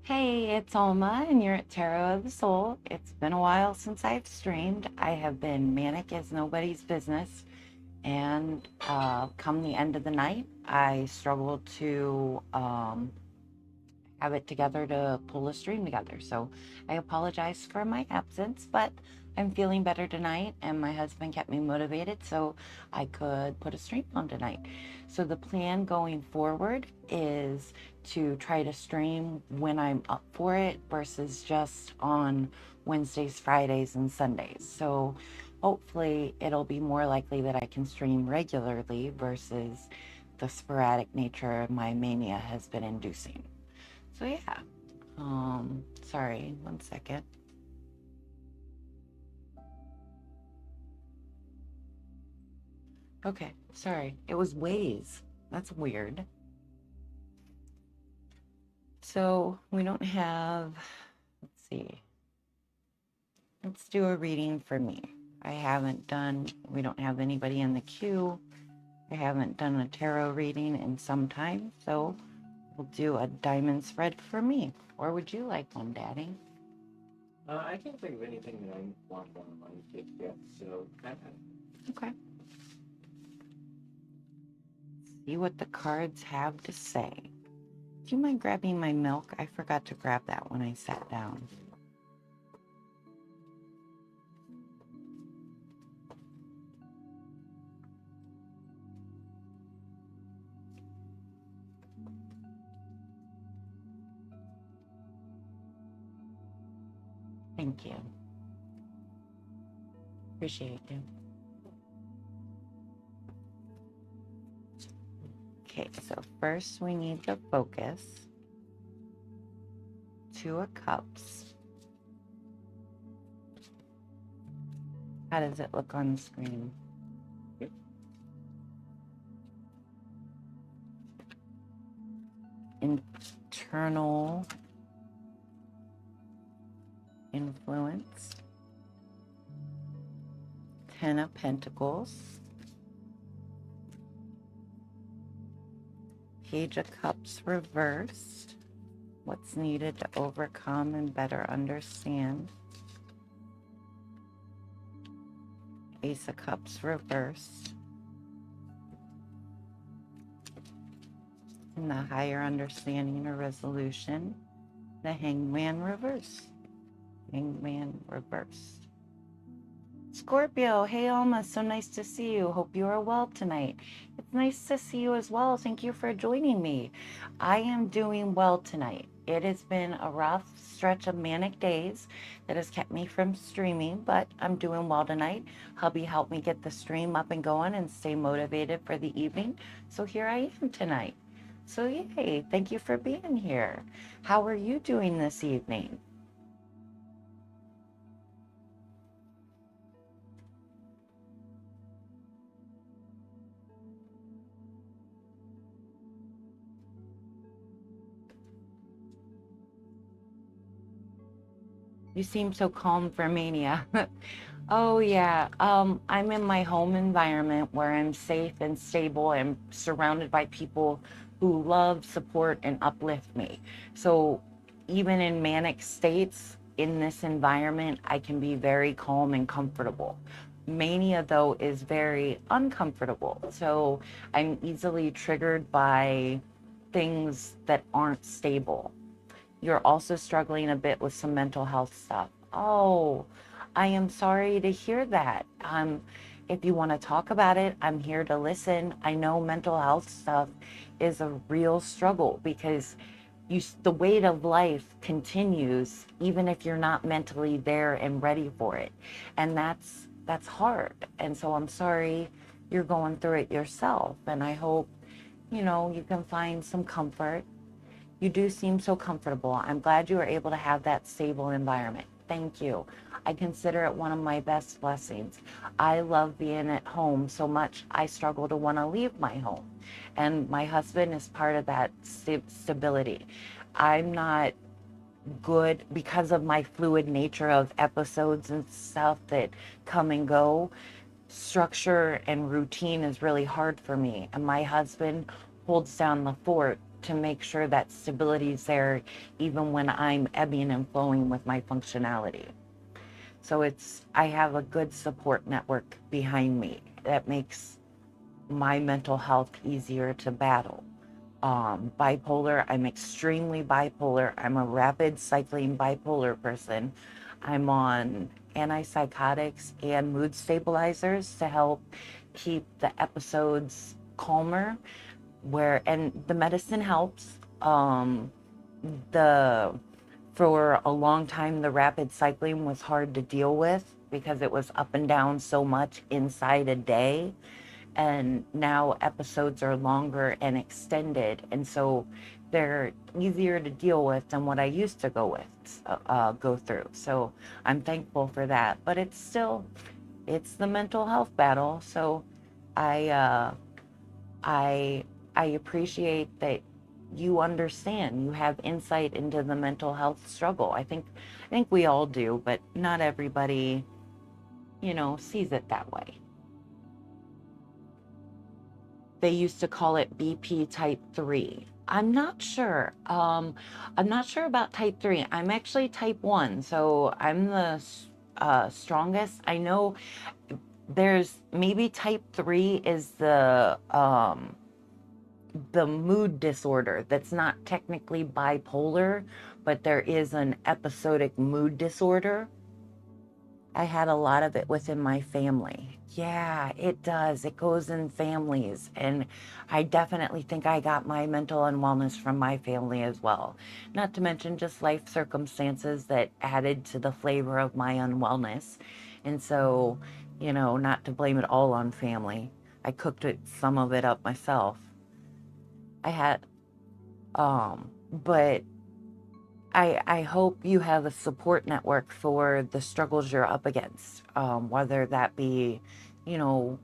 Hey, it's Alma, and you're at Tarot of the Soul. It's been a while since I've streamed. I have been manic as nobody's business, and come the end of the night, I struggled to have it together to pull a stream together. So I apologize for my absence, but I'm feeling better tonight, and my husband kept me motivated so I could put a stream on tonight. So the plan going forward is to try to stream when I'm up for it versus just on Wednesdays, Fridays, and Sundays. So hopefully it'll be more likely that I can stream regularly versus the sporadic nature my mania has been inducing. So yeah. Sorry, one second. Okay, sorry. It was ways. That's weird. So we don't have, let's see. Let's do a reading for me. We don't have anybody in the queue. I haven't done a tarot reading in some time, so we'll do a diamond spread for me. Or would you like one, Daddy? I can't think of anything that I want on my kit yet, so Okay. See what the cards have to say. Do you mind grabbing my milk? I forgot to grab that when I sat down. Thank you. Appreciate you. Okay, so first we need to focus. Two of Cups. How does it look on the screen? Internal influence. Ten of Pentacles. Page of Cups reversed. What's needed to overcome and better understand. Ace of Cups reversed. And the higher understanding or resolution. The Hangman reversed. Hangman reversed. Scorpio, hey Alma, so nice to see you. Hope you are well tonight. It's nice to see you as well. Thank you for joining me. I am doing well tonight. It has been a rough stretch of manic days that has kept me from streaming, but I'm doing well tonight. Hubby helped me get the stream up and going and stay motivated for the evening. So here I am tonight. So yay, thank you for being here. How are you doing this evening? You seem so calm for mania. Oh yeah. I'm in my home environment where I'm safe and stable and surrounded by people who love, support, and uplift me. So even in manic states in this environment, I can be very calm and comfortable. Mania, though, is very uncomfortable. So I'm easily triggered by things that aren't stable. You're also struggling a bit with some mental health stuff. Oh, I am sorry to hear that. If you want to talk about it, I'm here to listen. I know mental health stuff is a real struggle because the weight of life continues even if you're not mentally there and ready for it. And that's hard. And so I'm sorry you're going through it yourself. And I hope, you can find some comfort. You do seem so comfortable. I'm glad you were able to have that stable environment. Thank you. I consider it one of my best blessings. I love being at home so much, I struggle to want to leave my home. And my husband is part of that stability. I'm not good because of my fluid nature of episodes and stuff that come and go. Structure and routine is really hard for me. And my husband holds down the fort to make sure that stability is there even when I'm ebbing and flowing with my functionality. So I have a good support network behind me that makes my mental health easier to battle. Bipolar, I'm extremely bipolar. I'm a rapid cycling bipolar person. I'm on antipsychotics and mood stabilizers to help keep the episodes calmer, and the medicine helps. The For a long time, the rapid cycling was hard to deal with because it was up and down so much inside a day. And now episodes are longer and extended, and so they're easier to deal with than what I used to go through. So I'm thankful for that. But it's the mental health battle. So I uh, I I appreciate that you understand. You have insight into the mental health struggle. I think we all do, but not everybody, sees it that way. They used to call it BP type 3. I'm not sure about type 3. I'm actually type 1, so I'm the strongest. I know there's maybe type 3 is the mood disorder that's not technically bipolar, but there is an episodic mood disorder. I had a lot of it within my family. Yeah, it does. It goes in families. And I definitely think I got my mental unwellness from my family as well. Not to mention just life circumstances that added to the flavor of my unwellness. And so, not to blame it all on family. I cooked some of it up myself. I had, but I hope you have a support network for the struggles you're up against, whether that be, you know,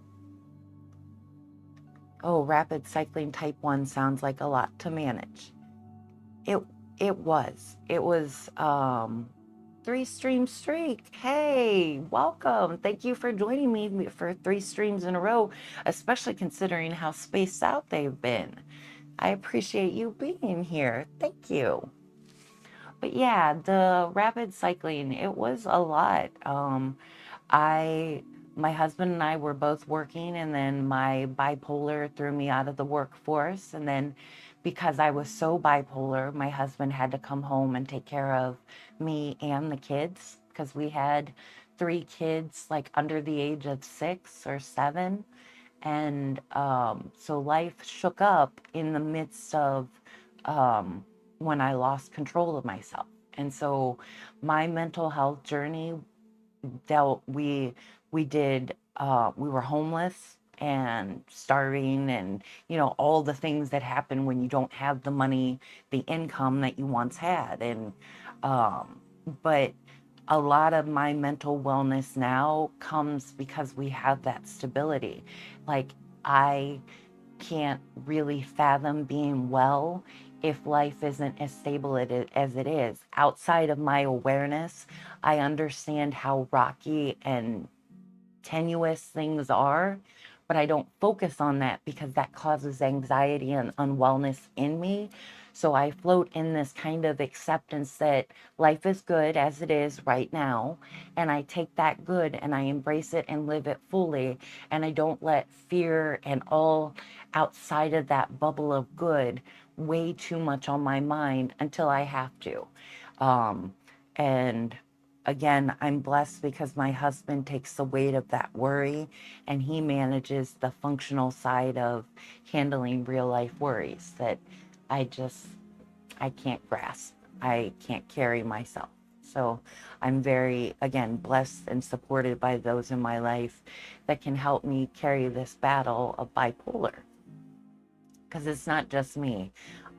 oh, rapid cycling type 1 sounds like a lot to manage. It it was 3 stream streak. Hey, welcome. Thank you for joining me for 3 streams in a row, especially considering how spaced out they've been. I appreciate you being here. Thank you. But yeah, the rapid cycling, it was a lot. I, my husband and I were both working, and then my bipolar threw me out of the workforce. And then because I was so bipolar, my husband had to come home and take care of me and the kids because we had 3 kids like under the age of 6 or 7. And so life shook up in the midst of when I lost control of myself. And so my mental health journey dealt, we were homeless and starving, and all the things that happen when you don't have the money, the income that you once had. And but a lot of my mental wellness now comes because we have that stability. Like, I can't really fathom being well if life isn't as stable as it is. Outside of my awareness, I understand how rocky and tenuous things are, but I don't focus on that because that causes anxiety and unwellness in me. So I float in this kind of acceptance that life is good as it is right now, and I take that good and I embrace it and live it fully, and I don't let fear and all outside of that bubble of good weigh too much on my mind until I have to. And again, I'm blessed because my husband takes the weight of that worry, and he manages the functional side of handling real life worries that I just, I can't grasp. I can't carry myself. So I'm very, again, blessed and supported by those in my life that can help me carry this battle of bipolar. Because it's not just me.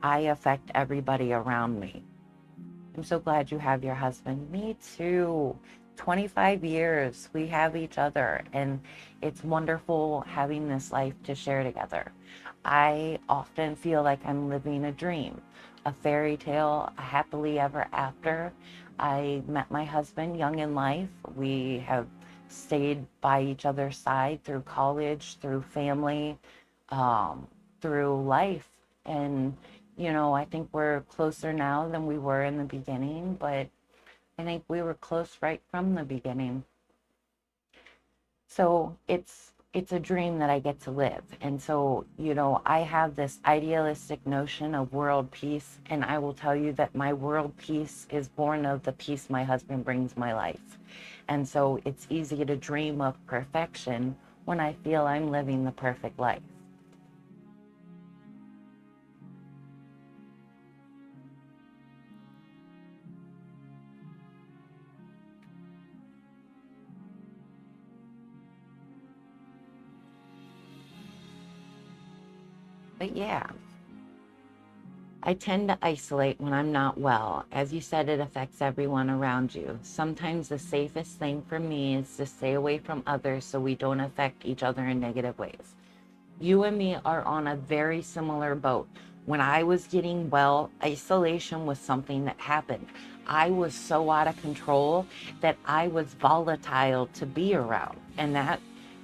I affect everybody around me. I'm so glad you have your husband. Me too. 25 years we have each other, and it's wonderful having this life to share together. I often feel like I'm living a dream, a fairy tale, a happily ever after. I met my husband young in life. We have stayed by each other's side through college, through family, through life. And I think we're closer now than we were in the beginning, but I think we were close right from the beginning. So it's a dream that I get to live. And so, I have this idealistic notion of world peace, and I will tell you that my world peace is born of the peace my husband brings my life. And so it's easy to dream of perfection when I feel I'm living the perfect life. But yeah, I tend to isolate when I'm not well. As you said, it affects everyone around you. Sometimes the safest thing for me is to stay away from others so we don't affect each other in negative ways. You and me are on a very similar boat. When I was getting well, isolation was something that happened. I was so out of control that I was volatile to be around. And that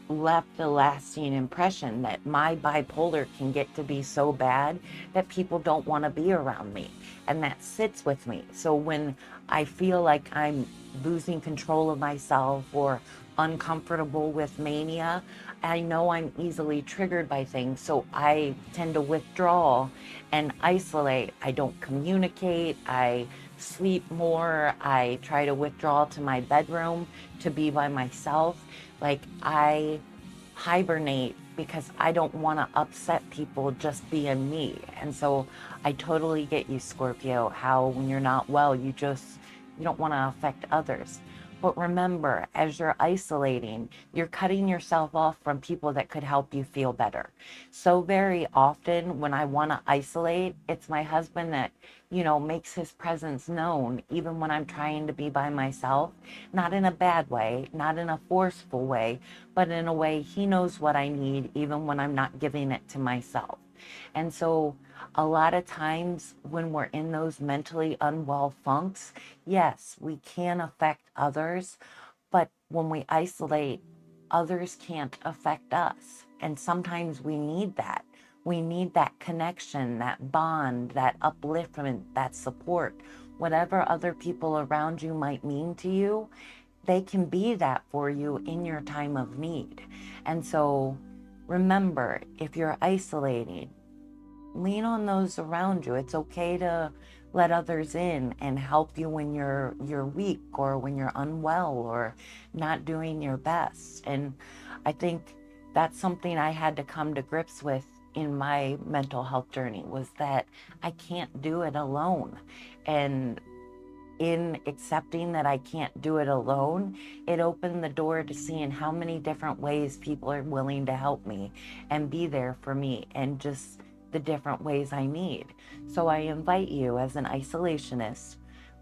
left a lasting impression that my bipolar can get to be so bad that people don't want to be around me. And that sits with me. So when I feel like I'm losing control of myself or uncomfortable with mania, I know I'm easily triggered by things. So I tend to withdraw and isolate. I don't communicate. I sleep more. I try to withdraw to my bedroom to be by myself. Like I hibernate because I don't want to upset people just being me. And so I totally get you, Scorpio, how when you're not well, you don't want to affect others. But remember, as you're isolating, you're cutting yourself off from people that could help you feel better. So very often when I want to isolate, it's my husband that, makes his presence known, even when I'm trying to be by myself, not in a bad way, not in a forceful way, but in a way he knows what I need, even when I'm not giving it to myself. And so a lot of times when we're in those mentally unwell funks, yes, we can affect others, but when we isolate, others can't affect us. And sometimes we need that. We need that connection, that bond, that upliftment, that support. Whatever other people around you might mean to you, they can be that for you in your time of need. And so remember, if you're isolating, lean on those around you. It's okay to let others in and help you when you're weak or when you're unwell or not doing your best. And I think that's something I had to come to grips with in my mental health journey, was that I can't do it alone. And in accepting that I can't do it alone, it opened the door to seeing how many different ways people are willing to help me and be there for me, and just the different ways I need. So I invite you, as an isolationist,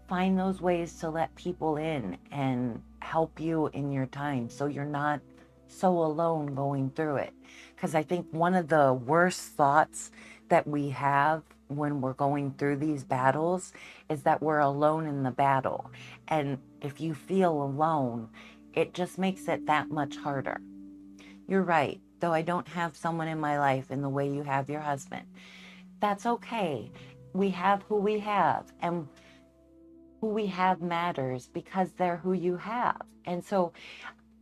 find those ways to let people in and help you in your time so you're not so alone going through it. Because I think one of the worst thoughts that we have when we're going through these battles is that we're alone in the battle. And if you feel alone, it just makes it that much harder. You're right. Though I don't have someone in my life in the way you have your husband, that's okay. We have who we have, and who we have matters because they're who you have. And so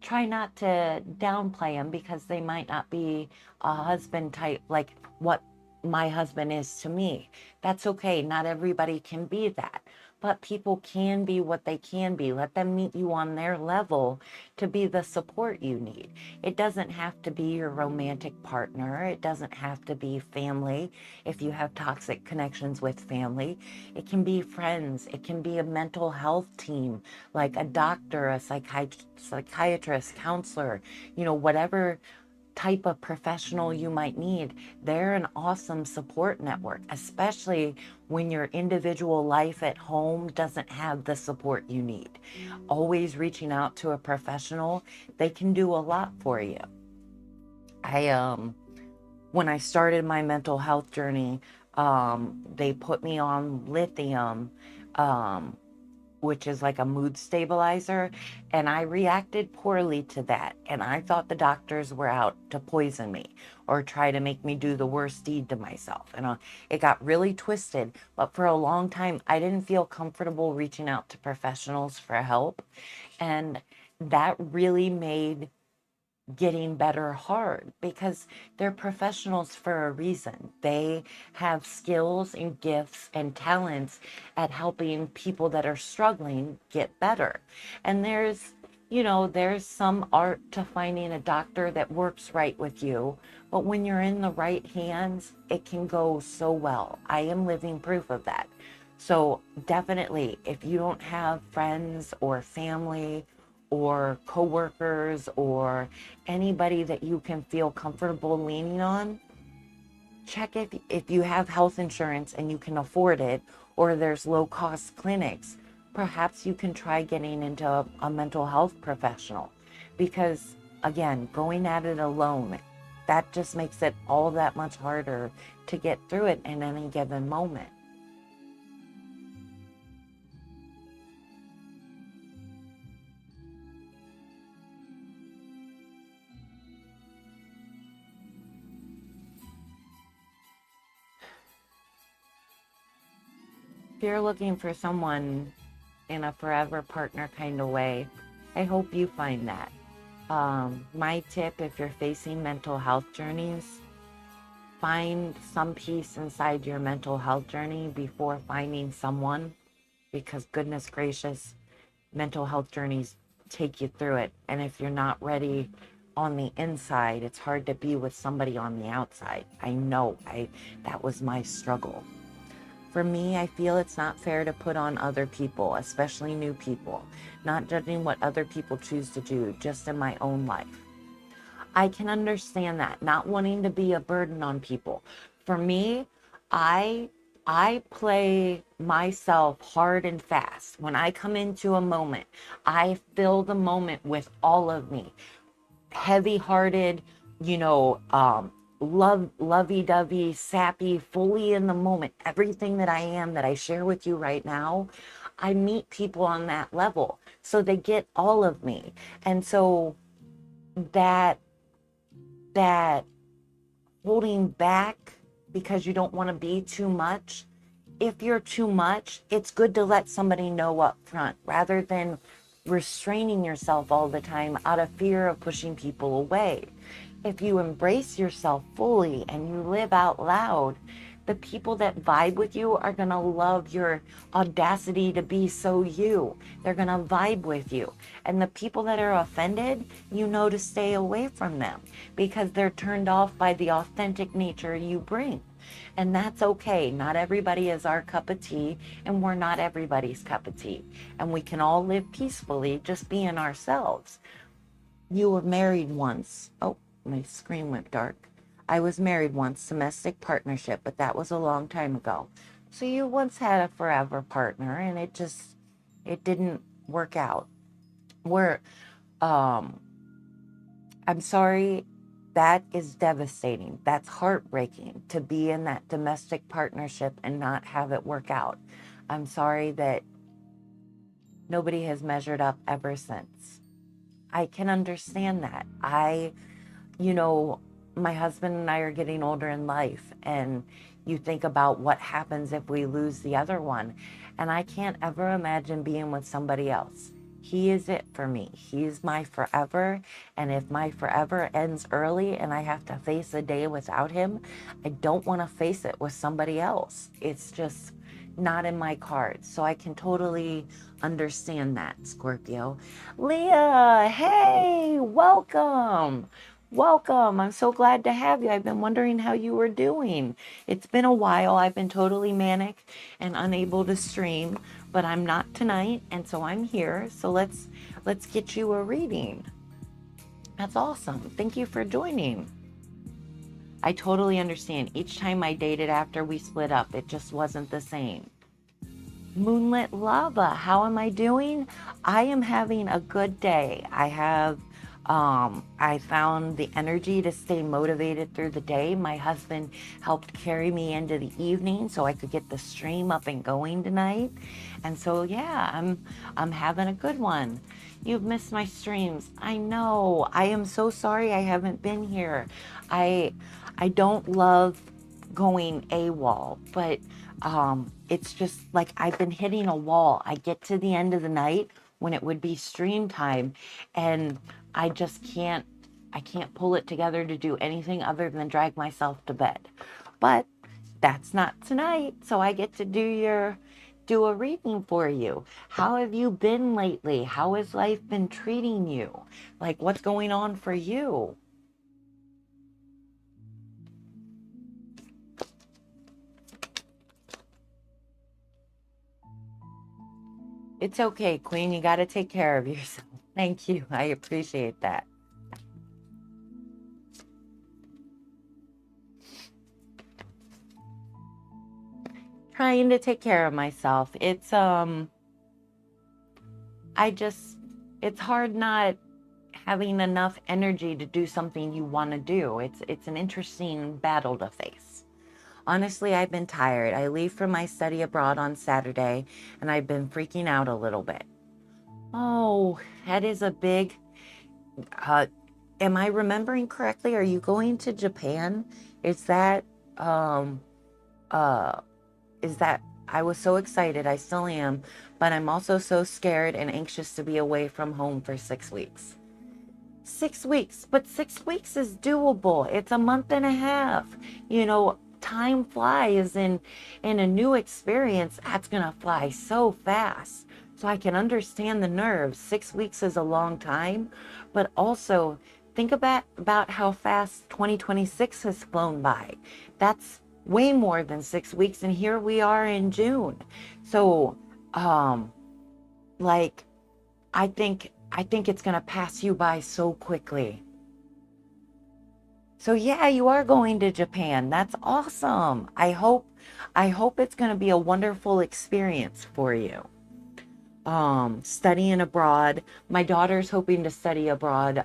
try not to downplay them because they might not be a husband type like what my husband is to me. That's okay. Not everybody can be that, but people can be what they can be. Let them meet you on their level to be the support you need. It doesn't have to be your romantic partner. It doesn't have to be family if you have toxic connections with family. It can be friends. It can be a mental health team, like a doctor, a psychiatrist, counselor, whatever type of professional you might need. They're an awesome support network, especially when your individual life at home doesn't have the support you need. Always reaching out to a professional, they can do a lot for you. When I started my mental health journey, they put me on lithium, which is like a mood stabilizer, and I reacted poorly to that. And I thought the doctors were out to poison me or try to make me do the worst deed to myself. And it got really twisted. But for a long time, I didn't feel comfortable reaching out to professionals for help. And that really made getting better hard, because they're professionals for a reason. They have skills and gifts and talents at helping people that are struggling get better. And there's some art to finding a doctor that works right with you, but when you're in the right hands, it can go so well. I am living proof of that. So definitely, if you don't have friends or family or coworkers or anybody that you can feel comfortable leaning on, check if you have health insurance and you can afford it, or there's low cost clinics. Perhaps you can try getting into a mental health professional, because again, going at it alone, that just makes it all that much harder to get through it in any given moment. If you're looking for someone in a forever partner kind of way, I hope you find that. My tip, if you're facing mental health journeys, find some peace inside your mental health journey before finding someone, because goodness gracious, mental health journeys take you through it. And if you're not ready on the inside, it's hard to be with somebody on the outside. I know, that was my struggle. For me, I feel it's not fair to put on other people, especially new people, not judging what other people choose to do, just in my own life. I can understand that, not wanting to be a burden on people. For me, I play myself hard and fast. When I come into a moment, I fill the moment with all of me. Heavy-hearted, lovey-dovey, sappy, fully in the moment. Everything that I am, that I share with you right now, I meet people on that level, so they get all of me. And so that holding back because you don't want to be too much, if you're too much, it's good to let somebody know up front, rather than restraining yourself all the time out of fear of pushing people away. If you embrace yourself fully and you live out loud, the people that vibe with you are going to love your audacity to be so you. They're going to vibe with you. And the people that are offended, to stay away from them, because they're turned off by the authentic nature you bring. And that's okay. Not everybody is our cup of tea, and we're not everybody's cup of tea. And we can all live peacefully just being ourselves. You were married once. Oh, my screen went dark. I was married once, domestic partnership, but that was a long time ago. So you once had a forever partner, and it didn't work out. I'm sorry, that is devastating. That's heartbreaking, to be in that domestic partnership and not have it work out. I'm sorry that nobody has measured up ever since. I can understand that. My husband and I are getting older in life, and you think about what happens if we lose the other one. And I can't ever imagine being with somebody else. He is it for me. He's my forever. And if my forever ends early and I have to face a day without him, I don't want to face it with somebody else. It's just not in my cards. So I can totally understand that, Scorpio. Leah, hey, welcome. Welcome. I'm so glad to have you. I've been wondering how you were doing. It's been a while. I've been totally manic and unable to stream, but I'm not tonight, and so I'm here. So let's get you a reading. That's awesome. Thank you for joining. I totally understand. Each time I dated after we split up, it just wasn't the same. Moonlit Lava, how am I doing? I am having a good day. I have I found the energy to stay motivated through the day. My husband helped carry me into the evening so I could get the stream up and going tonight. And so yeah, I'm having a good one. You've missed my streams. I know. I am so sorry I haven't been here. I I don't love going AWOL, but it's just like I've been hitting a wall. I get to the end of the night when it would be stream time, and I just I can't pull it together to do anything other than drag myself to bed. But that's not tonight, so I get to do a reading for you. How have you been lately? How has life been treating you? Like, what's going on for you? It's okay, Queen. You got to take care of yourself. Thank you. I appreciate that. Trying to take care of myself. It's hard not having enough energy to do something you want to do. It's an interesting battle to face. Honestly, I've been tired. I leave for my study abroad on Saturday, and I've been freaking out a little bit. Oh, that is a big, am I remembering correctly? Are you going to Japan? Is that, um, uh, is that, I was so excited. I still am, but I'm also so scared and anxious to be away from home for 6 weeks. 6 weeks, but 6 weeks is doable. It's a month and a half. You know, time flies in a new experience. That's gonna fly so fast. So I can understand the nerves. 6 weeks is a long time, but also think about how fast 2026 has flown by. That's way more than 6 weeks, and here we are in June. So, like, I think it's gonna pass you by so quickly. So yeah, you are going to Japan. That's awesome. I hope it's gonna be a wonderful experience for you. Studying abroad. My daughter's hoping to study abroad,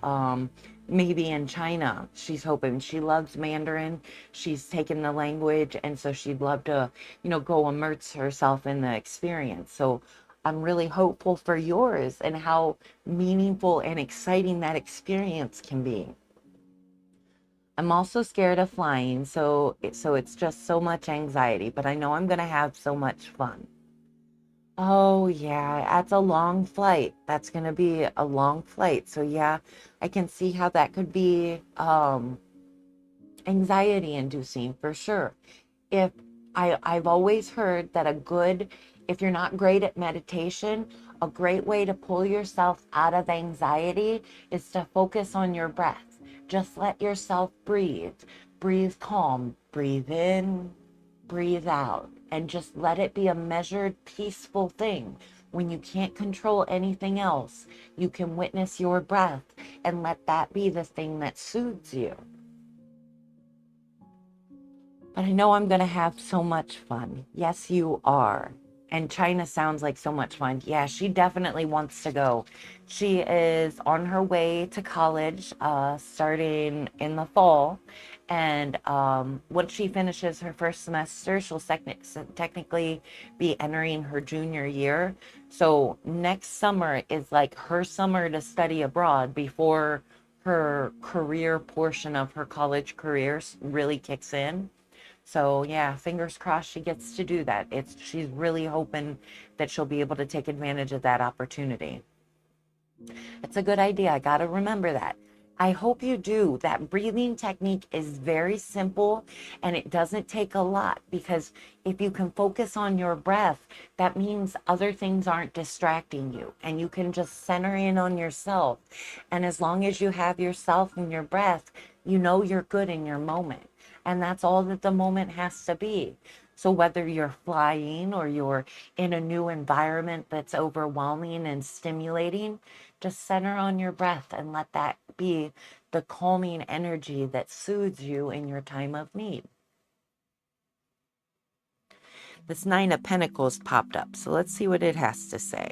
maybe in China. She's hoping. She loves Mandarin. She's taken the language, and so she'd love to, go immerse herself in the experience. So I'm really hopeful for yours and how meaningful and exciting that experience can be. I'm also scared of flying, so it's just so much anxiety, but I know I'm going to have so much fun. Oh, yeah, that's a long flight. That's going to be a long flight. So yeah, I can see how that could be anxiety inducing for sure. If I've always heard that if you're not great at meditation, a great way to pull yourself out of anxiety is to focus on your breath. Just let yourself breathe. Breathe calm. Breathe in, breathe out, and just let it be a measured, peaceful thing. When you can't control anything else, you can witness your breath and let that be the thing that soothes you. But I know I'm going to have so much fun. Yes, you are. And China sounds like so much fun. Yeah, she definitely wants to go. She is on her way to college, starting in the fall. And once she finishes her first semester, she'll technically be entering her junior year. So next summer is like her summer to study abroad before her career portion of her college career really kicks in. So yeah, fingers crossed she gets to do that. She's really hoping that she'll be able to take advantage of that opportunity. It's a good idea. I got to remember that. I hope you do. That breathing technique is very simple and it doesn't take a lot, because if you can focus on your breath, that means other things aren't distracting you and you can just center in on yourself. And as long as you have yourself and your breath, you know you're good in your moment. And that's all that the moment has to be. So whether you're flying or you're in a new environment that's overwhelming and stimulating, just center on your breath and let that be the calming energy that soothes you in your time of need. This Nine of Pentacles popped up, so let's see what it has to say.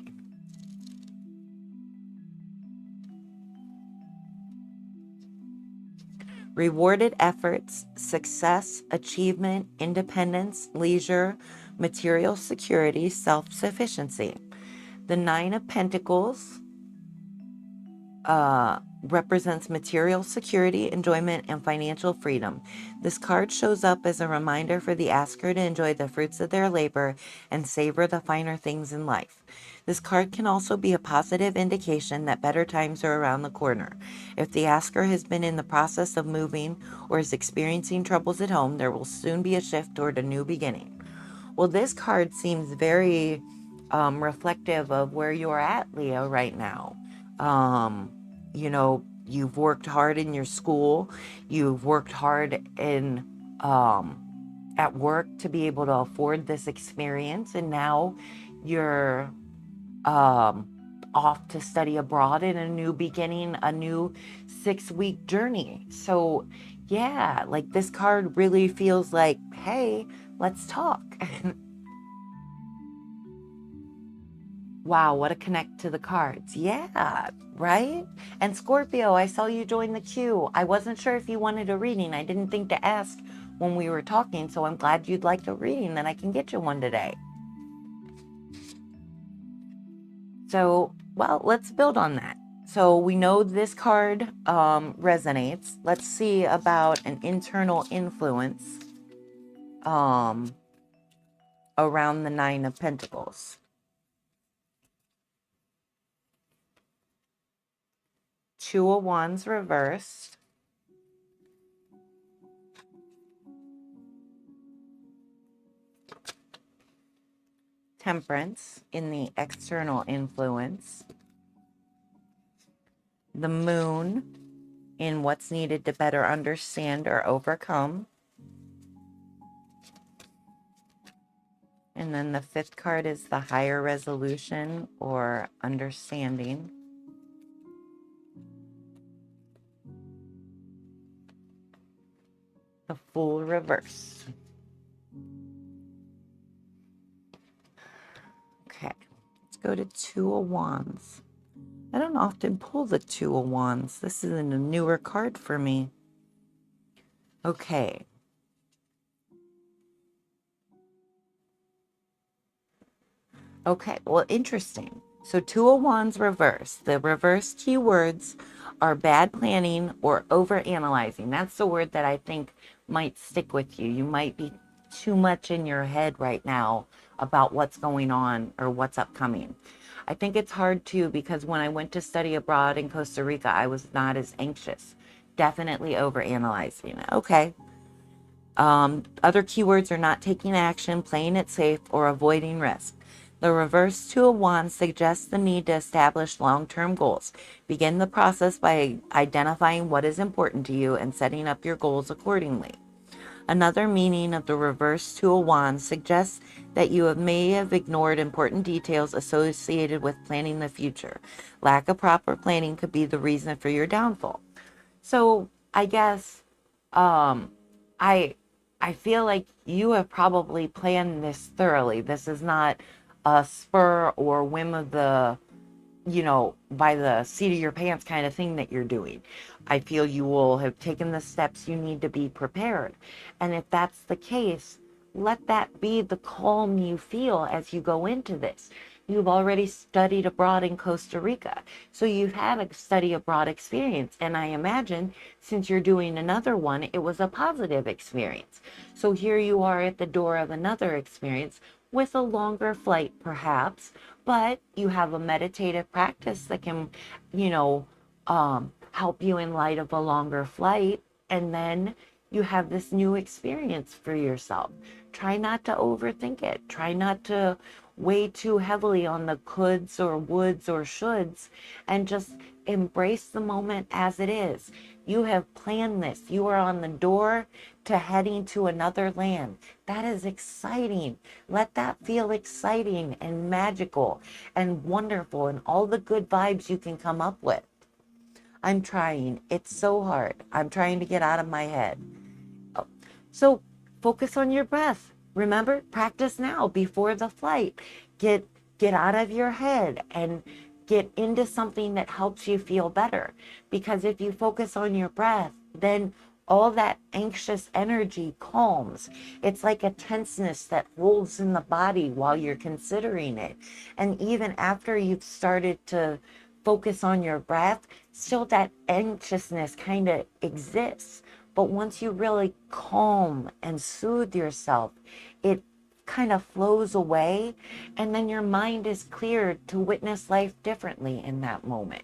rewarded efforts, success, achievement, independence, leisure, material security, self-sufficiency. The Nine of Pentacles represents material security, enjoyment, and financial freedom. This card shows up as a reminder for the asker to enjoy the fruits of their labor and savor the finer things in life. This card can also be a positive indication that better times are around the corner. If the asker has been in the process of moving or is experiencing troubles at home, there will soon be a shift toward a new beginning. Well, this card seems very reflective of where you're at, Leo, right now. You know, you've worked hard in your school, you've worked hard in at work to be able to afford this experience, and now you're off to study abroad in a new beginning, a new 6-week journey. So yeah, like this card really feels like, hey, let's talk. Wow, what a connect to the cards. Yeah, right? And Scorpio, I saw you join the queue. I wasn't sure if you wanted a reading. I didn't think to ask when we were talking, so I'm glad you'd like a reading, then I can get you one today. So, well, let's build on that. So we know this card resonates. Let's see about an internal influence around the Nine of Pentacles. Two of Wands reversed. Temperance in the external influence. The Moon in what's needed to better understand or overcome. And then the fifth card is the higher resolution or understanding. The Fool reverse. Okay, let's go to Two of Wands. I don't often pull the Two of Wands. This is a newer card for me. Okay. Okay, well, interesting. So Two of Wands reverse. The reverse keywords are bad planning or overanalyzing. That's the word that I think might stick with you. You might be too much in your head right now about what's going on or what's upcoming. I think it's hard too because when I went to study abroad in Costa Rica, I was not as anxious. Definitely overanalyzing. Okay. Other keywords are not taking action, playing it safe, or avoiding risk. The reverse Two of Wands suggests the need to establish long-term goals. Begin the process by identifying what is important to you and setting up your goals accordingly. Another meaning of the reverse Two of Wands suggests that you may have ignored important details associated with planning the future. Lack of proper planning could be the reason for your downfall. So I guess I feel like you have probably planned this thoroughly. This is not a spur or whim of the, by the seat of your pants kind of thing that you're doing. I feel you will have taken the steps you need to be prepared. And if that's the case, let that be the calm you feel as you go into this. You've already studied abroad in Costa Rica, so you've had a study abroad experience. And I imagine since you're doing another one, it was a positive experience. So here you are at the door of another experience with a longer flight perhaps, but you have a meditative practice that can, help you in light of a longer flight. And then you have this new experience for yourself. Try not to overthink it. Try not to weigh too heavily on the coulds or woulds or shoulds, and just embrace the moment as it is. You have planned this. You are on the door to heading to another land. That is exciting. Let that feel exciting and magical and wonderful and all the good vibes you can come up with. I'm trying. It's so hard. I'm trying to get out of my head. So focus on your breath. Remember, practice now before the flight. Get out of your head and get into something that helps you feel better. Because if you focus on your breath, then all that anxious energy calms. It's like a tenseness that holds in the body while you're considering it. And even after you've started to focus on your breath, still that anxiousness kind of exists. But once you really calm and soothe yourself, it kind of flows away, and then your mind is cleared to witness life differently in that moment.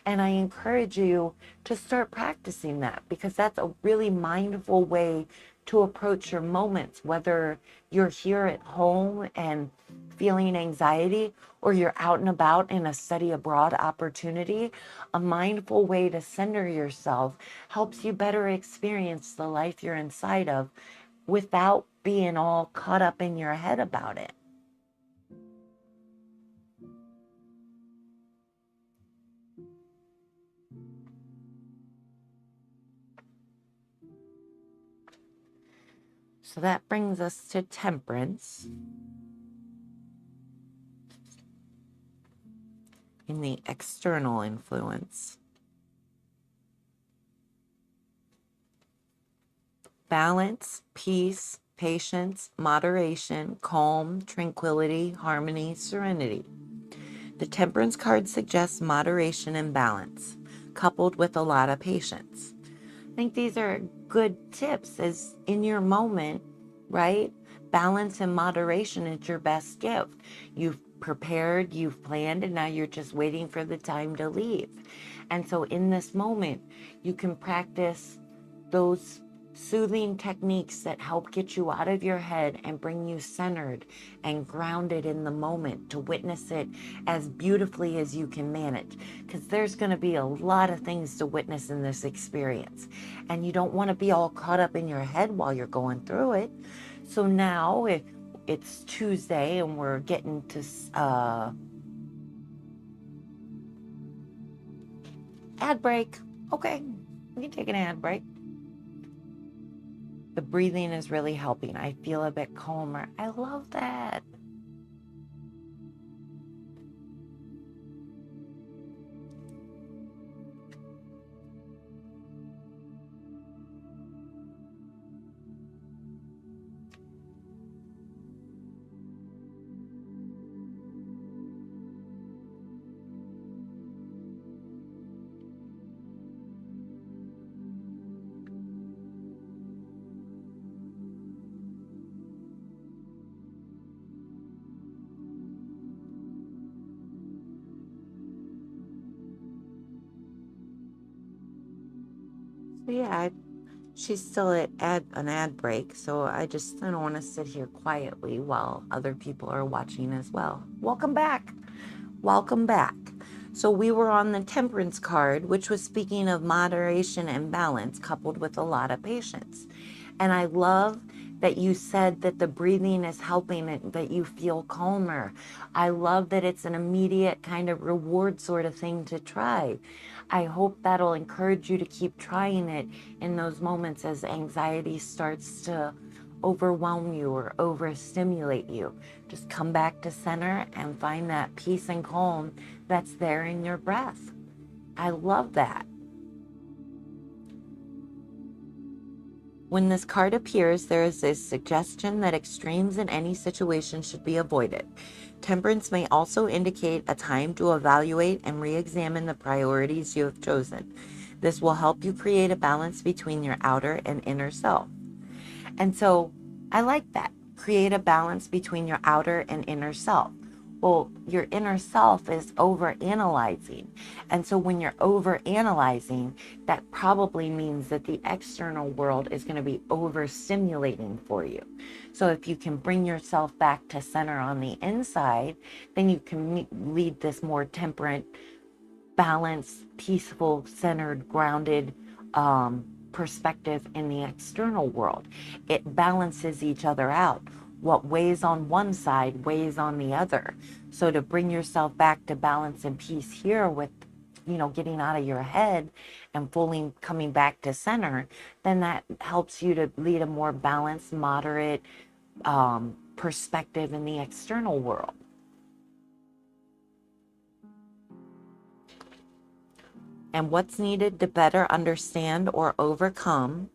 And I encourage you to start practicing that, because that's a really mindful way to approach your moments, whether you're here at home and feeling anxiety or you're out and about in a study abroad opportunity. A mindful way to center yourself helps you better experience the life you're inside of without being all caught up in your head about it. So that brings us to temperance in the external influence. Balance, peace, patience, moderation, calm, tranquility, harmony, serenity. The temperance card suggests moderation and balance, coupled with a lot of patience. I think these are good tips as in your moment, right? Balance and moderation is your best gift. You've prepared, you've planned, and now you're just waiting for the time to leave. And so in this moment, you can practice those soothing techniques that help get you out of your head and bring you centered and grounded in the moment to witness it as beautifully as you can manage. Because there's going to be a lot of things to witness in this experience. And you don't want to be all caught up in your head while you're going through it. So now, if it's Tuesday and we're getting to ad break, okay, we can take an ad break. The breathing is really helping. I feel a bit calmer. I love that. So yeah, she's still at an ad break, so I don't want to sit here quietly while other people are watching as well. Welcome back. Welcome back. So we were on the temperance card, which was speaking of moderation and balance coupled with a lot of patience. And I love that you said that the breathing is helping it, that you feel calmer. I love that it's an immediate kind of reward sort of thing to try. I hope that'll encourage you to keep trying it in those moments as anxiety starts to overwhelm you or overstimulate you. Just come back to center and find that peace and calm that's there in your breath. I love that. When this card appears, there is a suggestion that extremes in any situation should be avoided. Temperance may also indicate a time to evaluate and re-examine the priorities you have chosen. This will help you create a balance between your outer and inner self. And so I like that. Create a balance between your outer and inner self. Well, your inner self is over-analyzing. And so when you're over-analyzing, that probably means that the external world is going to be over-stimulating for you. So if you can bring yourself back to center on the inside, then you can lead this more temperate, balanced, peaceful, centered, grounded perspective in the external world. It balances each other out. What weighs on one side weighs on the other. So to bring yourself back to balance and peace here with, getting out of your head and fully coming back to center, then that helps you to lead a more balanced, moderate perspective in the external world. And what's needed to better understand or overcome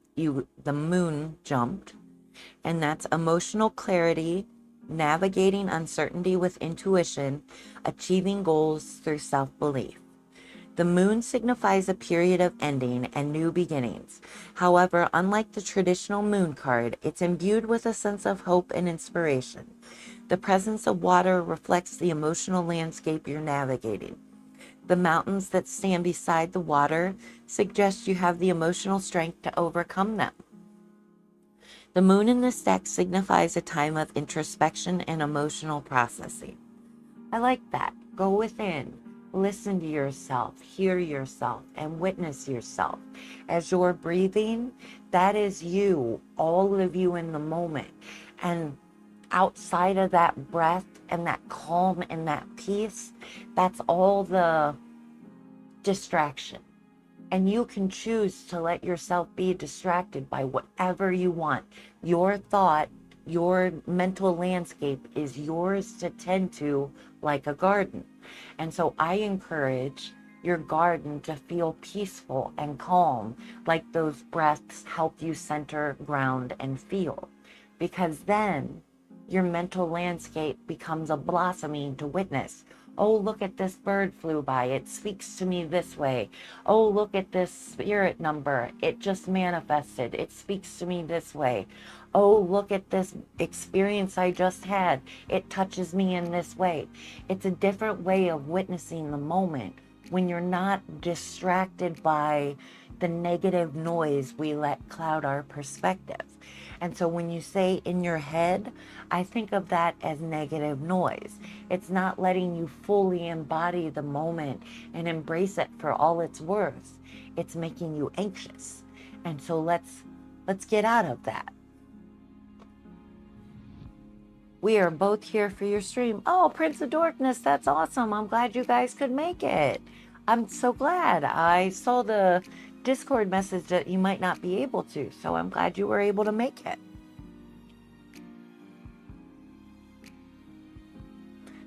the moon jumped, and that's emotional clarity, navigating uncertainty with intuition, achieving goals through self-belief. The moon signifies a period of ending and new beginnings. However, unlike the traditional moon card, it's imbued with a sense of hope and inspiration. The presence of water reflects the emotional landscape you're navigating. The mountains that stand beside the water suggest you have the emotional strength to overcome them. The moon in this deck signifies a time of introspection and emotional processing. I like that. Go within, listen to yourself, hear yourself, and witness yourself. As you're breathing, that is you, all of you in the moment. And outside of that breath and that calm and that peace, that's all the distraction. And you can choose to let yourself be distracted by whatever you want. Your thought, your mental landscape is yours to tend to like a garden. And so I encourage your garden to feel peaceful and calm, like those breaths help you center, ground, and feel. Because then your mental landscape becomes a blossoming to witness. Oh, look at this bird flew by. It speaks to me this way. Oh, look at this spirit number. It just manifested. It speaks to me this way. Oh, look at this experience I just had. It touches me in this way. It's a different way of witnessing the moment when you're not distracted by the negative noise we let cloud our perspective. And so when you say in your head, I think of that as negative noise. It's not letting you fully embody the moment and embrace it for all it's worth. It's making you anxious. And so let's get out of that. We are both here for your stream. Oh, Prince of Darkness, that's awesome. I'm glad you guys could make it. I'm so glad. I saw the Discord message that you might not be able to, so I'm glad you were able to make it.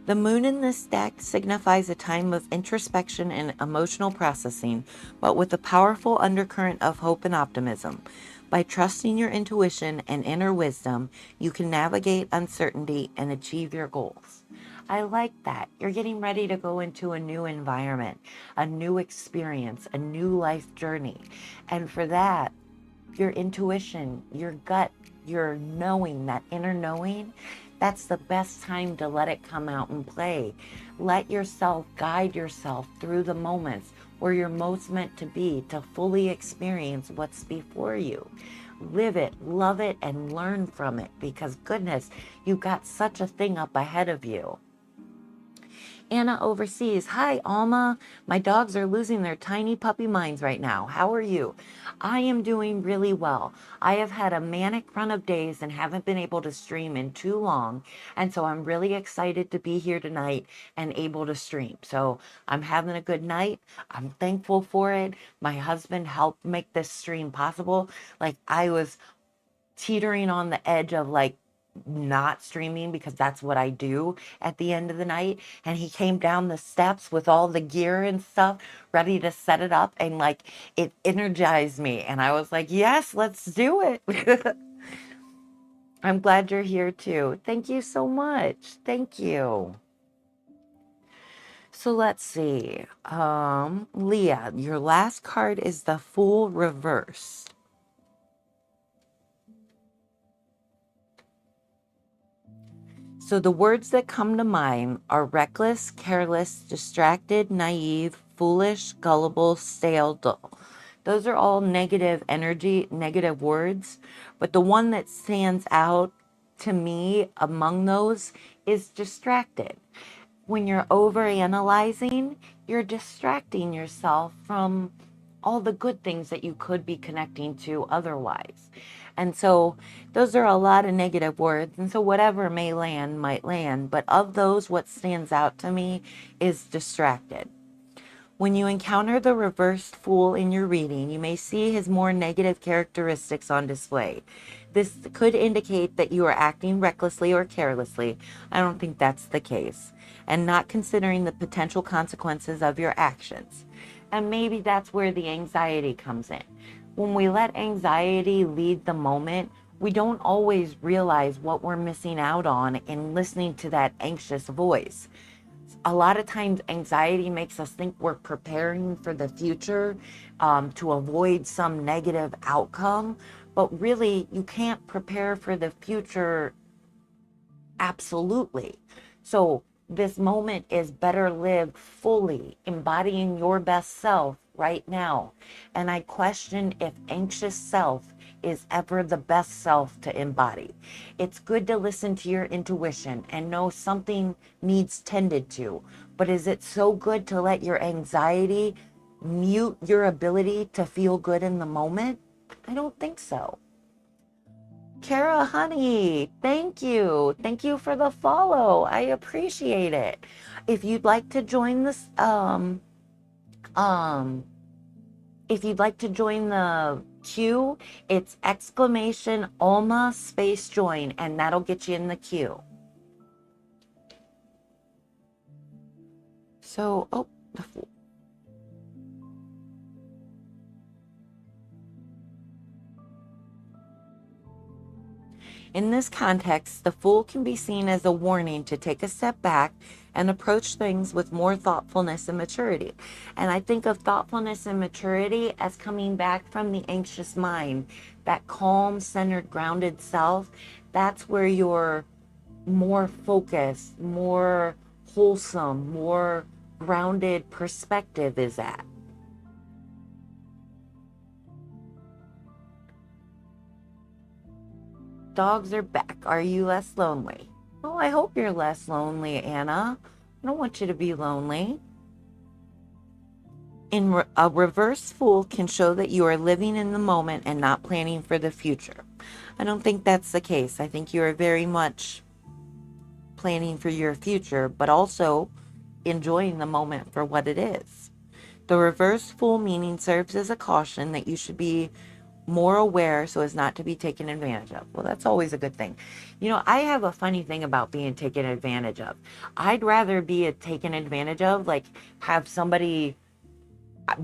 The moon in this deck signifies a time of introspection and emotional processing, but with a powerful undercurrent of hope and optimism. By trusting your intuition and inner wisdom, you can navigate uncertainty and achieve your goals. I like that. You're getting ready to go into a new environment, a new experience, a new life journey. And for that, your intuition, your gut, your knowing, that inner knowing, that's the best time to let it come out and play. Let yourself guide yourself through the moments where you're most meant to be, to fully experience what's before you. Live it, love it, and learn from it, because goodness, you've got such a thing up ahead of you. Anna overseas. Hi, Alma. My dogs are losing their tiny puppy minds right now. How are you? I am doing really well. I have had a manic run of days and haven't been able to stream in too long. And so I'm really excited to be here tonight and able to stream. So I'm having a good night. I'm thankful for it. My husband helped make this stream possible. Like, I was teetering on the edge of like not streaming, because that's what I do at the end of the night. And he came down the steps with all the gear and stuff ready to set it up, and like it energized me, and I was like, yes, let's do it. I'm glad you're here too. Thank you so much. Thank you. So let's see. Leah, your last card is the Fool reversed. So the words that come to mind are reckless, careless, distracted, naive, foolish, gullible, stale, dull. Those are all negative energy, negative words. But the one that stands out to me among those is distracted. When you're overanalyzing, you're distracting yourself from all the good things that you could be connecting to otherwise. And so those are a lot of negative words. And so whatever may land, might land. But of those, what stands out to me is distracted. When you encounter the reversed Fool in your reading, you may see his more negative characteristics on display. This could indicate that you are acting recklessly or carelessly. I don't think that's the case. And not considering the potential consequences of your actions. And maybe that's where the anxiety comes in. When we let anxiety lead the moment, we don't always realize what we're missing out on in listening to that anxious voice. A lot of times anxiety makes us think we're preparing for the future, to avoid some negative outcome, but really you can't prepare for the future absolutely. So this moment is better lived fully, embodying your best self right now. And I question if anxious self is ever the best self to embody. It's good to listen to your intuition and know something needs tended to, but is it so good to let your anxiety mute your ability to feel good in the moment? I don't think so. Kara Honey, thank you. Thank you for the follow. I appreciate it. If you'd like to join this, um, if you'd like to join the queue, it's exclamation ALMA space join, and that'll get you in the queue. So, oh, the Fool. In this context, the Fool can be seen as a warning to take a step back and approach things with more thoughtfulness and maturity. And I think of thoughtfulness and maturity as coming back from the anxious mind, that calm, centered, grounded self. That's where your more focused, more wholesome, more grounded perspective is at. Dogs are back. Are you less lonely? Oh, I hope you're less lonely, Anna. I don't want you to be lonely. A reverse Fool can show that you are living in the moment and not planning for the future. I don't think that's the case. I think you are very much planning for your future, but also enjoying the moment for what it is. The reverse Fool meaning serves as a caution that you should be more aware so as not to be taken advantage of. Well, that's always a good thing. You know, I have a funny thing about being taken advantage of. I'd rather be taken advantage of, like have somebody,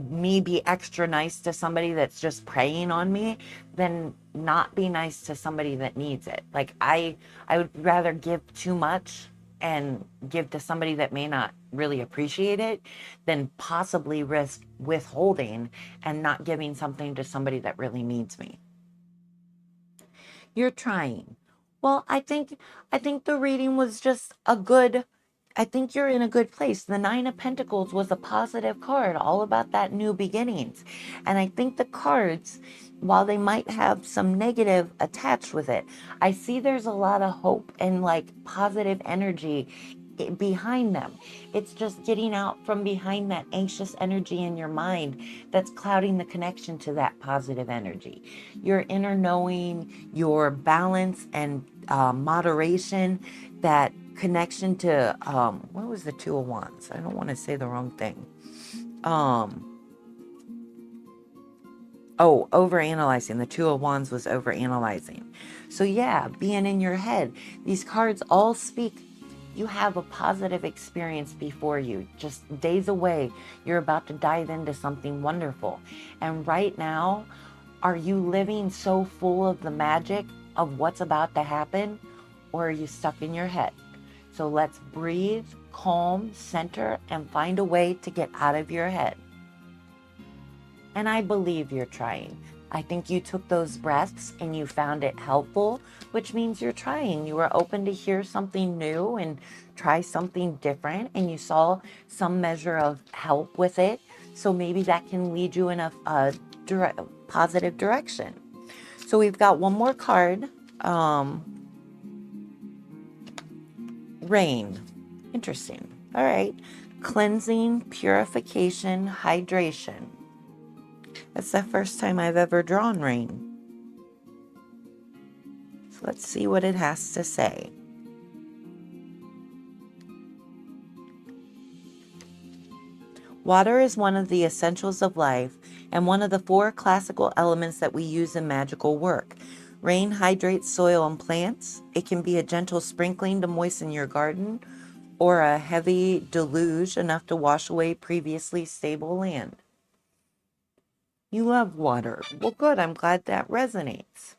me be extra nice to somebody that's just preying on me than not be nice to somebody that needs it. Like I would rather give too much and give to somebody that may not really appreciate it than possibly risk withholding and not giving something to somebody that really needs me. You're trying. Well, I think the reading was just a good, I think you're in a good place. The Nine of Pentacles was a positive card, all about that new beginnings. And I think the cards, while they might have some negative attached with it, I see there's a lot of hope and like positive energy behind them. It's just getting out from behind that anxious energy in your mind that's clouding the connection to that positive energy. Your inner knowing, your balance and moderation, that connection to what was the Two of Wands? I don't want to say the wrong thing. Overanalyzing. The Two of Wands was overanalyzing. So yeah, being in your head. These cards all speak. You have a positive experience before you, just days away. You're about to dive into something wonderful. And right now, are you living so full of the magic of what's about to happen, or are you stuck in your head? So let's breathe, calm, center, and find a way to get out of your head. And I believe you're trying. I think you took those breaths and you found it helpful, which means you're trying. You were open to hear something new and try something different, and you saw some measure of help with it. So maybe that can lead you in a positive direction. So we've got one more card. Rain. Interesting. All right. Cleansing, purification, hydration. That's the first time I've ever drawn rain. So let's see what it has to say. Water is one of the essentials of life and one of the 4 classical elements that we use in magical work. Rain hydrates soil and plants. It can be a gentle sprinkling to moisten your garden, or a heavy deluge enough to wash away previously stable land. You love water. Well, good. I'm glad that resonates.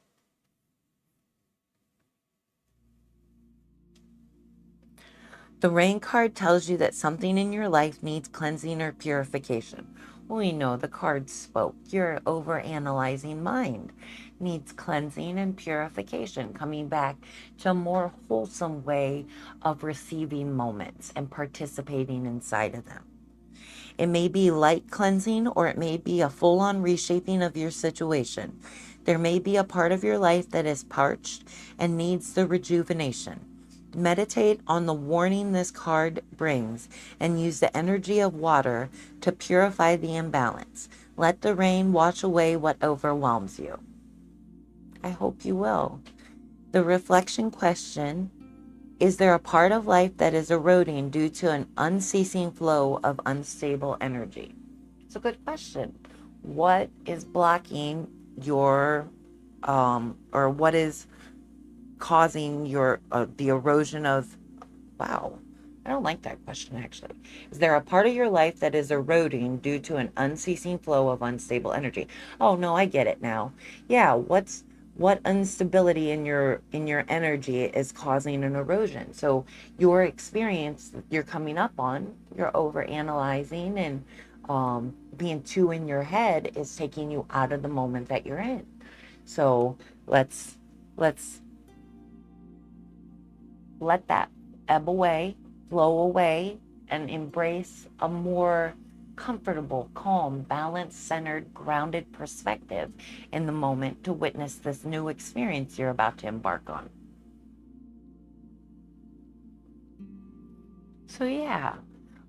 The rain card tells you that something in your life needs cleansing or purification. Well, we know the card spoke. Your overanalyzing mind needs cleansing and purification, coming back to a more wholesome way of receiving moments and participating inside of them. It may be light cleansing or it may be a full on reshaping of your situation. There may be a part of your life that is parched and needs the rejuvenation. Meditate on the warning this card brings and use the energy of water to purify the imbalance. Let the rain wash away what overwhelms you. I hope you will. The reflection question: is there a part of life that is eroding due to an unceasing flow of unstable energy? It's a good question. What is blocking your, or what is causing your, the erosion of, wow, I don't like that question actually. Is there a part of your life that is eroding due to an unceasing flow of unstable energy? Oh no, I get it now. Yeah, what instability in your energy is causing an erosion? So your experience that you're coming up on, you're over analyzing and being too in your head is taking you out of the moment that you're in. So let's let that ebb away, flow away, and embrace a more comfortable, calm, balanced, centered, grounded perspective in the moment to witness this new experience you're about to embark on. So, yeah,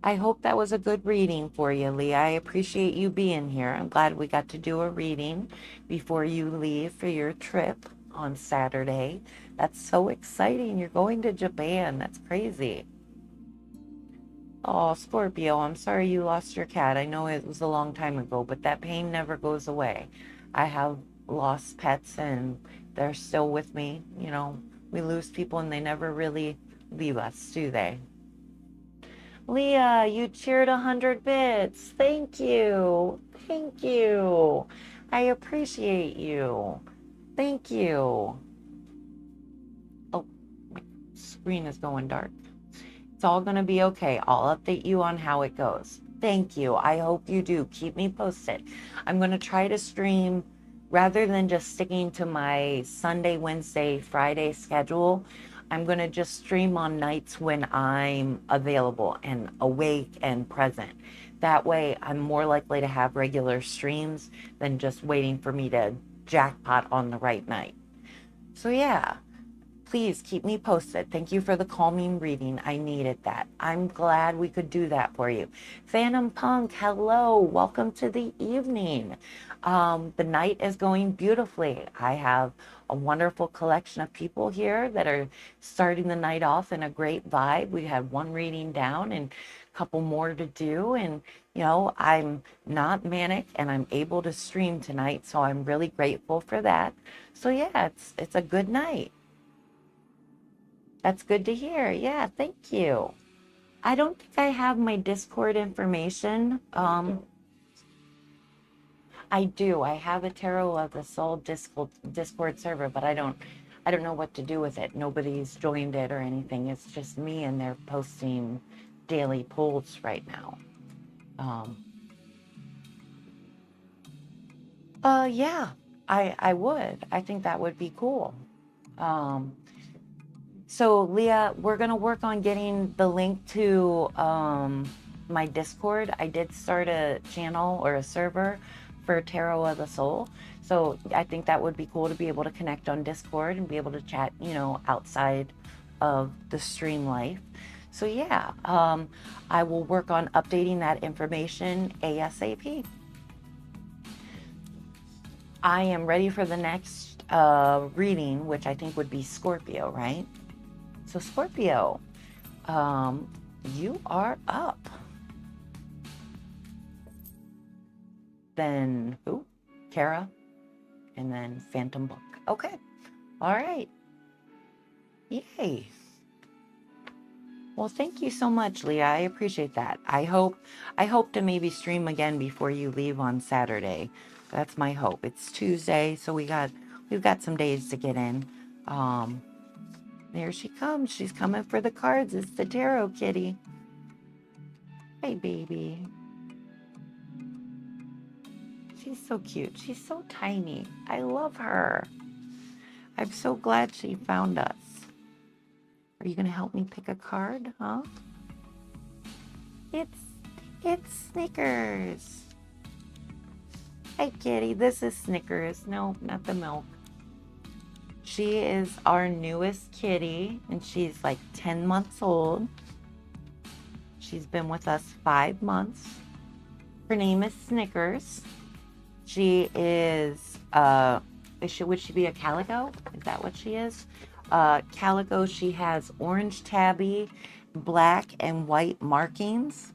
I hope that was a good reading for you, Lee. I appreciate you being here. I'm glad we got to do a reading before you leave for your trip on Saturday. That's so exciting. You're going to Japan. That's crazy. Oh, Scorpio, I'm sorry you lost your cat. I know it was a long time ago, but that pain never goes away. I have lost pets and they're still with me. You know, we lose people and they never really leave us, do they? Leah, you cheered 100 bits. Thank you. Thank you. I appreciate you. Thank you. Oh, my screen is going dark. It's all going to be okay. I'll update you on how it goes. Thank you. I hope you do. Keep me posted. I'm going to try to stream rather than just sticking to my Sunday, Wednesday, Friday schedule. I'm going to just stream on nights when I'm available and awake and present. That way, I'm more likely to have regular streams than just waiting for me to jackpot on the right night. So, yeah. Please keep me posted. Thank you for the calming reading. I needed that. I'm glad we could do that for you. Phantom Punk, hello. Welcome to the evening. The night is going beautifully. I have a wonderful collection of people here that are starting the night off in a great vibe. We have one reading down and a couple more to do. And, you know, I'm not manic and I'm able to stream tonight. So I'm really grateful for that. So yeah, it's a good night. That's good to hear. Yeah, thank you. I don't think I have my Discord information. I do. I have a Tarot of the Soul Discord server, but I don't know what to do with it. Nobody's joined it or anything. It's just me and they're posting daily polls right now. Um, yeah, I would. I think that would be cool. Um, So, Leah, we're going to work on getting the link to my Discord. I did start a channel or a server for Tarot of the Soul. So, I think that would be cool to be able to connect on Discord and be able to chat, you know, outside of the stream life. So, yeah, I will work on updating that information ASAP. I am ready for the next reading, which I think would be Scorpio, right? So Scorpio, you are up. Then who? Kara, and then Phantom Book. Okay. All right. Yay. Well, thank you so much, Leah. I appreciate that. I hope to maybe stream again before you leave on Saturday. That's my hope. It's Tuesday, so we've got some days to get in. There she comes. She's coming for the cards. It's the tarot kitty. Hey, baby. She's so cute. She's so tiny. I love her. I'm so glad she found us. Are you going to help me pick a card, huh? It's Snickers. Hey, kitty. This is Snickers. No, not the milk. She is our newest kitty, and she's like 10 months old. She's been with us 5 months. Her name is Snickers. She is, would she be a calico? Is that what she is? Calico, she has orange tabby, black and white markings.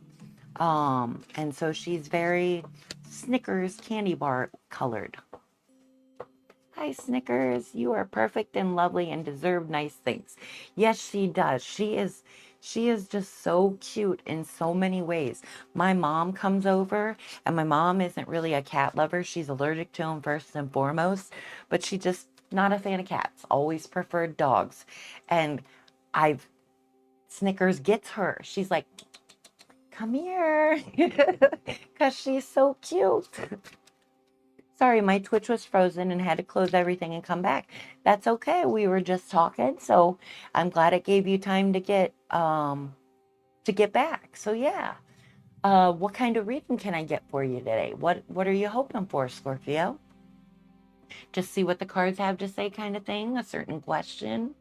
And so she's very Snickers candy bar colored. Hi, Snickers. You are perfect and lovely and deserve nice things. Yes, she does. She is just so cute in so many ways. My mom comes over, and my mom isn't really a cat lover. She's allergic to them first and foremost, but she just not a fan of cats. Always preferred dogs. And Snickers gets her. She's like, come here, because she's so cute. Sorry, my Twitch was frozen and had to close everything and come back. That's okay. We were just talking, so I'm glad it gave you time to get back. So yeah. What kind of reading can I get for you today? What are you hoping for, Scorpio? Just see what the cards have to say kind of thing, a certain question?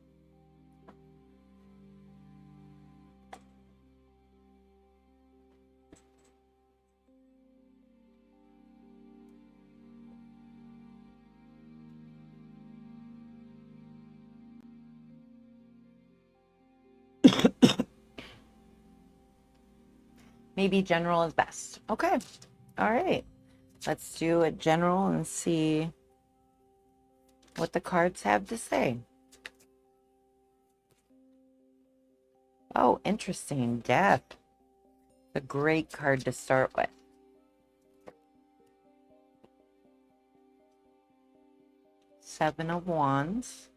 Maybe general is best. Okay. All right. Let's do a general and see what the cards have to say. Oh, interesting. Death. A great card to start with. Seven of Wands.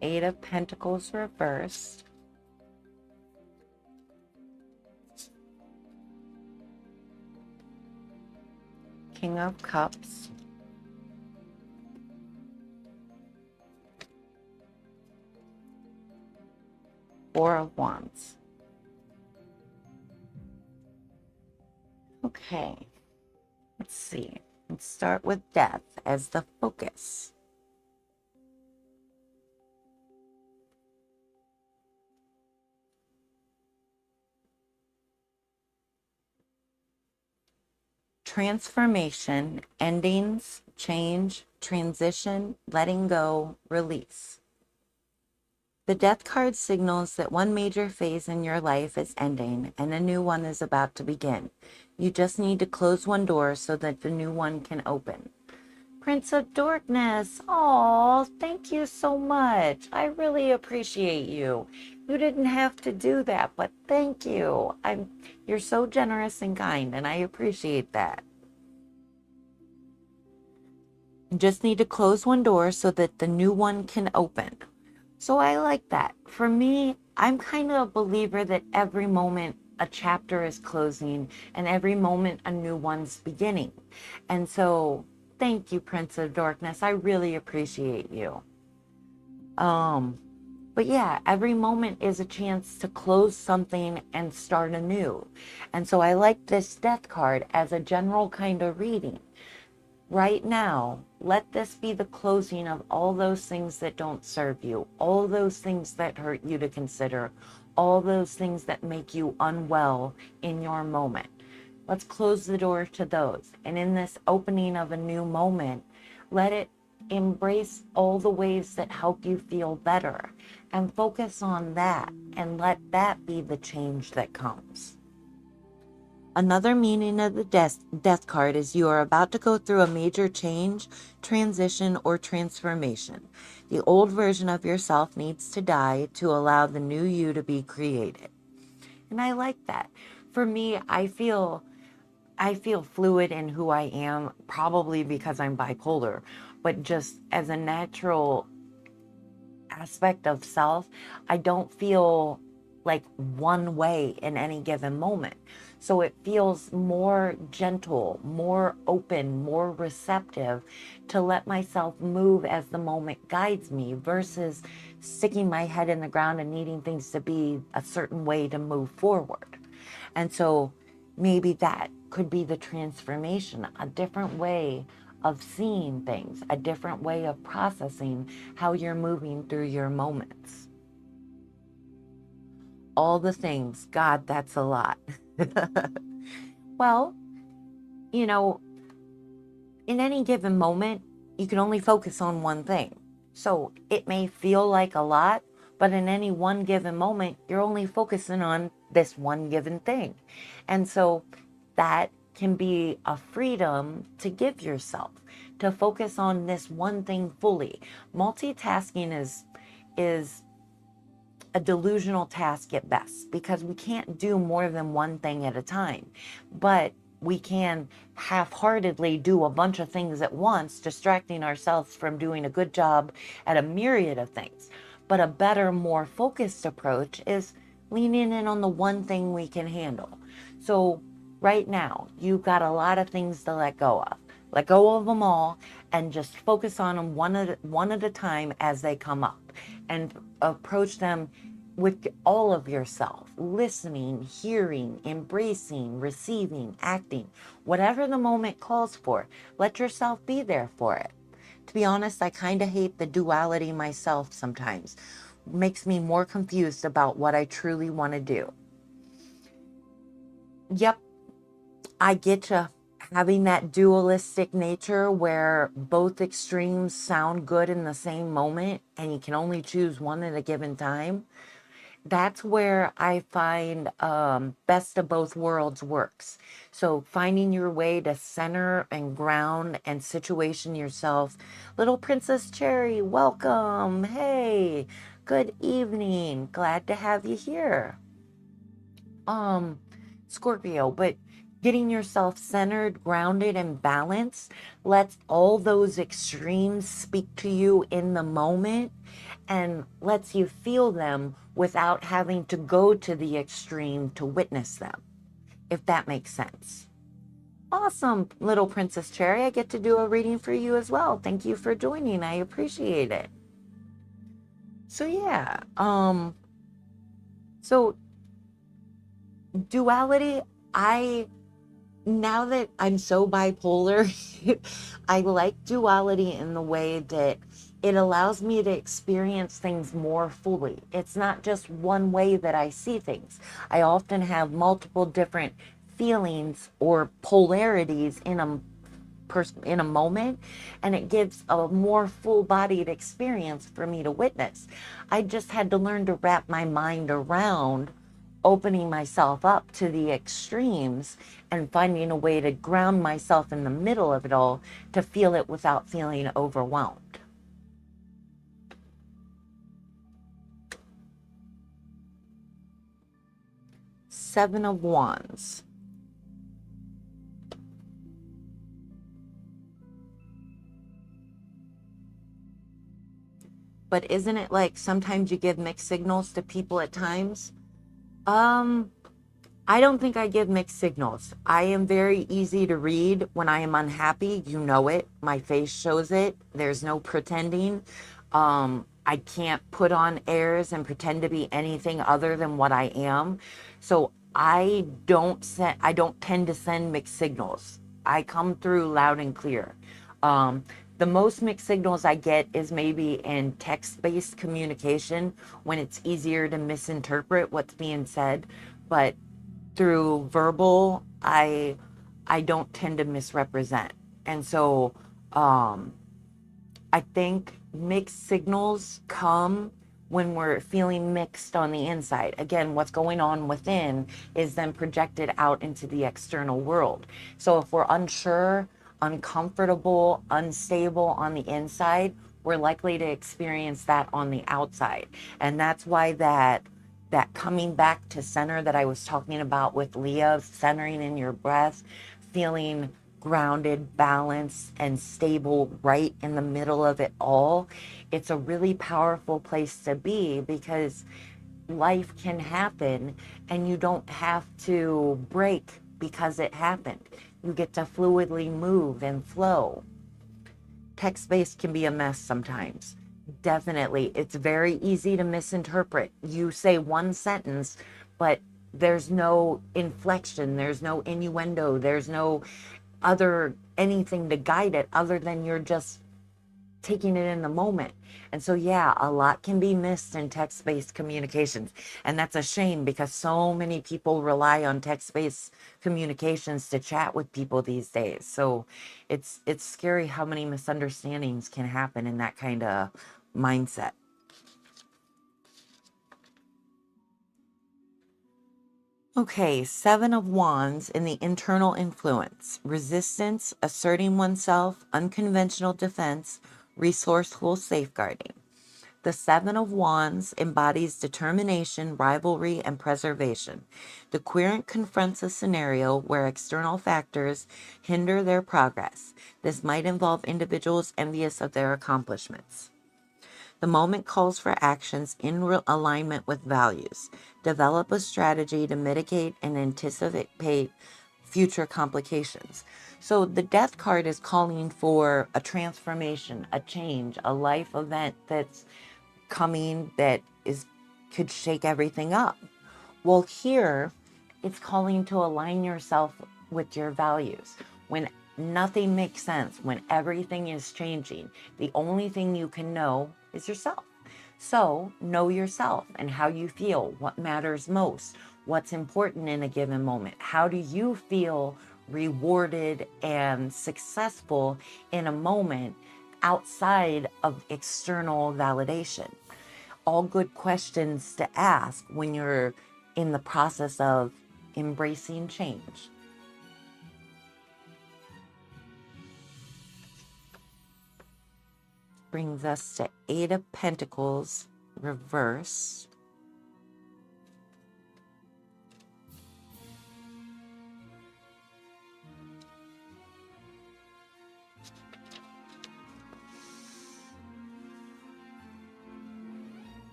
Eight of Pentacles reversed. King of Cups. Four of Wands. Okay, let's see. Let's start with death as the focus. Transformation, endings, change, transition, letting go, release. The death card signals that one major phase in your life is ending and a new one is about to begin. You just need to close one door so that the new one can open. Prince of Darkness, oh, thank you so much. I really appreciate you. You didn't have to do that, but thank you. You're so generous and kind, and I appreciate that. You just need to close one door so that the new one can open. So I like that. For me, I'm kind of a believer that every moment a chapter is closing and every moment a new one's beginning. And so thank you, Prince of Darkness. I really appreciate you. But yeah, every moment is a chance to close something and start anew. And so I like this death card as a general kind of reading. Right now, let this be the closing of all those things that don't serve you, all those things that hurt you to consider, all those things that make you unwell in your moment. Let's close the door to those. And in this opening of a new moment, let it embrace all the ways that help you feel better and focus on that and let that be the change that comes. Another meaning of the death card is you are about to go through a major change, transition, or transformation. The old version of yourself needs to die to allow the new you to be created. And I like that. For me, I feel fluid in who I am, probably because I'm bipolar, but just as a natural aspect of self, I don't feel like one way in any given moment. So it feels more gentle, more open, more receptive to let myself move as the moment guides me versus sticking my head in the ground and needing things to be a certain way to move forward. And so maybe that could be the transformation, a different way of seeing things, a different way of processing how you're moving through your moments. All the things, God, that's a lot. Well, you know, in any given moment, you can only focus on one thing. So it may feel like a lot, but in any one given moment, you're only focusing on this one given thing. And so that can be a freedom to give yourself, to focus on this one thing fully. Multitasking is a delusional task at best because we can't do more than one thing at a time. But we can half-heartedly do a bunch of things at once, distracting ourselves from doing a good job at a myriad of things. But a better, more focused approach is leaning in on the one thing we can handle. So right now, you've got a lot of things to let go of. Let go of them all and just focus on them one at a time as they come up, and approach them with all of yourself, listening, hearing, embracing, receiving, acting, whatever the moment calls for. Let yourself be there for it. To be honest, I kind of hate the duality myself sometimes. It makes me more confused about what I truly want to do. Yep, I get you. Having that dualistic nature where both extremes sound good in the same moment and you can only choose one at a given time, that's where I find best of both worlds works. So finding your way to center and ground and situation yourself. Little Princess Cherry, welcome. Hey, good evening. Glad to have you here. Scorpio, but getting yourself centered, grounded, and balanced lets all those extremes speak to you in the moment and lets you feel them without having to go to the extreme to witness them, if that makes sense. Awesome, little Princess Cherry. I get to do a reading for you as well. Thank you for joining. I appreciate it. So yeah, so duality, now that I'm so bipolar, I like duality in the way that it allows me to experience things more fully. It's not just one way that I see things. I often have multiple different feelings or polarities in a moment, and it gives a more full-bodied experience for me to witness. I just had to learn to wrap my mind around opening myself up to the extremes and finding a way to ground myself in the middle of it all to feel it without feeling overwhelmed. Seven of Wands. But isn't it like sometimes you give mixed signals to people at times? I don't think I give mixed signals. I am very easy to read when I am unhappy. You know it. My face shows it. There's no pretending. I can't put on airs and pretend to be anything other than what I am. So I don't tend to send mixed signals. I come through loud and clear. The most mixed signals I get is maybe in text-based communication when it's easier to misinterpret what's being said. But through verbal, I don't tend to misrepresent. And so I think mixed signals come when we're feeling mixed on the inside. Again, what's going on within is then projected out into the external world. So if we're unsure, uncomfortable, unstable on the inside, we're likely to experience that on the outside. And that's why that coming back to center that I was talking about with Leah, centering in your breath, feeling grounded, balanced, and stable right in the middle of it all, it's a really powerful place to be, because life can happen and you don't have to break because it happened. You get to fluidly move and flow. Text-based can be a mess sometimes. Definitely. It's very easy to misinterpret. You say one sentence, but there's no inflection, there's no innuendo, there's no other anything to guide it other than you're just taking it in the moment. And so, yeah, a lot can be missed in text-based communications. And that's a shame, because so many people rely on text-based communications to chat with people these days. So it's scary how many misunderstandings can happen in that kind of mindset. Okay, Seven of Wands in the internal influence: resistance, asserting oneself, unconventional defense, resourceful safeguarding. The Seven of Wands embodies determination, rivalry, and preservation. The querent confronts a scenario where external factors hinder their progress. This might involve individuals envious of their accomplishments. The moment calls for actions in alignment with values. Develop a strategy to mitigate and anticipate future complications. So the Death card is calling for a transformation, a change, a life event that's coming that could shake everything up. Well, here it's calling to align yourself with your values. When nothing makes sense, when everything is changing, the only thing you can know is yourself. So know yourself and how you feel, what matters most, what's important in a given moment. How do you feel rewarded and successful in a moment outside of external validation? All good questions to ask when you're in the process of embracing change. Brings us to Eight of Pentacles reversed.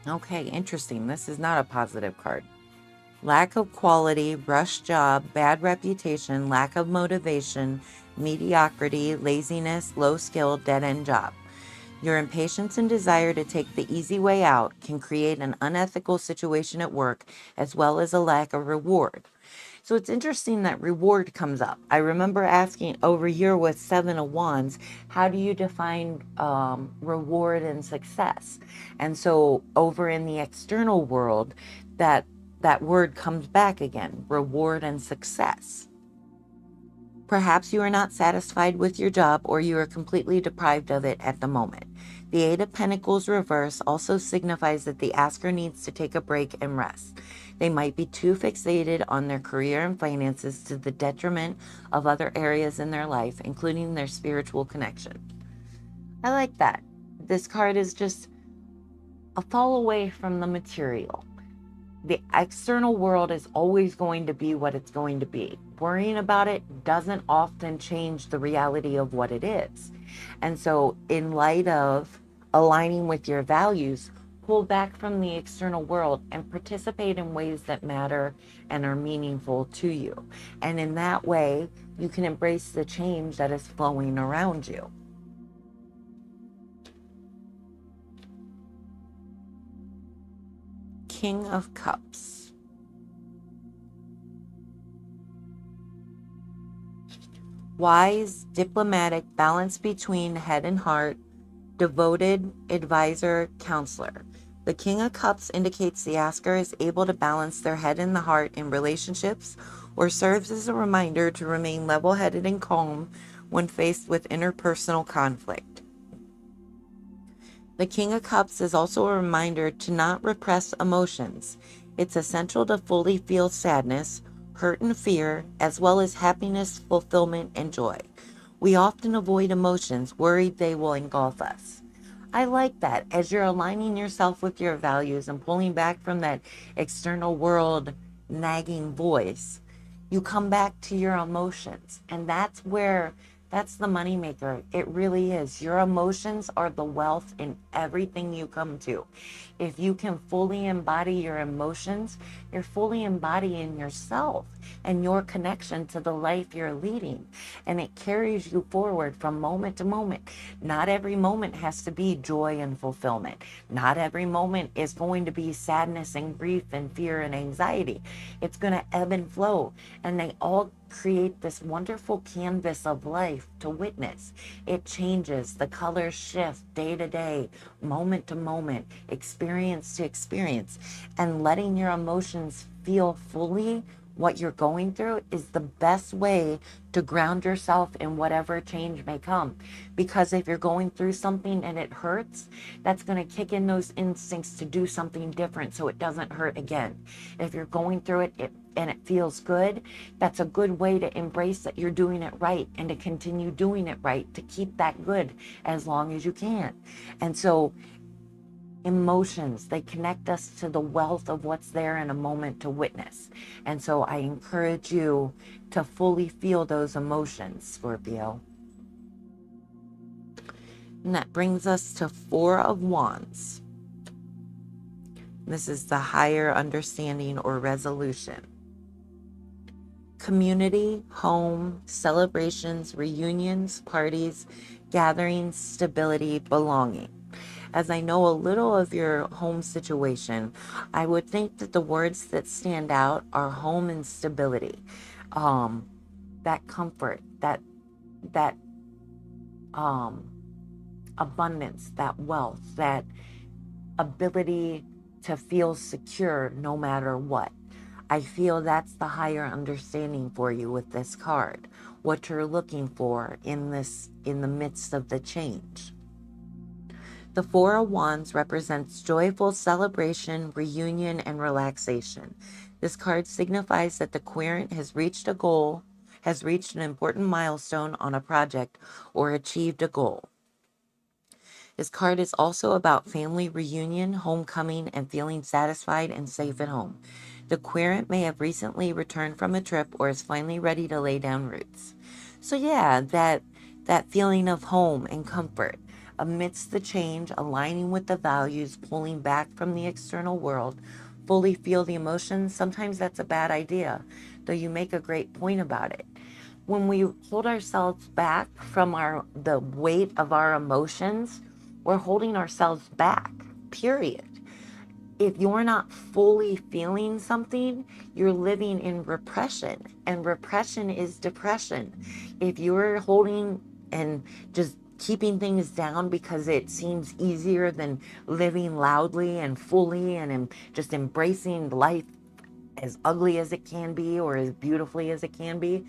Okay, interesting. This is not a positive card. Lack of quality, rush job, bad reputation, lack of motivation, mediocrity, laziness, low skill, dead-end job. Your impatience and desire to take the easy way out can create an unethical situation at work, as well as a lack of reward. So it's interesting that reward comes up. I remember asking over here with Seven of Wands, how do you define reward and success? And so over in the external world, that word comes back again, reward and success. Perhaps you are not satisfied with your job, or you are completely deprived of it at the moment. The Eight of Pentacles reverse also signifies that the asker needs to take a break and rest. They might be too fixated on their career and finances to the detriment of other areas in their life, including their spiritual connection. I like that. This card is just a fall away from the material. The external world is always going to be what it's going to be. Worrying about it doesn't often change the reality of what it is. And so in light of aligning with your values, pull back from the external world and participate in ways that matter and are meaningful to you. And in that way, you can embrace the change that is flowing around you. King of Cups. Wise, diplomatic, balance between head and heart, devoted, advisor, counselor. The King of Cups indicates the asker is able to balance their head and the heart in relationships, or serves as a reminder to remain level-headed and calm when faced with interpersonal conflict. The King of Cups is also a reminder to not repress emotions. It's essential to fully feel sadness, hurt and fear, as well as happiness, fulfillment, and joy. We often avoid emotions, worried they will engulf us. I like that. As you're aligning yourself with your values and pulling back from that external world nagging voice, you come back to your emotions. And that's the moneymaker. It really is. Your emotions are the wealth in everything you come to. If you can fully embody your emotions, you're fully embodying yourself and your connection to the life you're leading. And it carries you forward from moment to moment. Not every moment has to be joy and fulfillment. Not every moment is going to be sadness and grief and fear and anxiety. It's going to ebb and flow. And they all create this wonderful canvas of life to witness. It changes, the colors shift day to day, moment to moment, experience to experience, and letting your emotions feel fully what you're going through is the best way to ground yourself in whatever change may come. Because if you're going through something and it hurts, that's going to kick in those instincts to do something different so it doesn't hurt again. If you're going through it and it feels good, that's a good way to embrace that you're doing it right and to continue doing it right, to keep that good as long as you can. And so emotions, they connect us to the wealth of what's there in a moment to witness. And so I encourage you to fully feel those emotions, Scorpio. And that brings us to Four of Wands. This is the higher understanding or resolution. Community, home, celebrations, reunions, parties, gatherings, stability, belonging. As I know a little of your home situation, I would think that the words that stand out are home and stability. That comfort, that abundance, that wealth, that ability to feel secure no matter what. I feel that's the higher understanding for you with this card, what you're looking for in the midst of the change. The Four of Wands represents joyful celebration, reunion, and relaxation. This card signifies that the querent has reached a goal, has reached an important milestone on a project, or achieved a goal. This card is also about family reunion, homecoming, and feeling satisfied and safe at home. The querent may have recently returned from a trip or is finally ready to lay down roots. So yeah, that feeling of home and comfort amidst the change, aligning with the values, pulling back from the external world, fully feel the emotions. Sometimes that's a bad idea, though you make a great point about it. When we hold ourselves back from the weight of our emotions, we're holding ourselves back, period. If you're not fully feeling something, you're living in repression, and repression is depression. If you're holding and just keeping things down because it seems easier than living loudly and fully and just embracing life as ugly as it can be or as beautifully as it can be,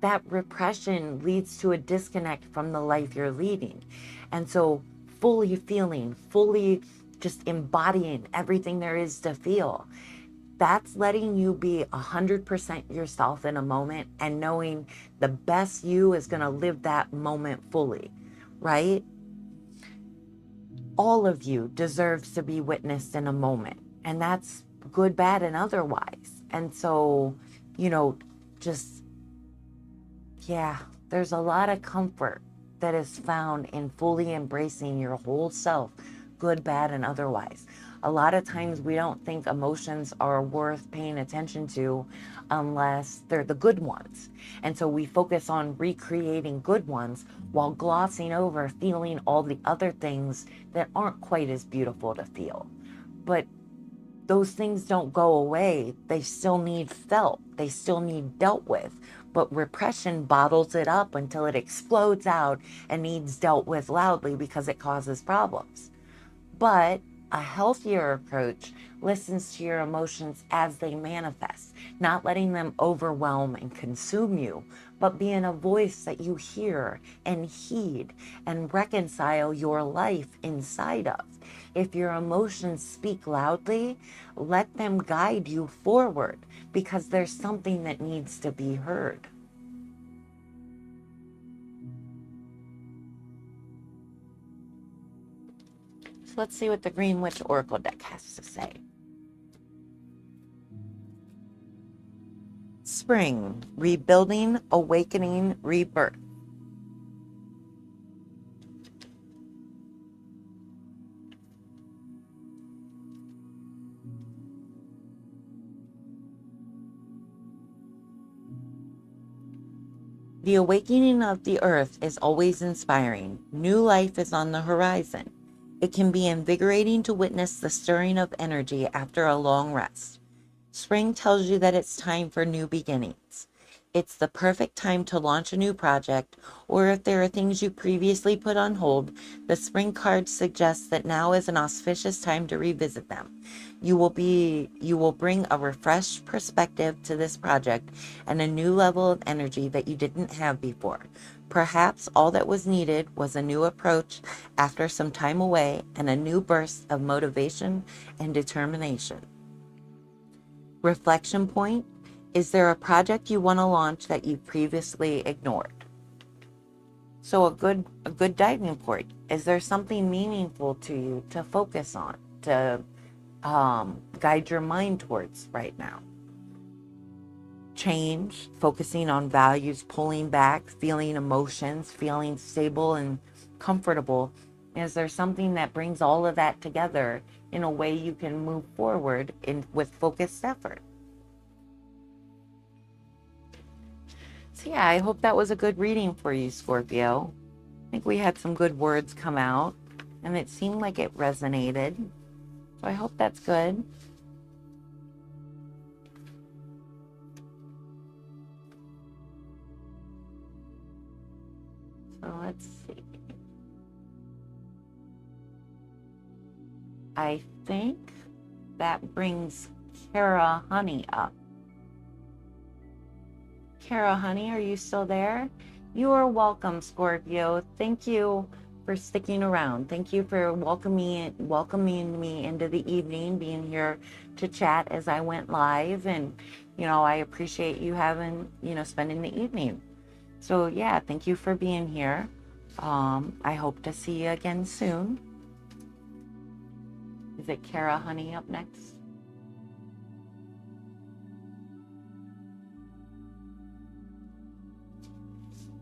that repression leads to a disconnect from the life you're leading. And so fully feeling, fully just embodying everything there is to feel, that's letting you be 100% yourself in a moment and knowing the best you is going to live that moment fully, right? All of you deserves to be witnessed in a moment, and that's good, bad, and otherwise. And so, just yeah, there's a lot of comfort that is found in fully embracing your whole self, good, bad, and otherwise. A lot of times we don't think emotions are worth paying attention to unless they're the good ones. And so we focus on recreating good ones while glossing over feeling all the other things that aren't quite as beautiful to feel. But those things don't go away. They still need felt. They still need dealt with. But repression bottles it up until it explodes out and needs dealt with loudly because it causes problems. But A healthier approach listens to your emotions as they manifest, not letting them overwhelm and consume you, but being a voice that you hear and heed and reconcile your life inside of. If your emotions speak loudly, let them guide you forward because there's something that needs to be heard. So let's see what the Green Witch Oracle deck has to say. Spring, rebuilding, awakening, rebirth. The awakening of the earth is always inspiring. New life is on the horizon. It can be invigorating to witness the stirring of energy after a long rest. Spring tells you that it's time for new beginnings. It's the perfect time to launch a new project, or if there are things you previously put on hold, the spring card suggests that now is an auspicious time to revisit them. You will bring a refreshed perspective to this project and a new level of energy that you didn't have before. Perhaps all that was needed was a new approach after some time away and a new burst of motivation and determination. Reflection point: is there a project you want to launch that you previously ignored? So a good diving point: is there something meaningful to you to focus on, to guide your mind towards right now? Change, focusing on values, pulling back, feeling emotions, feeling stable and comfortable. Is there something that brings all of that together in a way you can move forward with focused effort? So yeah, I hope that was a good reading for you, Scorpio. I think we had some good words come out, and it seemed like it resonated. So I hope that's good. So let's see. I think that brings Kara Honey up. Kara Honey, are you still there? You are welcome, Scorpio. Thank you for sticking around. Thank you for welcoming me into the evening, being here to chat as I went live. And, I appreciate you spending the evening. So yeah, thank you for being here. I hope to see you again soon. Is it Kara Honey up next?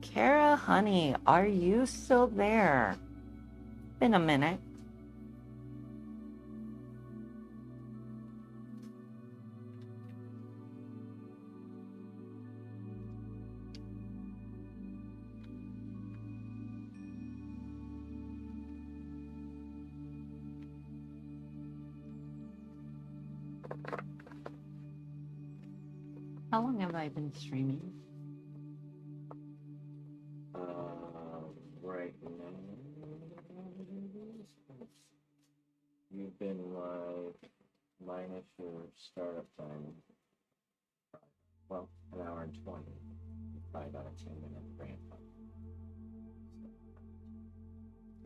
Kara Honey, are you still there? Been a minute. How long have I been streaming? Right now, you've been live minus your startup time. Well, an hour and 20. Probably about a 10-minute ramp up.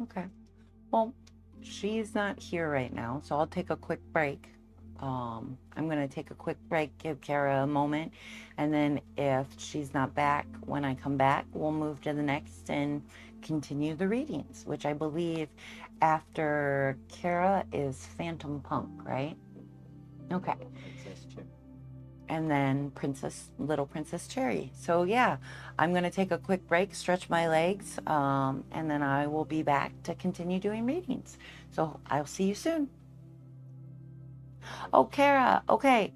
Okay. Well, she's not here right now, so I'll take a quick break. I'm going to take a quick break, give Kara a moment, and then if she's not back when I come back, we'll move to the next and continue the readings, which I believe after Kara is Phantom Punk, right? Okay. And then Little Princess Cherry. So yeah, I'm going to take a quick break, stretch my legs, and then I will be back to continue doing readings. So I'll see you soon. Oh, Kara, okay.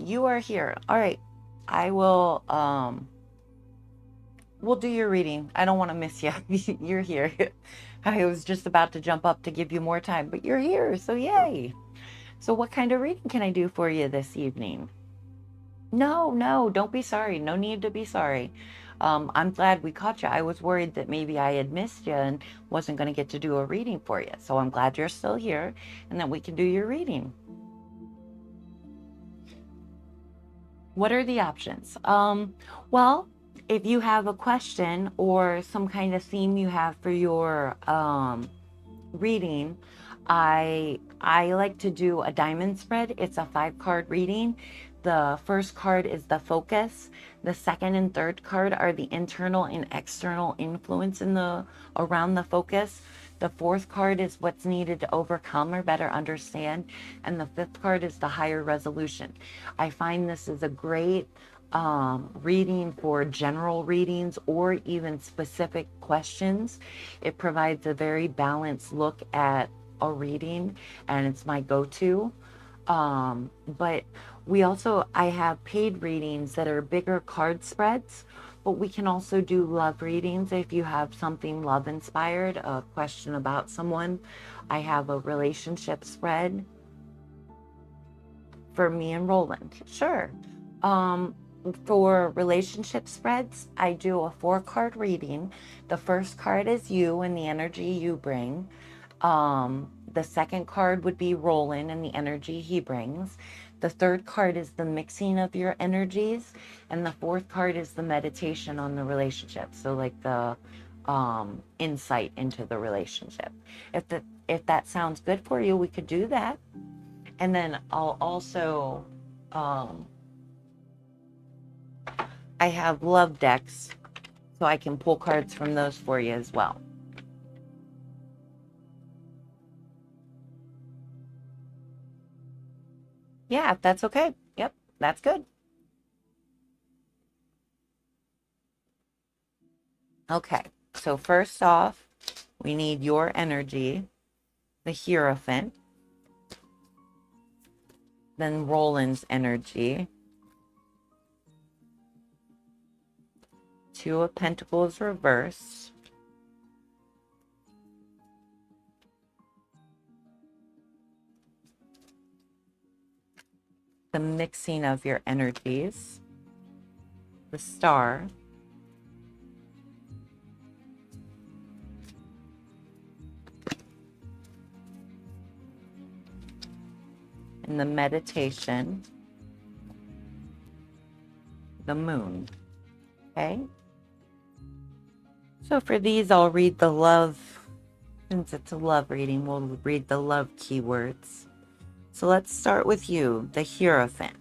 You are here. All right. I will, we'll do your reading. I don't want to miss you. You're here. I was just about to jump up to give you more time, but you're here, so yay. So what kind of reading can I do for you this evening? No, don't be sorry. No need to be sorry. I'm glad we caught you. I was worried that maybe I had missed you and wasn't going to get to do a reading for you. So I'm glad you're still here and that we can do your reading. What are the options? Well, if you have a question or some kind of theme you have for your reading, I like to do a diamond spread. It's a 5-card reading. The first card is the focus. The second and third card are the internal and external influence around the focus. The fourth card is what's needed to overcome or better understand. And the fifth card is the higher resolution. I find this is a great reading for general readings or even specific questions. It provides a very balanced look at a reading, and it's my go-to. But I have paid readings that are bigger card spreads, but we can also do love readings if you have something love inspired, a question about someone. I have a relationship spread for me and Roland. Sure. For relationship spreads, I do a 4-card reading. The first card is you and the energy you bring. The second card would be Roland and the energy he brings. The third card is the mixing of your energies. And the fourth card is the meditation on the relationship. So like the insight into the relationship. If that sounds good for you, we could do that. And then I'll also, I have love decks, so I can pull cards from those for you as well. Yeah, if that's okay. Yep, that's good. Okay, so first off, we need your energy, the Hierophant, then Roland's energy, 2 of Pentacles reversed, the mixing of your energies, the Star, and the meditation, the Moon. Okay? So for these, I'll read the love. Since it's a love reading, we'll read the love keywords. So let's start with you, the Hierophant.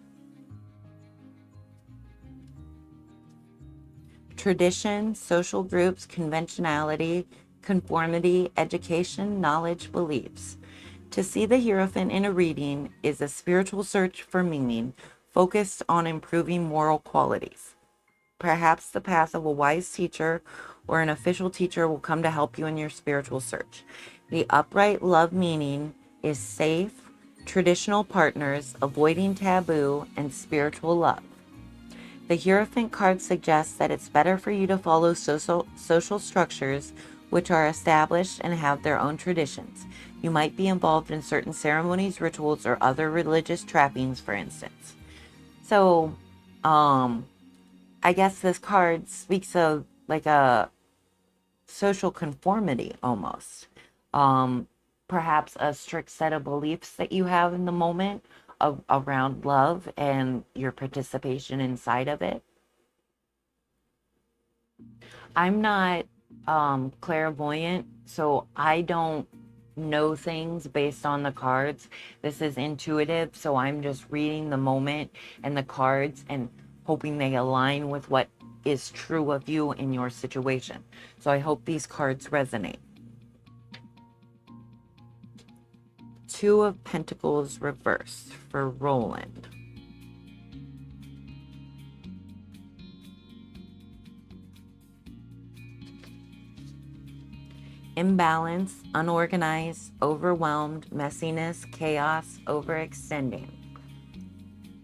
Tradition, social groups, conventionality, conformity, education, knowledge, beliefs. To see the Hierophant in a reading is a spiritual search for meaning, focused on improving moral qualities. Perhaps the path of a wise teacher or an official teacher will come to help you in your spiritual search. The upright love meaning is safe, traditional partners, avoiding taboo, and spiritual love. The Hierophant card suggests that it's better for you to follow social structures which are established and have their own traditions. You might be involved in certain ceremonies, rituals, or other religious trappings, for instance. So, I guess this card speaks of like a social conformity almost. Perhaps a strict set of beliefs that you have in the moment around love and your participation inside of it. I'm not clairvoyant, so I don't know things based on the cards. This is intuitive, so I'm just reading the moment and the cards and hoping they align with what is true of you in your situation. So I hope these cards resonate. 2 of Pentacles reversed for Roland. Imbalance, unorganized, overwhelmed, messiness, chaos, overextending.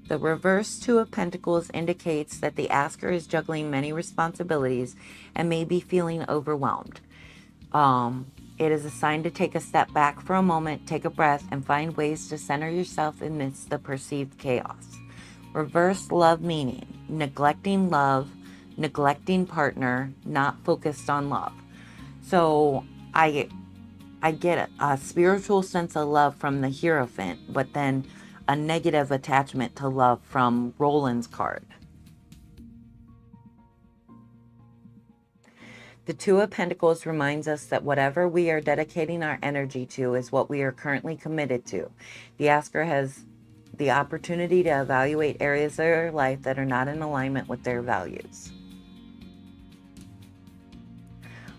The reverse 2 of Pentacles indicates that the asker is juggling many responsibilities and may be feeling overwhelmed. It is a sign to take a step back for a moment, take a breath, and find ways to center yourself amidst the perceived chaos. Reverse love meaning, neglecting love, neglecting partner, not focused on love. So I get a spiritual sense of love from the Hierophant, but then a negative attachment to love from Roland's card. The Two of Pentacles reminds us that whatever we are dedicating our energy to is what we are currently committed to. The asker has the opportunity to evaluate areas of their life that are not in alignment with their values.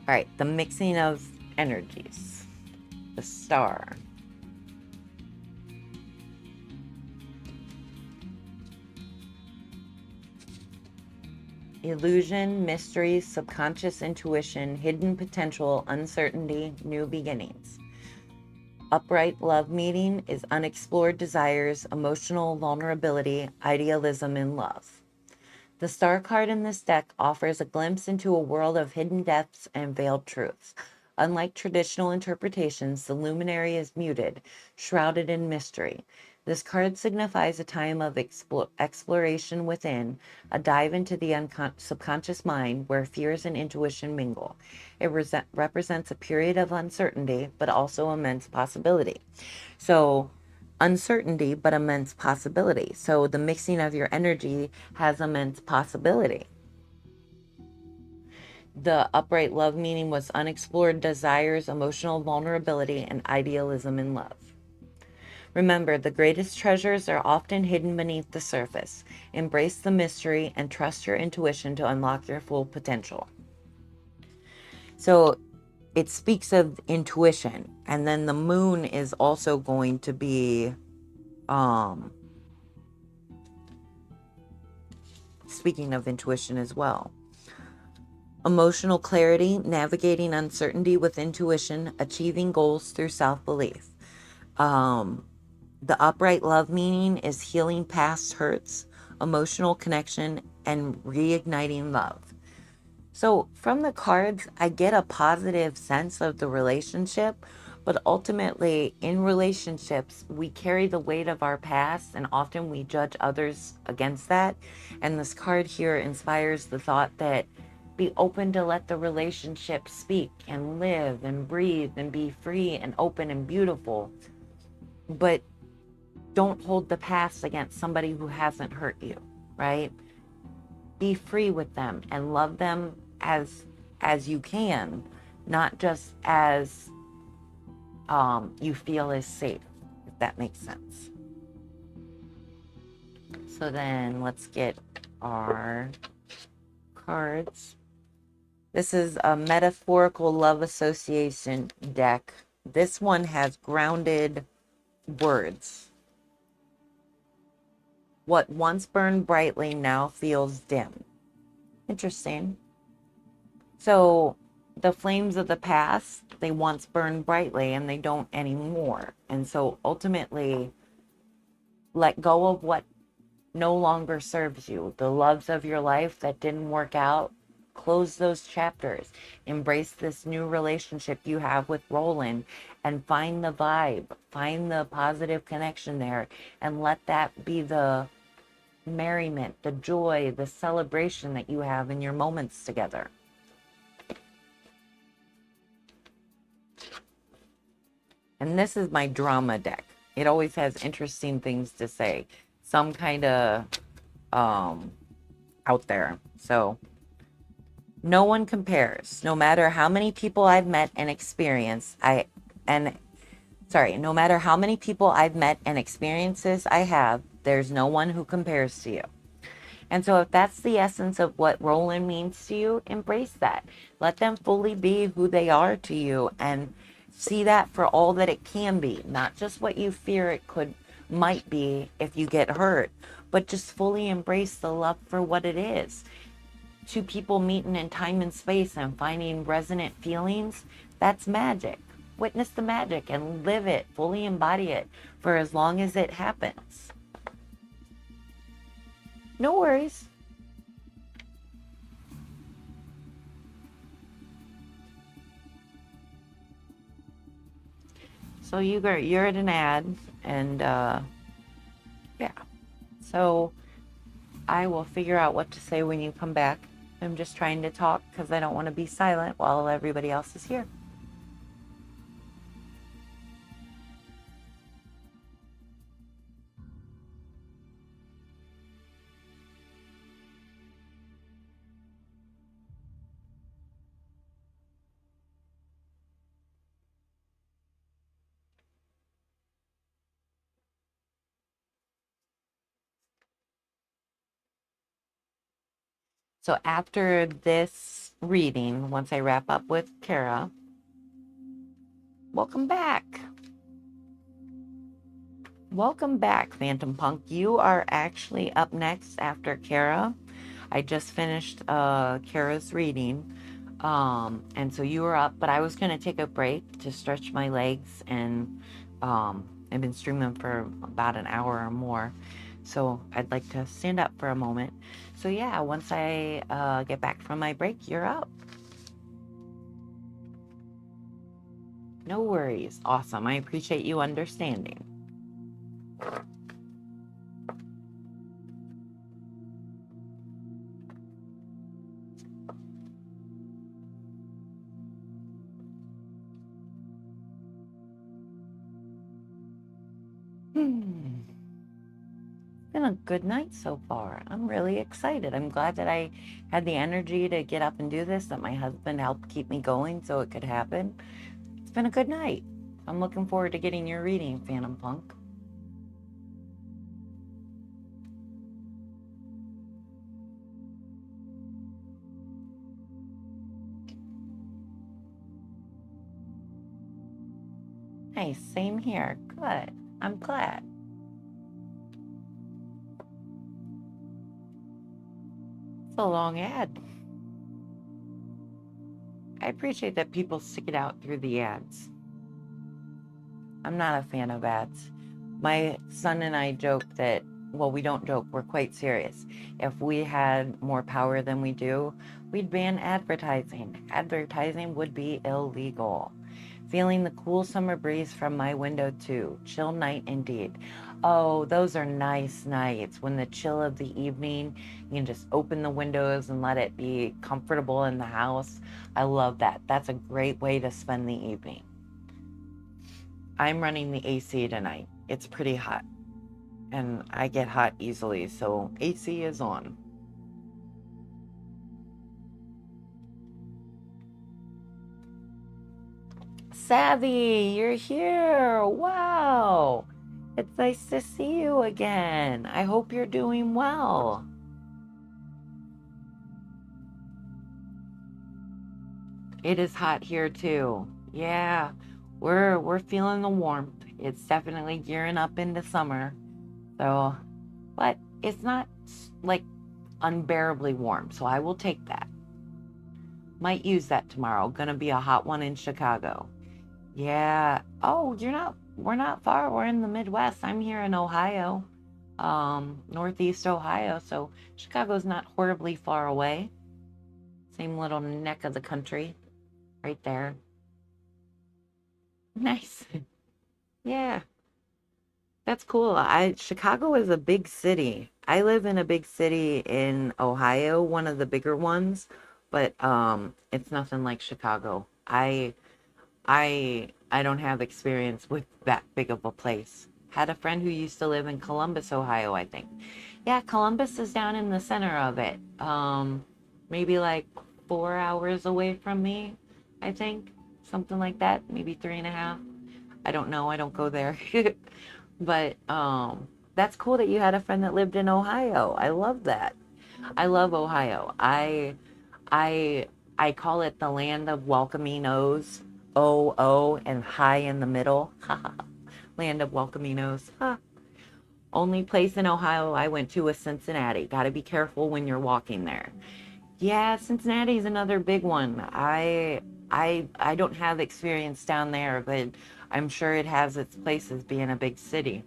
All right, the mixing of energies. The Star. Illusion, mystery, subconscious intuition, hidden potential, uncertainty, new beginnings. Upright love meeting is unexplored desires, emotional vulnerability, idealism, and love. The Star card in this deck offers a glimpse into a world of hidden depths and veiled truths. Unlike traditional interpretations, the luminary is muted, shrouded in mystery. This card signifies a time of exploration within, a dive into the subconscious mind where fears and intuition mingle. It represents a period of uncertainty, but also immense possibility. So, uncertainty, but immense possibility. So, the mixing of your energy has immense possibility. The upright love meaning was unexplored desires, emotional vulnerability, and idealism in love. Remember, the greatest treasures are often hidden beneath the surface. Embrace the mystery and trust your intuition to unlock your full potential. So it speaks of intuition. And then the moon is also going to be speaking of intuition as well. Emotional clarity, navigating uncertainty with intuition, achieving goals through self-belief. The upright love meaning is healing past hurts, emotional connection, and reigniting love. So from the cards, I get a positive sense of the relationship, but ultimately in relationships, we carry the weight of our past and often we judge others against that. And this card here inspires the thought that be open to let the relationship speak and live and breathe and be free and open and beautiful. But don't hold the past against somebody who hasn't hurt you, right? Be free with them and love them as you can, not just as you feel is safe, if that makes sense. So then let's get our cards. This is a metaphorical love association deck. This one has grounded words. What once burned brightly now feels dim. Interesting. So the flames of the past, they once burned brightly and they don't anymore. And so ultimately, let go of what no longer serves you. The loves of your life that didn't work out, close those chapters. Embrace this new relationship you have with Roland and find the vibe, find the positive connection there, and let that be the merriment, the joy, the celebration that you have in your moments together. And this is my drama deck. It always has interesting things to say. Some kind of out there. So no one compares. No matter how many people I've met and experienced, no matter how many people I've met and experiences I have, there's no one who compares to you. And so if that's the essence of what Roland means to you, embrace that. Let them fully be who they are to you and see that for all that it can be, not just what you fear it might be if you get hurt, but just fully embrace the love for what it is. Two people meeting in time and space and finding resonant feelings, that's magic. Witness the magic and live it, fully embody it for as long as it happens. No worries. So you're at an ad, and yeah. So I will figure out what to say when you come back. I'm just trying to talk because I don't want to be silent while everybody else is here. So after this reading, once I wrap up with Kara, welcome back. Welcome back, Phantom Punk. You are actually up next after Kara. I just finished Kara's reading. And so you were up, but I was going to take a break to stretch my legs, and I've been streaming for about an hour or more. So I'd like to stand up for a moment. So yeah, once I get back from my break, you're up. No worries. Awesome. I appreciate you understanding. Been a good night so far. I'm really excited. I'm glad that I had the energy to get up and do this, that my husband helped keep me going so it could happen. It's been a good night. I'm looking forward to getting your reading, Phantom Punk. Nice, same here. Good. I'm glad. It's a long ad. I appreciate that people stick it out through the ads. I'm not a fan of ads. My son and I joke that, well, we don't joke, we're quite serious. If we had more power than we do, we'd ban advertising. Advertising would be illegal. Feeling the cool summer breeze from my window too. Chill night indeed. Oh, those are nice nights when the chill of the evening, you can just open the windows and let it be comfortable in the house. I love that. That's a great way to spend the evening. I'm running the AC tonight. It's pretty hot, and I get hot easily, so AC is on. Savvy, you're here. Wow. It's nice to see you again. I hope you're doing well. It is hot here too. Yeah, we're feeling the warmth. It's definitely gearing up into summer. So, but it's not like unbearably warm, so I will take that. Might use that tomorrow. Gonna be a hot one in Chicago. Yeah. Oh, we're not far. We're in the Midwest. I'm here in Ohio, Northeast Ohio. So Chicago's not horribly far away. Same little neck of the country right there. Nice. Yeah. That's cool. Chicago is a big city. I live in a big city in Ohio, one of the bigger ones, but it's nothing like Chicago. I don't have experience with that big of a place. Had a friend who used to live in Columbus, Ohio, I think. Yeah, Columbus is down in the center of it. Maybe like 4 hours away from me, I think. Something like that. Maybe 3.5. I don't know. I don't go there. But that's cool that you had a friend that lived in Ohio. I love that. I love Ohio. I I call it the land of welcoming O's, O, and high in the middle. Land of welcoming O's. Only place in Ohio I went to was Cincinnati. Got to be careful when you're walking there. Yeah, Cincinnati's another big one. I don't have experience down there, but I'm sure it has its places being a big city.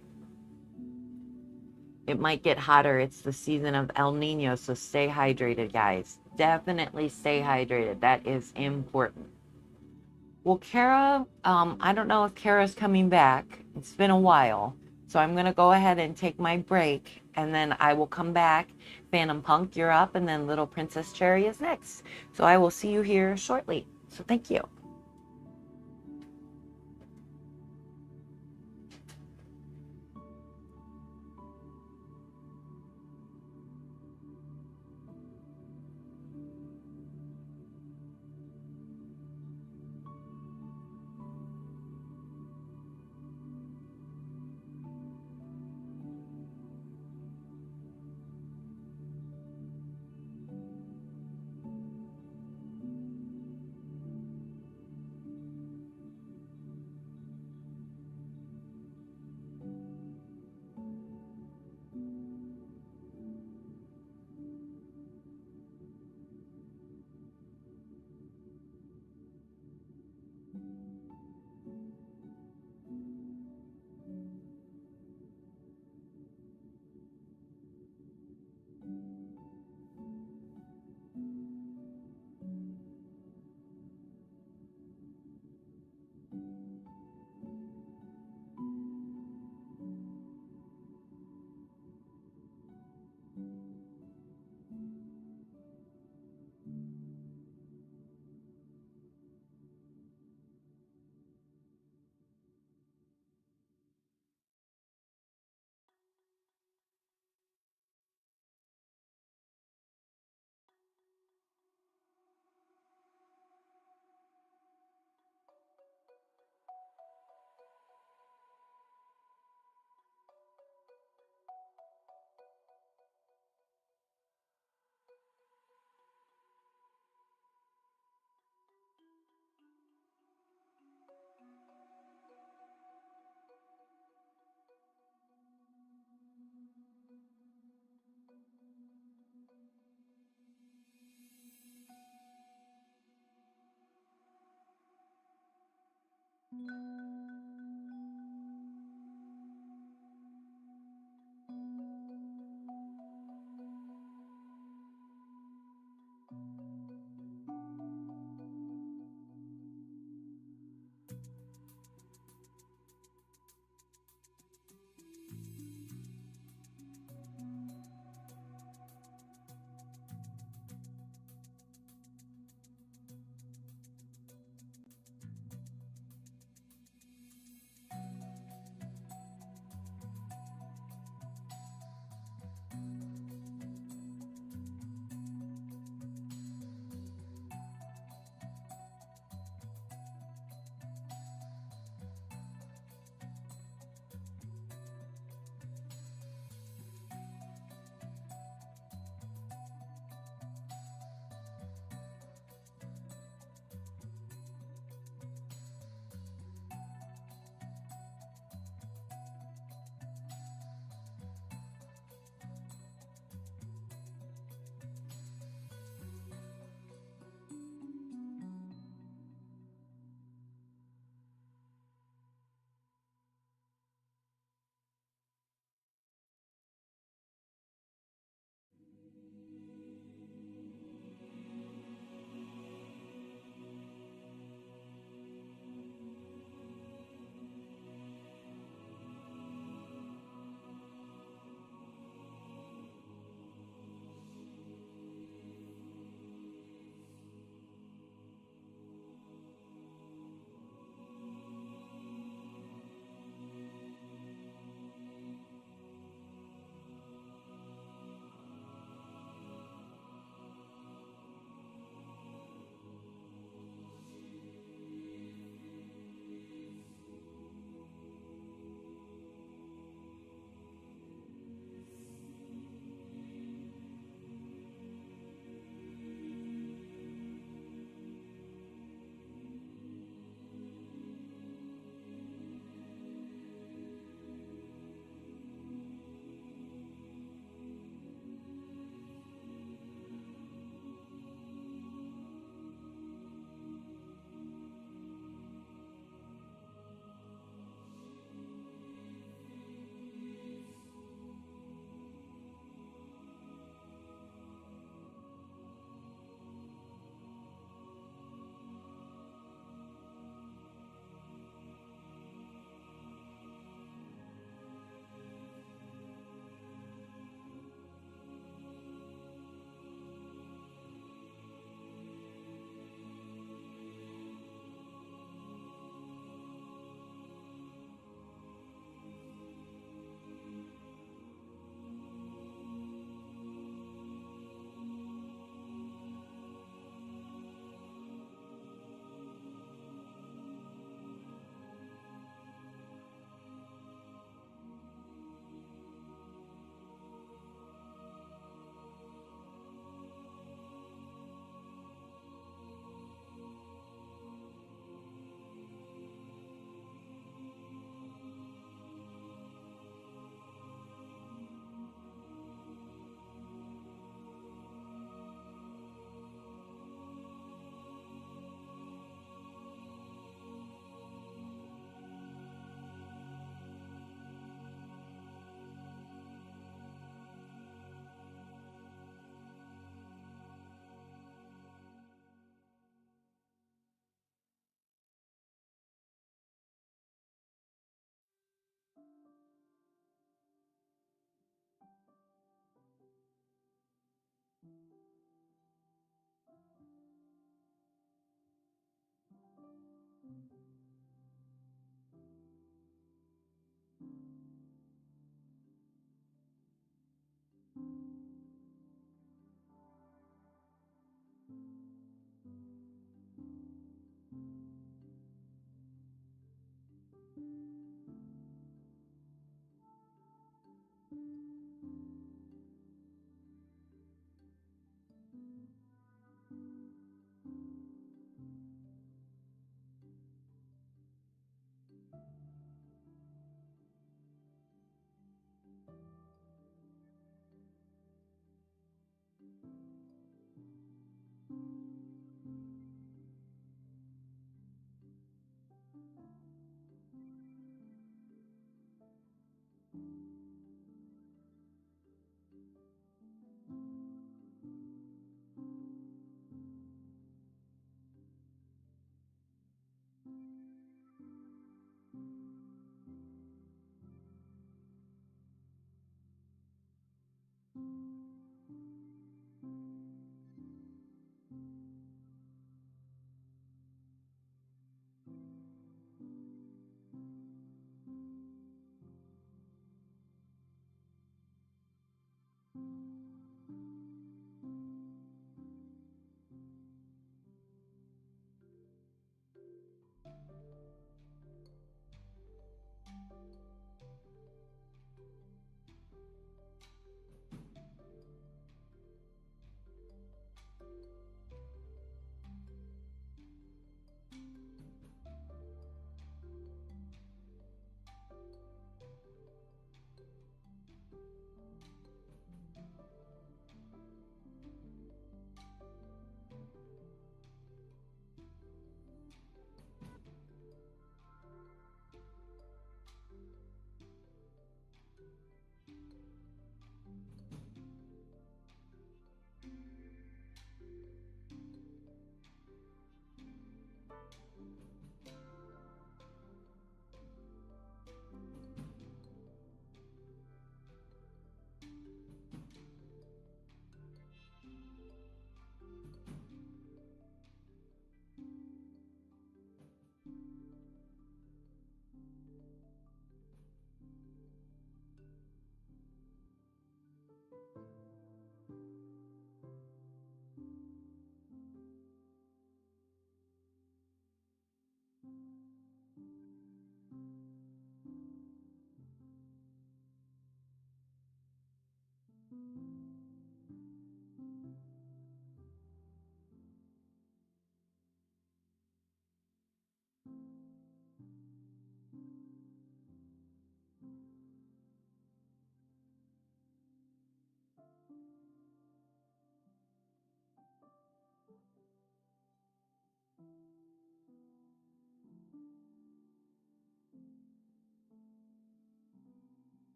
It might get hotter. It's the season of El Nino, so stay hydrated, guys. Definitely stay hydrated. That is important. Well, Kara, I don't know if Kara's coming back. It's been a while. So I'm going to go ahead and take my break, and then I will come back. Phantom Punk, you're up, and then Little Princess Cherry is next. So I will see you here shortly. So thank you.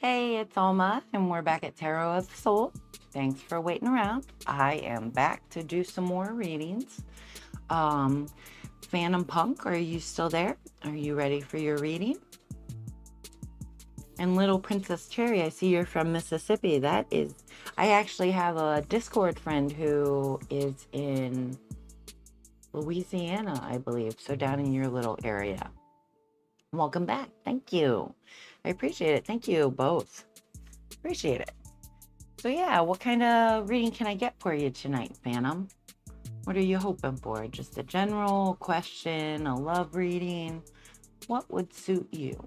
Hey, it's Alma, and we're back at Tarot of the Soul. Thanks for waiting around. I am back to do some more readings. Phantom Punk, are you still there? Are you ready for your reading? And Little Princess Cherry, I see you're from Mississippi. I actually have a Discord friend who is in Louisiana, I believe, so down in your little area. Welcome back. Thank you. I appreciate it. Thank you both. Appreciate it. So yeah, what kind of reading can I get for you tonight, Phantom? What are you hoping for? Just a general question, a love reading? What would suit you?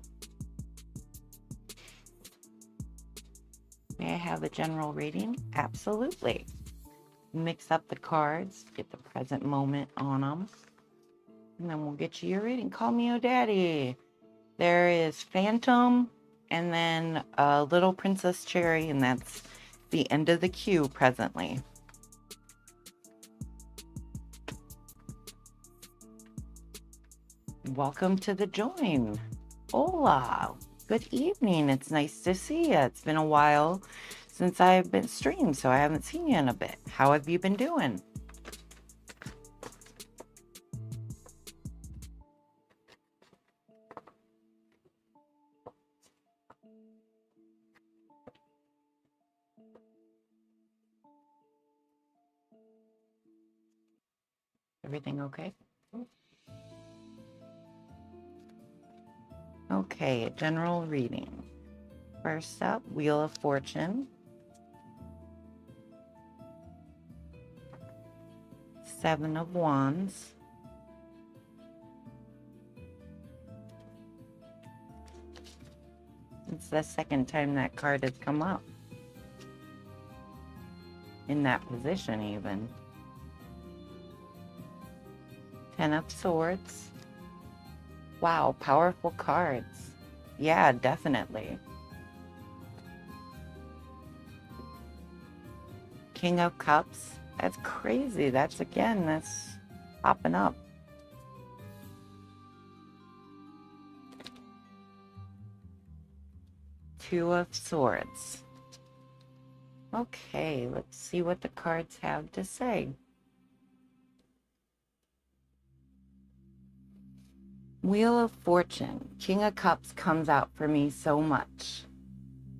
May I have a general reading? Absolutely. Mix up the cards, get the present moment on them, and then we'll get you your reading. Call me O'Daddy. There is Phantom, and then Little Princess Cherry, and that's the end of the queue presently. Welcome to the join. Hola. Good evening. It's nice to see you. It's been a while since I've been streamed, so I haven't seen you in a bit. How have you been doing? Everything okay? Okay, a general reading. First up, Wheel of Fortune. 7 of Wands. It's the second time that card has come up. In that position, even. 10 of Swords. Wow, powerful cards. Yeah, definitely. King of Cups. That's crazy. That's popping up. Two of Swords. Okay, let's see what the cards have to say. Wheel of Fortune. King of Cups comes out for me so much.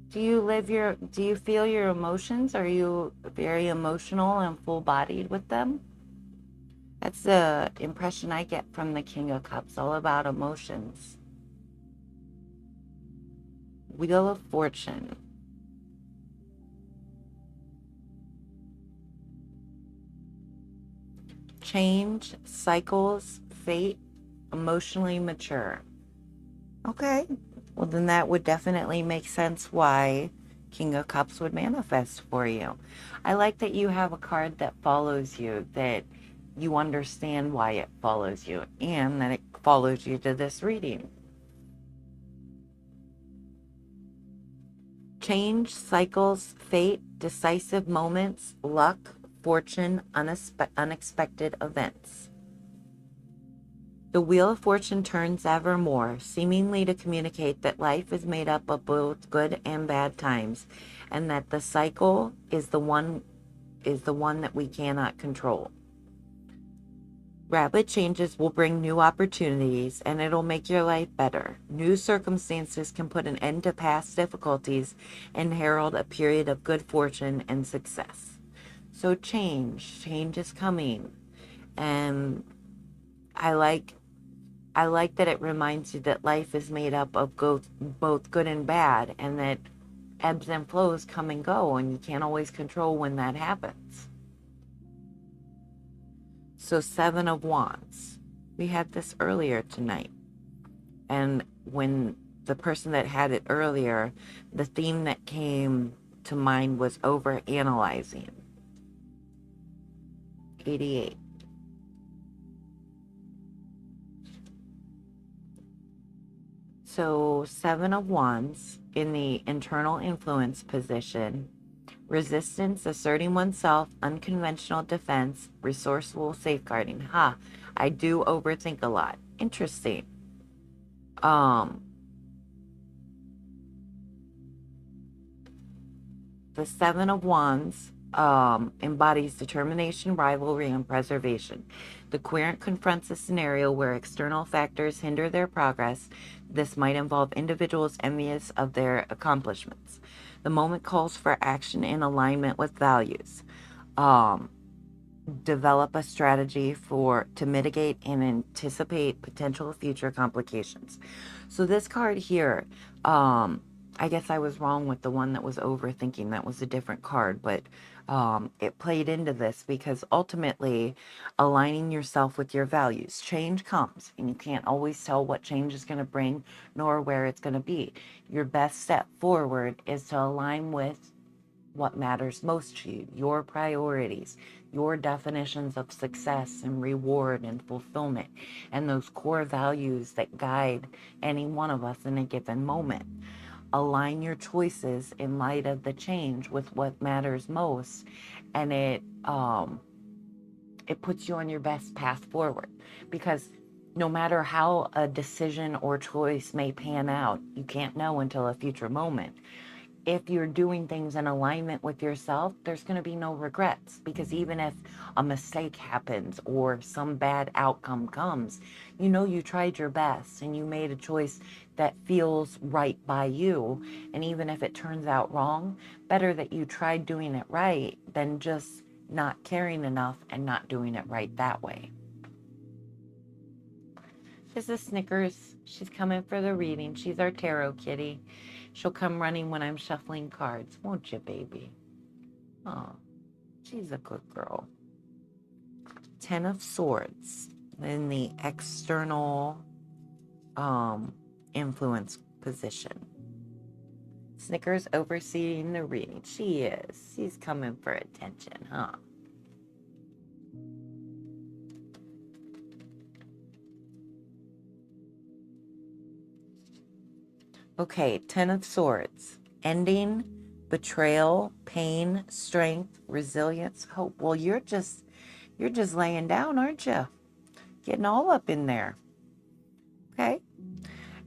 Do you feel your emotions? Are you very emotional and full-bodied with them? That's the impression I get from the King of Cups, all about emotions. Wheel of Fortune. Change, cycles, fate, emotionally mature. Okay, well then that would definitely make sense why King of Cups would manifest for you. I like that you have a card that follows you, that you understand why it follows you, and that it follows you to this reading. Change, cycles, fate, decisive moments, luck, fortune, unexpected events. The Wheel of Fortune turns evermore, seemingly to communicate that life is made up of both good and bad times, and that the cycle is the one that we cannot control. Rapid changes will bring new opportunities, and it'll make your life better. New circumstances can put an end to past difficulties and herald a period of good fortune and success. So change is coming, and I like that it reminds you that life is made up of both good and bad, and that ebbs and flows come and go, and you can't always control when that happens. So 7 of Wands. We had this earlier tonight. And when the person that had it earlier, the theme that came to mind was over-analyzing. 88. So 7 of Wands in the internal influence position. Resistance, asserting oneself, unconventional defense, resourceful safeguarding. I do overthink a lot. Interesting. the Seven of Wands embodies determination, rivalry, and preservation. The querent confronts a scenario where external factors hinder their progress. This might involve individuals envious of their accomplishments. The moment calls for action in alignment with values. Develop a strategy to mitigate and anticipate potential future complications. So this card here, I guess I was wrong with the one that was overthinking. That was a different card, but it played into this because ultimately aligning yourself with your values. Change comes, and you can't always tell what change is going to bring nor where it's going to be. Your best step forward is to align with what matters most to you, your priorities, your definitions of success and reward and fulfillment, and those core values that guide any one of us in a given moment. Align your choices in light of the change with what matters most, and it puts you on your best path forward. Because no matter how a decision or choice may pan out, you can't know until a future moment. If you're doing things in alignment with yourself, there's going to be no regrets, because even if a mistake happens or some bad outcome comes, you know you tried your best and you made a choice that feels right by you. And even if it turns out wrong, better that you tried doing it right than just not caring enough and not doing it right that way. This is Snickers. She's coming for the reading. She's our tarot kitty. She'll come running when I'm shuffling cards, won't you, baby? Oh, she's a good girl. Ten of Swords in the external influence position. Snickers overseeing the reading. She is. She's coming for attention, huh? Okay, Ten of Swords. Ending, betrayal, pain, strength, resilience, hope. Well, you're just laying down, aren't you? Getting all up in there. Okay.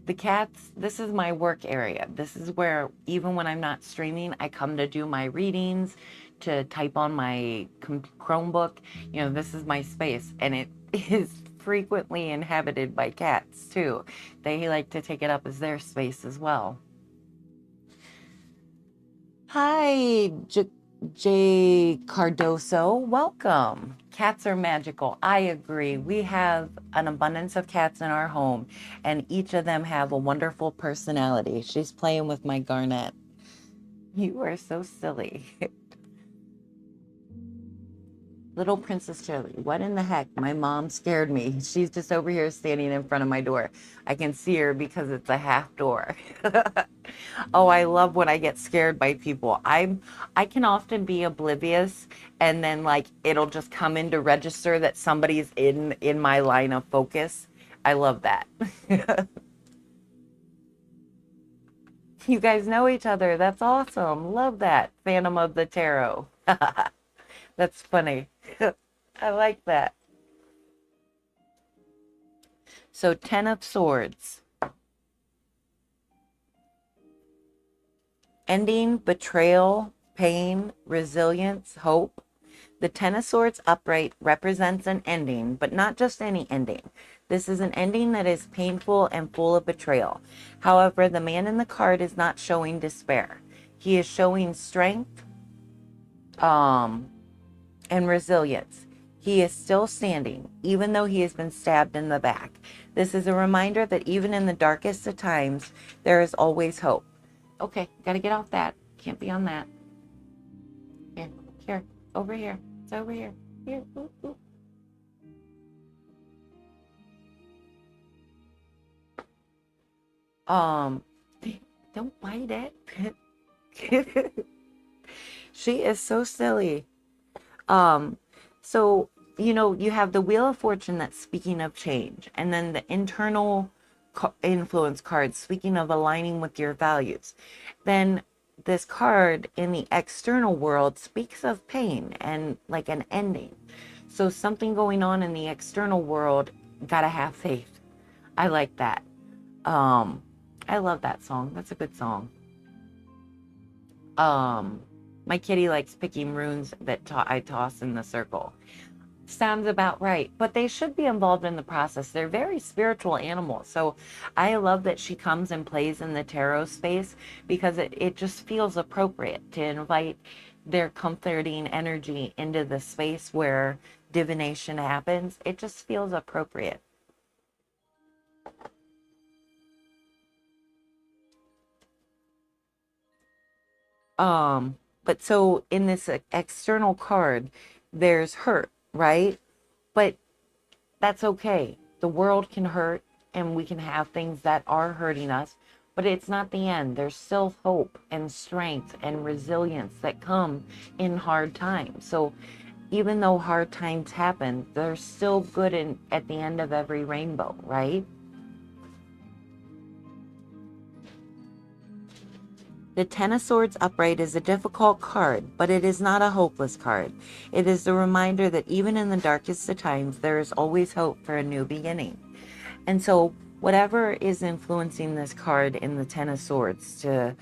The cats, this is my work area. This is where, even when I'm not streaming, I come to do my readings, to type on my Chromebook. You know, this is my space, and it is frequently inhabited by cats too. They like to take it up as their space as well. Hi, Jay Cardoso, welcome. Cats are magical. I agree. We have an abundance of cats in our home, and each of them have a wonderful personality. She's playing with my Garnet. You are so silly. Little Princess Charlie, what in the heck? My mom scared me. She's just over here standing in front of my door. I can see her because it's a half door. Oh, I love when I get scared by people. I can often be oblivious, and then like it'll just come in to register that somebody's in my line of focus. I love that. You guys know each other. That's awesome. Love that. Phantom of the Tarot. That's funny. I like that. So, Ten of Swords. Ending, betrayal, pain, resilience, hope. The Ten of Swords upright represents an ending, but not just any ending. This is an ending that is painful and full of betrayal. However, the man in the card is not showing despair. He is showing strength, and resilience. He is still standing, even though he has been stabbed in the back. This is a reminder that even in the darkest of times, there is always hope. Okay, gotta get off that. Can't be on that. Here, over here. It's over here. Here, ooh, ooh. Don't bite it. She is so silly. So, you know, you have the Wheel of Fortune that's speaking of change, and then the internal influence card speaking of aligning with your values. Then this card in the external world speaks of pain and like an ending. So something going on in the external world, gotta have faith. I like that. I love that song. That's a good song. My kitty likes picking runes that I toss in the circle. Sounds about right, but they should be involved in the process. They're very spiritual animals. So I love that she comes and plays in the tarot space because it just feels appropriate to invite their comforting energy into the space where divination happens. It just feels appropriate. But so in this external card, there's hurt, right? But that's okay. The world can hurt and we can have things that are hurting us, but it's not the end. There's still hope and strength and resilience that come in hard times. So even though hard times happen, there's still good at the end of every rainbow, right? The Ten of Swords upright is a difficult card, but it is not a hopeless card. It is the reminder that even in the darkest of times, there is always hope for a new beginning. And so whatever is influencing this card in the Ten of Swords to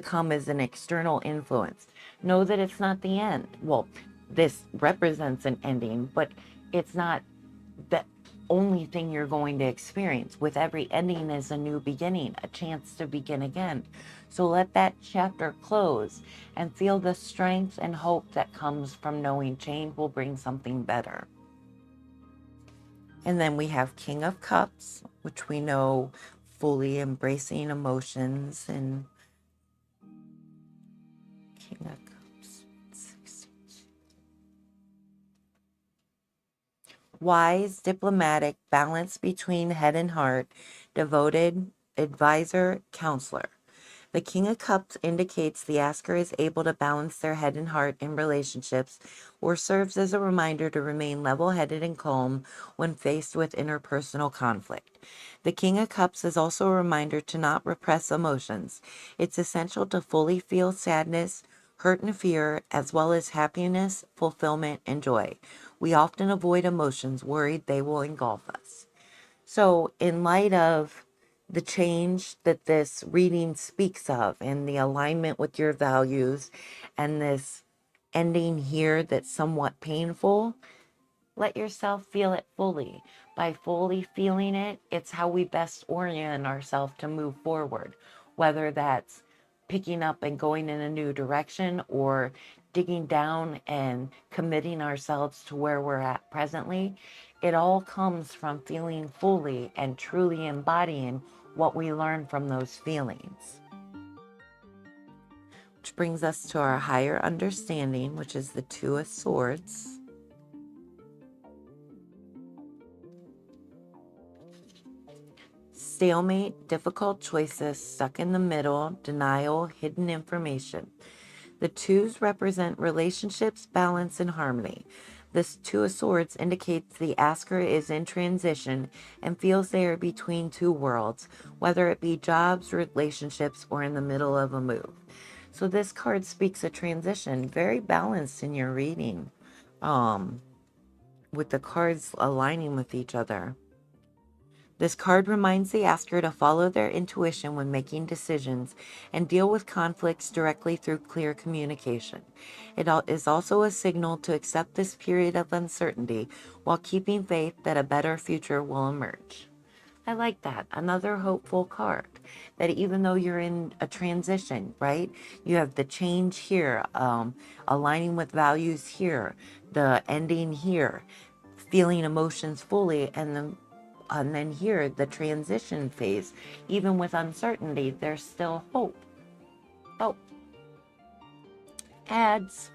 come as an external influence, know that it's not the end. Well, this represents an ending, but it's not the only thing you're going to experience. With every ending is a new beginning, a chance to begin again. So let that chapter close and feel the strength and hope that comes from knowing change will bring something better. And then we have King of Cups, which we know fully embracing emotions, and King of Cups. Wise, diplomatic, balance between head and heart, devoted, advisor, counselor. The King of Cups indicates the asker is able to balance their head and heart in relationships, or serves as a reminder to remain level-headed and calm when faced with interpersonal conflict. The King of Cups is also a reminder to not repress emotions. It's essential to fully feel sadness, hurt and fear, as well as happiness, fulfillment, and joy. We often avoid emotions, worried they will engulf us. So, in light of the change that this reading speaks of and the alignment with your values and this ending here that's somewhat painful, let yourself feel it fully. By fully feeling it, it's how we best orient ourselves to move forward, whether that's picking up and going in a new direction or digging down and committing ourselves to where we're at presently. It all comes from feeling fully and truly embodying what we learn from those feelings. Which brings us to our higher understanding, which is the Two of Swords. Stalemate, difficult choices, stuck in the middle, denial, hidden information. The twos represent relationships, balance, and harmony. This Two of Swords indicates the asker is in transition and feels they are between two worlds, whether it be jobs, relationships, or in the middle of a move. So this card speaks a transition, very balanced in your reading, with the cards aligning with each other. This card reminds the asker to follow their intuition when making decisions and deal with conflicts directly through clear communication. It is also a signal to accept this period of uncertainty while keeping faith that a better future will emerge. I like that. Another hopeful card. That even though you're in a transition, right? You have the change here, aligning with values here, the ending here, feeling emotions fully, and then here, the transition phase. Even with uncertainty, there's still hope. Oh, ads.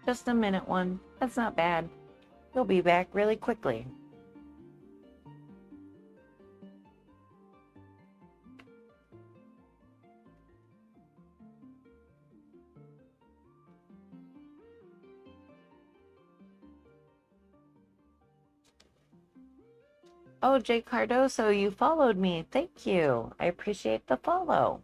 Just a minute one. That's not bad. You'll be back really quickly. Oh, Jay Cardoso, you followed me. Thank you. I appreciate the follow.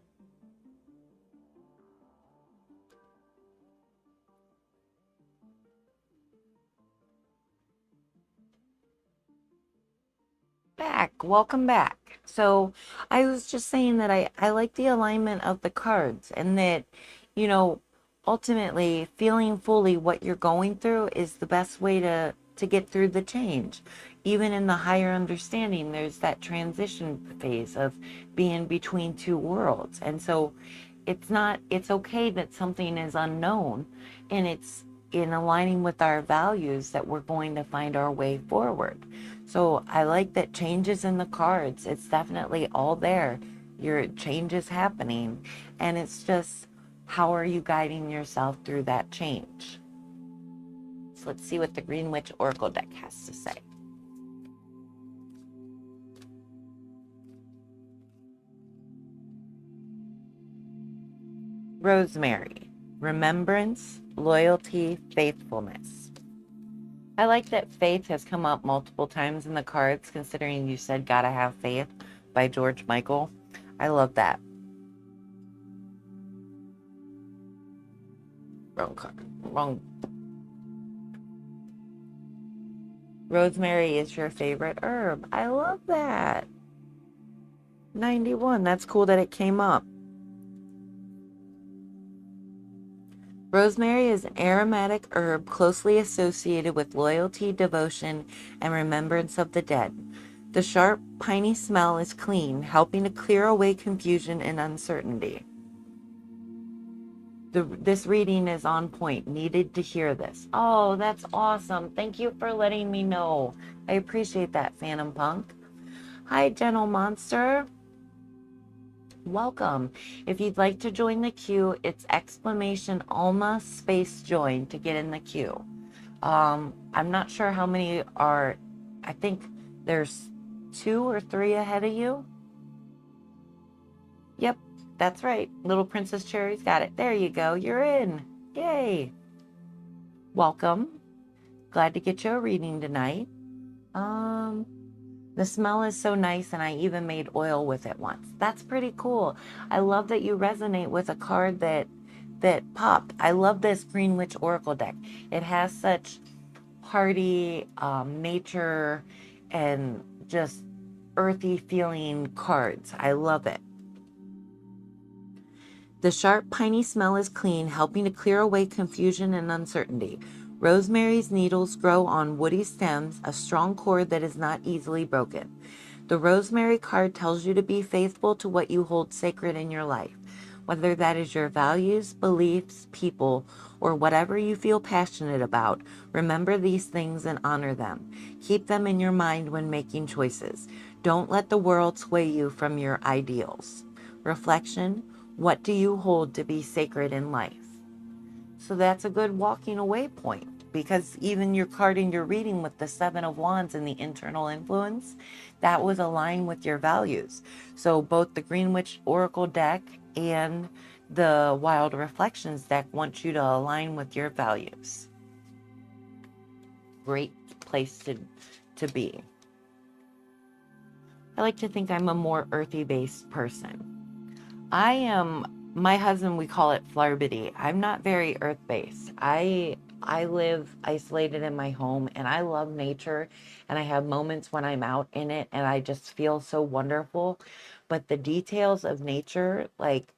Welcome back. So I was just saying that I like the alignment of the cards, and that, you know, ultimately feeling fully what you're going through is the best way to get through the change. Even in the higher understanding, there's that transition phase of being between two worlds. And so it's okay that something is unknown, and it's in aligning with our values that we're going to find our way forward. So I like that changes in the cards. It's definitely all there. Your change is happening, and it's just, how are you guiding yourself through that change? So let's see what the Green Witch Oracle deck has to say. Rosemary, remembrance, loyalty, faithfulness. I like that faith has come up multiple times in the cards, considering you said Gotta Have Faith by George Michael. I love that. Wrong card. Wrong. Rosemary is your favorite herb. I love that. 91. That's cool that it came up. Rosemary is an aromatic herb closely associated with loyalty, devotion, and remembrance of the dead. The sharp, piney smell is clean, helping to clear away confusion and uncertainty. This reading is on point. Needed to hear this. Oh, that's awesome. Thank you for letting me know. I appreciate that, Phantom Punk. Hi, Gentle Monster. Welcome. If you'd like to join the queue, it's exclamation ALMA space join to get in the queue. I'm not sure how many are. I think there's 2 or 3 ahead of you. Yep, that's right. Little Princess Cherry's got it. There you go. You're in. Yay. Welcome. Glad to get you a reading tonight. The smell is so nice, and I even made oil with it once. That's pretty cool. I love that you resonate with a card that popped. I love this Green Witch Oracle deck. It has such hearty nature and just earthy feeling cards. I love it. The sharp, piney smell is clean, helping to clear away confusion and uncertainty. Rosemary's needles grow on woody stems, a strong cord that is not easily broken. The Rosemary card tells you to be faithful to what you hold sacred in your life, whether that is your values, beliefs, people, or whatever you feel passionate about. Remember these things and honor them. Keep them in your mind when making choices. Don't let the world sway you from your ideals. Reflection: what do you hold to be sacred in life? So that's a good walking away point, because even your card in your reading with the 7 of Wands and the internal influence, that was aligned with your values. So both the Green Witch Oracle deck and the Wild Reflections deck want you to align with your values. Great place to be. I like to think I'm a more earthy based person. My husband, we call it flarbity. I'm not very earth-based. I live isolated in my home, and I love nature, and I have moments when I'm out in it and I just feel so wonderful. But the details of nature, like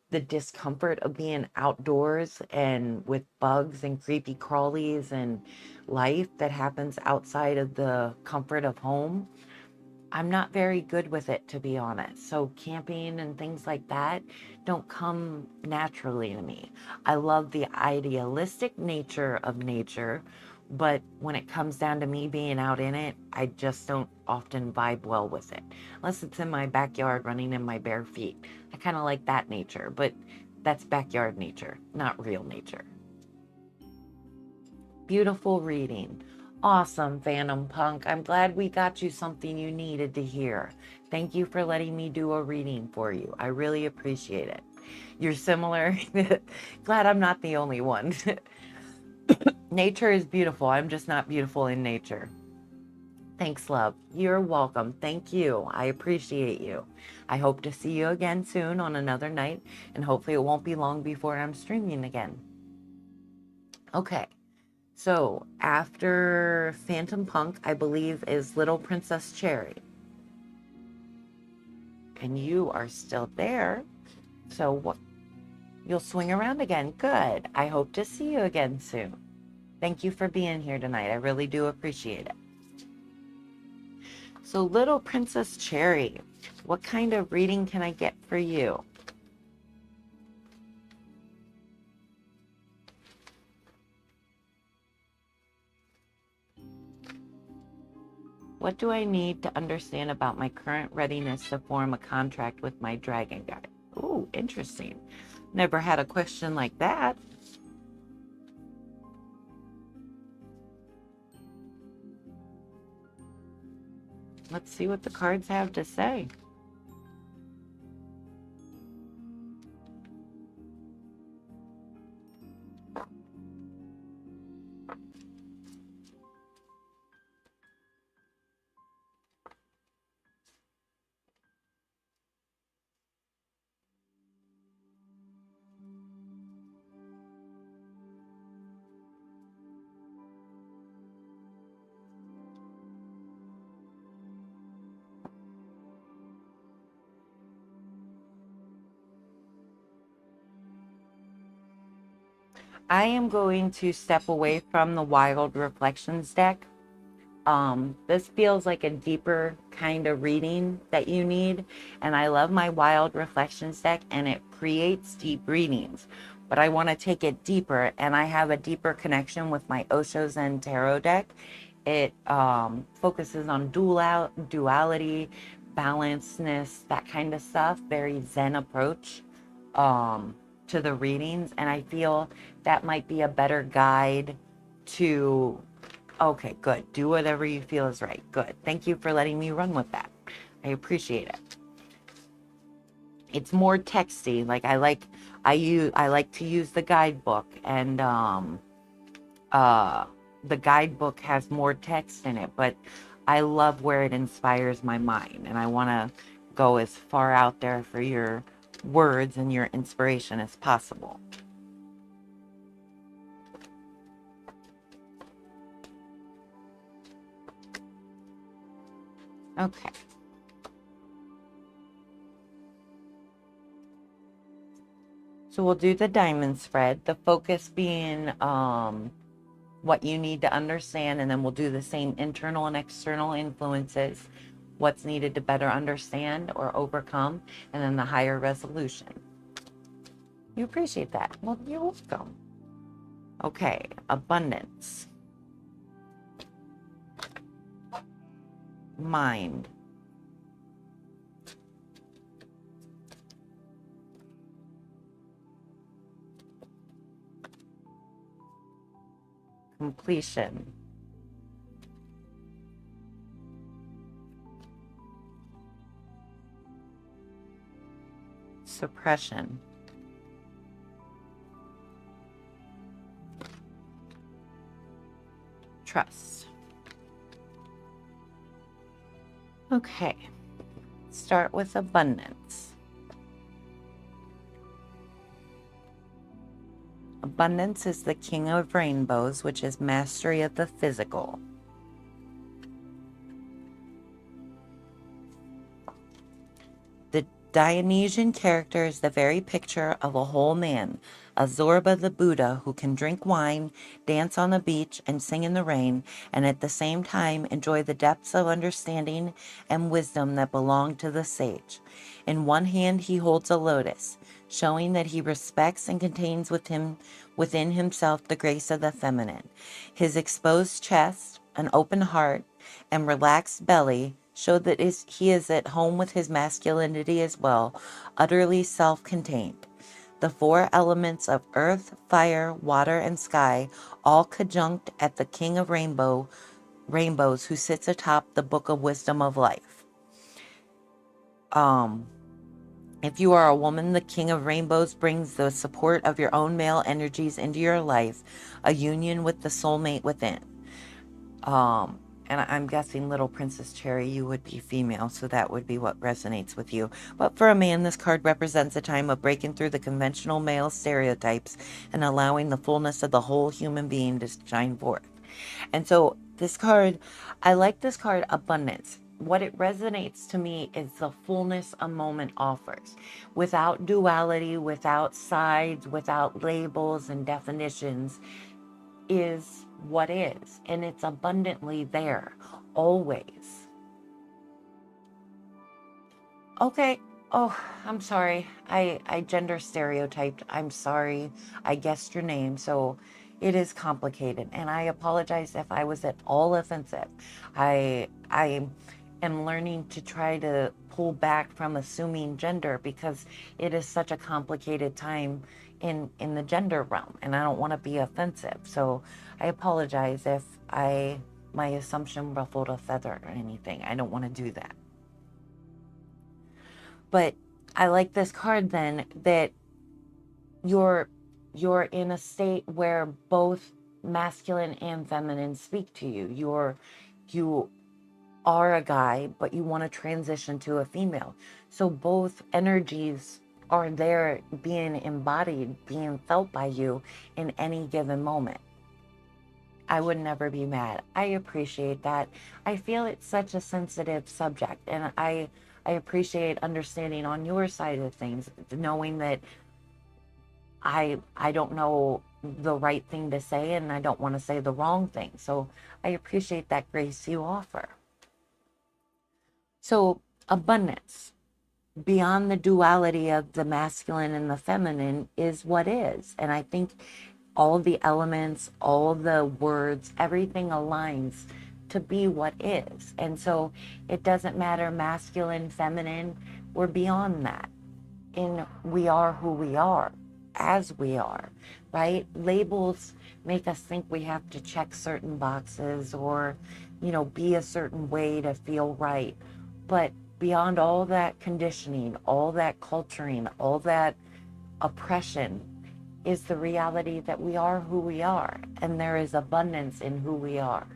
the discomfort of being outdoors and with bugs and creepy crawlies and life that happens outside of the comfort of home, I'm not very good with it, to be honest. So camping and things like that don't come naturally to me. I love the idealistic nature of nature, but when it comes down to me being out in it, I just don't often vibe well with it. Unless it's in my backyard running in my bare feet. I kind of like that nature, but that's backyard nature, not real nature. Beautiful reading. Awesome, Phantom Punk. I'm glad we got you something you needed to hear. Thank you for letting me do a reading for you. I really appreciate it. You're similar. Glad I'm not the only one. Nature is beautiful. I'm just not beautiful in nature. Thanks, love. You're welcome. Thank you. I appreciate you. I hope to see you again soon on another night, and hopefully it won't be long before I'm streaming again. Okay, so after Phantom Punk, I believe, is Little Princess Cherry. And you are still there. So what? You'll swing around again. Good. I hope to see you again soon. Thank you for being here tonight. I really do appreciate it. So, Little Princess Cherry, what kind of reading can I get for you? What do I need to understand about my current readiness to form a contract with my dragon guide? Ooh, interesting. Never had a question like that. Let's see what the cards have to say. I am going to step away from the Wild Reflections deck. This feels like a deeper kind of reading that you need, and I love my Wild Reflections deck, and it creates deep readings, but I want to take it deeper, and I have a deeper connection with my Osho Zen Tarot deck. It focuses on duality, balancedness, that kind of stuff, very Zen approach to the readings, and I feel that might be a better guide to. Okay, good. Do whatever you feel is right. Good. Thank you for letting me run with that. I appreciate it. It's more texty. Like I like to use the guidebook, and the guidebook has more text in it, but I love where it inspires my mind, and I want to go as far out there for your words and your inspiration as possible. Okay. So we'll do the diamond spread, the focus being what you need to understand, and then we'll do the same internal and external influences, what's needed to better understand or overcome, and then the higher resolution. You appreciate that. Well, you're welcome. Okay, abundance. Mind. Completion. Suppression. Trust. Okay, start with abundance. Abundance is the king of rainbows, which is mastery of the physical. The Dionysian character is the very picture of a whole man, a Zorba the Buddha who can drink wine, dance on the beach, and sing in the rain, and at the same time enjoy the depths of understanding and wisdom that belong to the sage. In one hand he holds a lotus, showing that he respects and contains within himself the grace of the feminine. His exposed chest, an open heart, and relaxed belly show that he is at home with his masculinity as well, utterly self-contained. The four elements of earth, fire, water, and sky, all conjunct at the king of rainbows who sits atop the book of wisdom of life. If you are a woman, the king of rainbows brings the support of your own male energies into your life, a union with the soulmate within. and I'm guessing Little Princess Cherry, you would be female, so that would be what resonates with you. But for a man, this card represents a time of breaking through the conventional male stereotypes and allowing the fullness of the whole human being to shine forth. And so this card, I like this card, abundance. What it resonates to me is the fullness a moment offers, without duality, without sides, without labels and definitions, is what is, and it's abundantly there, always. Okay. Oh, I'm sorry. I gender stereotyped. I'm sorry. I guessed your name, so it is complicated, and I apologize if I was at all offensive. I am learning to try to pull back from assuming gender because it is such a complicated time in the gender realm, and I don't want to be offensive. So I apologize if my assumption ruffled a feather or anything. I don't want to do that. But I like this card then, that you're in a state where both masculine and feminine speak to you. You are a guy, but you want to transition to a female. So both energies are there, being embodied, being felt by you in any given moment. I would never be mad. I appreciate that. I feel it's such a sensitive subject, and I appreciate understanding on your side of things, knowing that I don't know the right thing to say, and I don't want to say the wrong thing. So I appreciate that grace you offer. So abundance, beyond the duality of the masculine and the feminine, is what is. And I think all the elements, all the words, everything aligns to be what is. And so it doesn't matter masculine, feminine, we're beyond that. And we are who we are, as we are, right? Labels make us think we have to check certain boxes or, be a certain way to feel right. But beyond all that conditioning, all that culturing, all that oppression, is the reality that we are who we are, and there is abundance in who we are.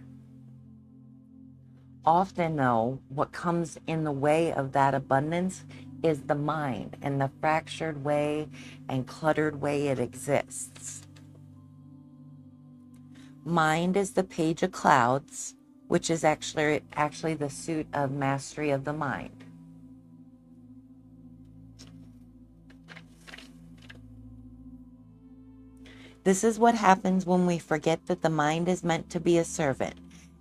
Often, though, what comes in the way of that abundance is the mind and the fractured way and cluttered way it exists. Mind is the page of clouds, which is actually the suit of mastery of the mind. This is what happens when we forget that the mind is meant to be a servant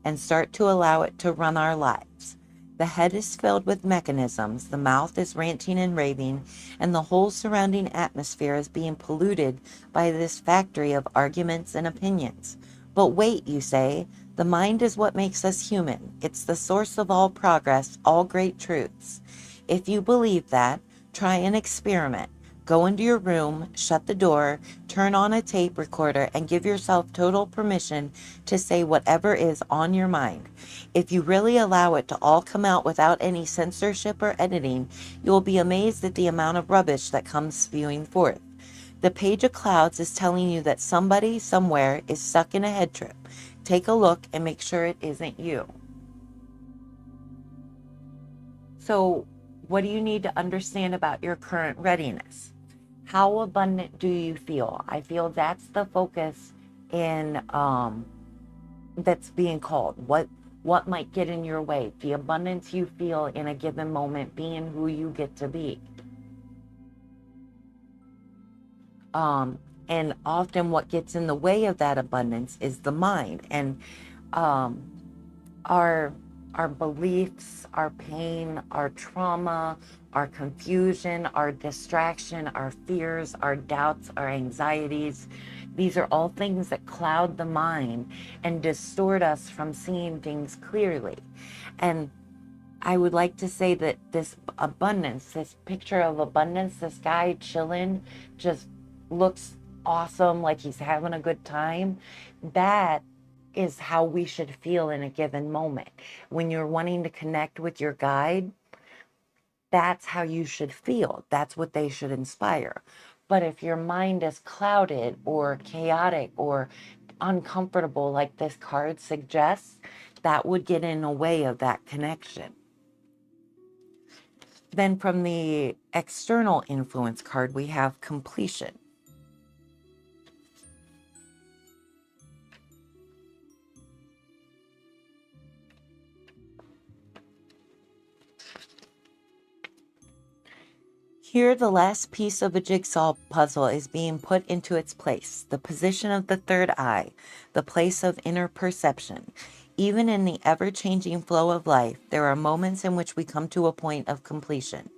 and start to allow it to run our lives. The head is filled with mechanisms, the mouth is ranting and raving, and the whole surrounding atmosphere is being polluted by this factory of arguments and opinions. But wait, you say, the mind is what makes us human. It's the source of all progress, all great truths. If you believe that, try an experiment. Go into your room, shut the door, turn on a tape recorder, and give yourself total permission to say whatever is on your mind. If you really allow it to all come out without any censorship or editing, you will be amazed at the amount of rubbish that comes spewing forth. The page of clouds is telling you that somebody somewhere is stuck in a head trip. Take a look and make sure it isn't you. So, what do you need to understand about your current readiness? How abundant do you feel? I feel that's the focus in that's being called. What might get in your way? The abundance you feel in a given moment, being who you get to be. And often what gets in the way of that abundance is the mind, and our beliefs, our pain, our trauma, our confusion, our distraction, our fears, our doubts, our anxieties. These are all things that cloud the mind and distort us from seeing things clearly. And I would like to say that this abundance, this picture of abundance, this guy chilling, just looks awesome, like he's having a good time. That is how we should feel in a given moment. When you're wanting to connect with your guide, that's how you should feel. That's what they should inspire. But if your mind is clouded or chaotic or uncomfortable, like this card suggests, that would get in the way of that connection. Then from the external influence card, we have completion. Here, the last piece of a jigsaw puzzle is being put into its place, the position of the third eye, the place of inner perception. Even in the ever-changing flow of life, there are moments in which we come to a point of completion.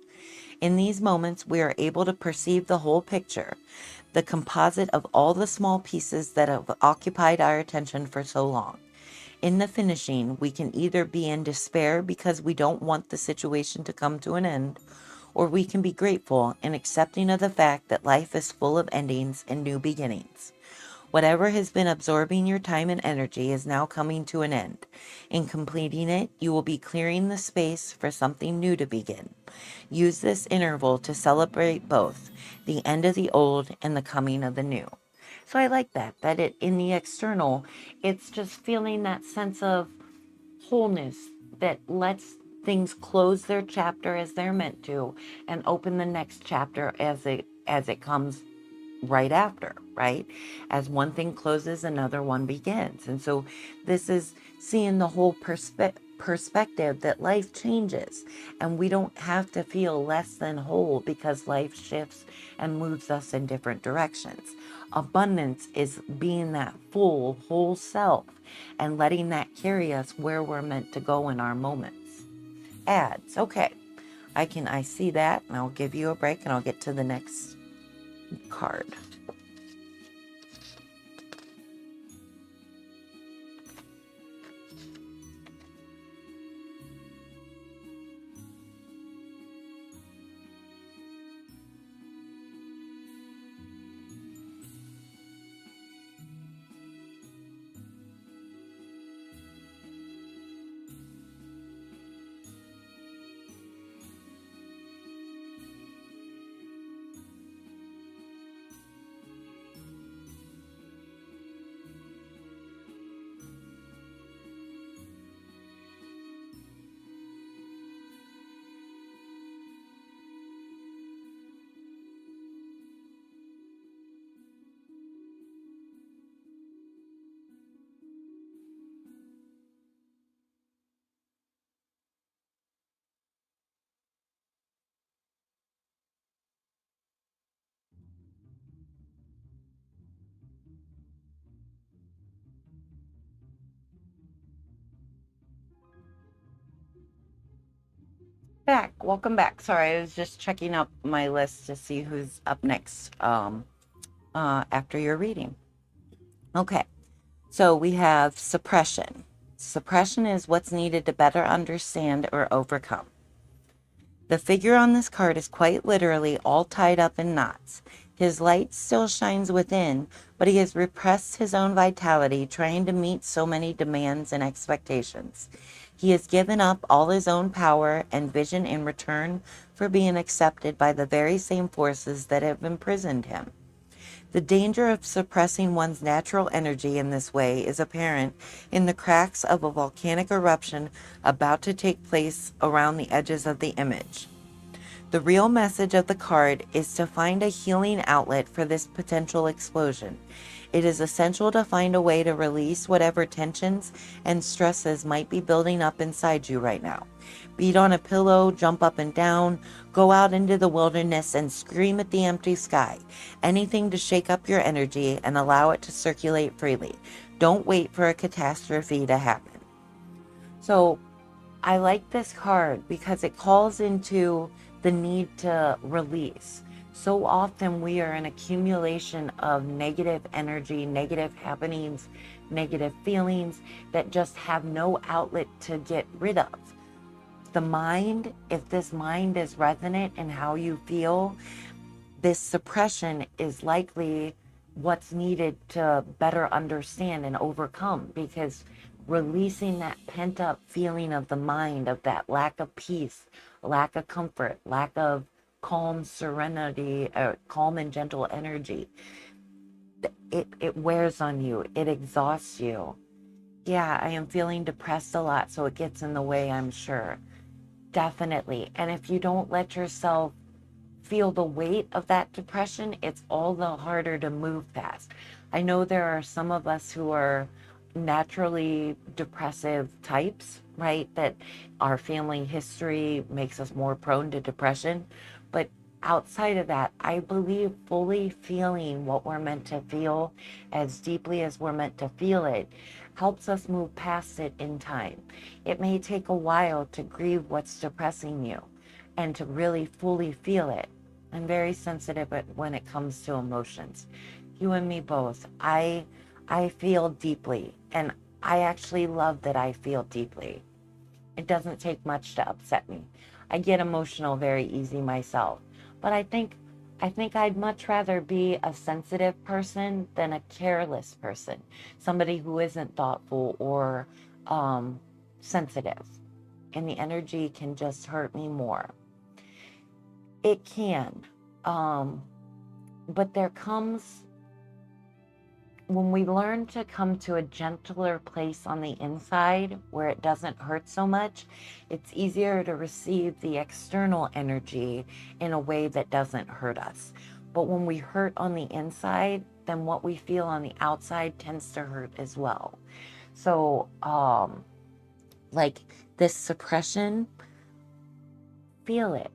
In these moments, we are able to perceive the whole picture, the composite of all the small pieces that have occupied our attention for so long. In the finishing, we can either be in despair because we don't want the situation to come to an end, or we can be grateful and accepting of the fact that life is full of endings and new beginnings. Whatever has been absorbing your time and energy is now coming to an end. In completing it, you will be clearing the space for something new to begin. Use this interval to celebrate both the end of the old and the coming of the new. So I like that it in the external, it's just feeling that sense of wholeness that lets things close their chapter as they're meant to and open the next chapter as it comes right after, right? As one thing closes, another one begins. And so this is seeing the whole perspective that life changes and we don't have to feel less than whole because life shifts and moves us in different directions. Abundance is being that full, whole self and letting that carry us where we're meant to go in our moments. Ads, okay. I see that, and I'll give you a break and I'll get to the next card. Welcome back. Sorry, I was just checking up my list to see who's up next after your reading. Okay, so we have suppression. Suppression is what's needed to better understand or overcome. The figure on this card is quite literally all tied up in knots. His light still shines within, but he has repressed his own vitality, trying to meet so many demands and expectations. He has given up all his own power and vision in return for being accepted by the very same forces that have imprisoned him. The danger of suppressing one's natural energy in this way is apparent in the cracks of a volcanic eruption about to take place around the edges of the image. The real message of the card is to find a healing outlet for this potential explosion. It is essential to find a way to release whatever tensions and stresses might be building up inside you right now. Beat on a pillow, jump up and down, go out into the wilderness and scream at the empty sky. Anything to shake up your energy and allow it to circulate freely. Don't wait for a catastrophe to happen. So I like this card because it calls into the need to release. So often we are an accumulation of negative energy, negative happenings, negative feelings that just have no outlet to get rid of. The mind, if this mind is resonant in how you feel, this suppression is likely what's needed to better understand and overcome, because releasing that pent up feeling of the mind, of that lack of peace, lack of comfort, lack of calm serenity, calm and gentle energy, it wears on you, it exhausts you. Yeah, I am feeling depressed a lot, so it gets in the way, I'm sure. Definitely. And if you don't let yourself feel the weight of that depression, it's all the harder to move past. I know there are some of us who are naturally depressive types, right? That our family history makes us more prone to depression. But outside of that, I believe fully feeling what we're meant to feel as deeply as we're meant to feel it helps us move past it in time. It may take a while to grieve what's depressing you and to really fully feel it. I'm very sensitive when it comes to emotions. You and me both. I feel deeply, and I actually love that I feel deeply. It doesn't take much to upset me. I get emotional very easy myself, but I think I'd much rather be a sensitive person than a careless person, somebody who isn't thoughtful or um, sensitive, and the energy can just hurt me more. It can. Um, but there comes, when we learn to come to a gentler place on the inside where it doesn't hurt so much, it's easier to receive the external energy in a way that doesn't hurt us. But when we hurt on the inside, then what we feel on the outside tends to hurt as well. So, like this suppression, feel it.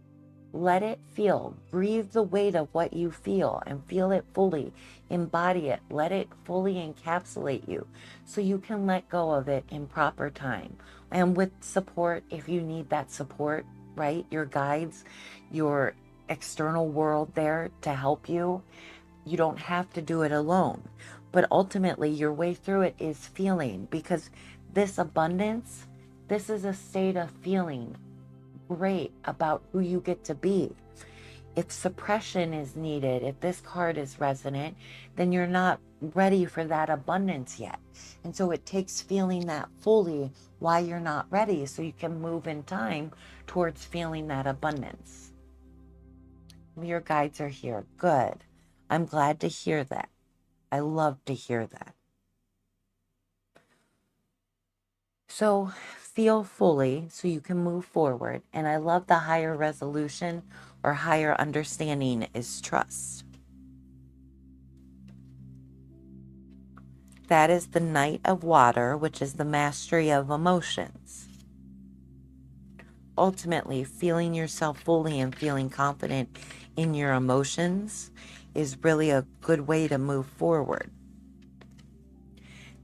Let it feel. Breathe the weight of what you feel and feel it fully. Embody it. Let it fully encapsulate you so you can let go of it in proper time. And with support, if you need that support, right? Your guides, your external world there to help you. You don't have to do it alone. But ultimately, your way through it is feeling, because this abundance, this is a state of feeling great about who you get to be. If suppression is needed, if this card is resonant, then you're not ready for that abundance yet. And so it takes feeling that fully why you're not ready so you can move in time towards feeling that abundance. Your guides are here. Good. I'm glad to hear that. I love to hear that. So feel fully so you can move forward. And I love the higher resolution or higher understanding is trust. That is the Knight of Water, which is the mastery of emotions. Ultimately, feeling yourself fully and feeling confident in your emotions is really a good way to move forward.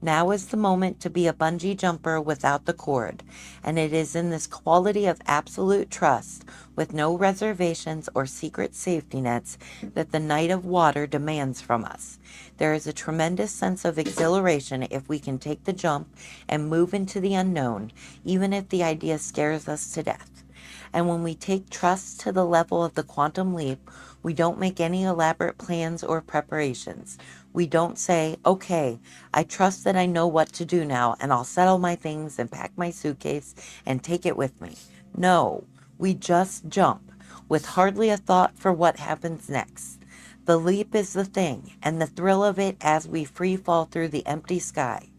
Now is the moment to be a bungee jumper without the cord, and it is in this quality of absolute trust, with no reservations or secret safety nets, that the Knight of Water demands from us. There is a tremendous sense of exhilaration if we can take the jump and move into the unknown, even if the idea scares us to death. And when we take trust to the level of the quantum leap, we don't make any elaborate plans or preparations. We don't say, okay, I trust that I know what to do now, and I'll settle my things and pack my suitcase and take it with me. No, we just jump, with hardly a thought for what happens next. The leap is the thing, and the thrill of it as we free fall through the empty sky.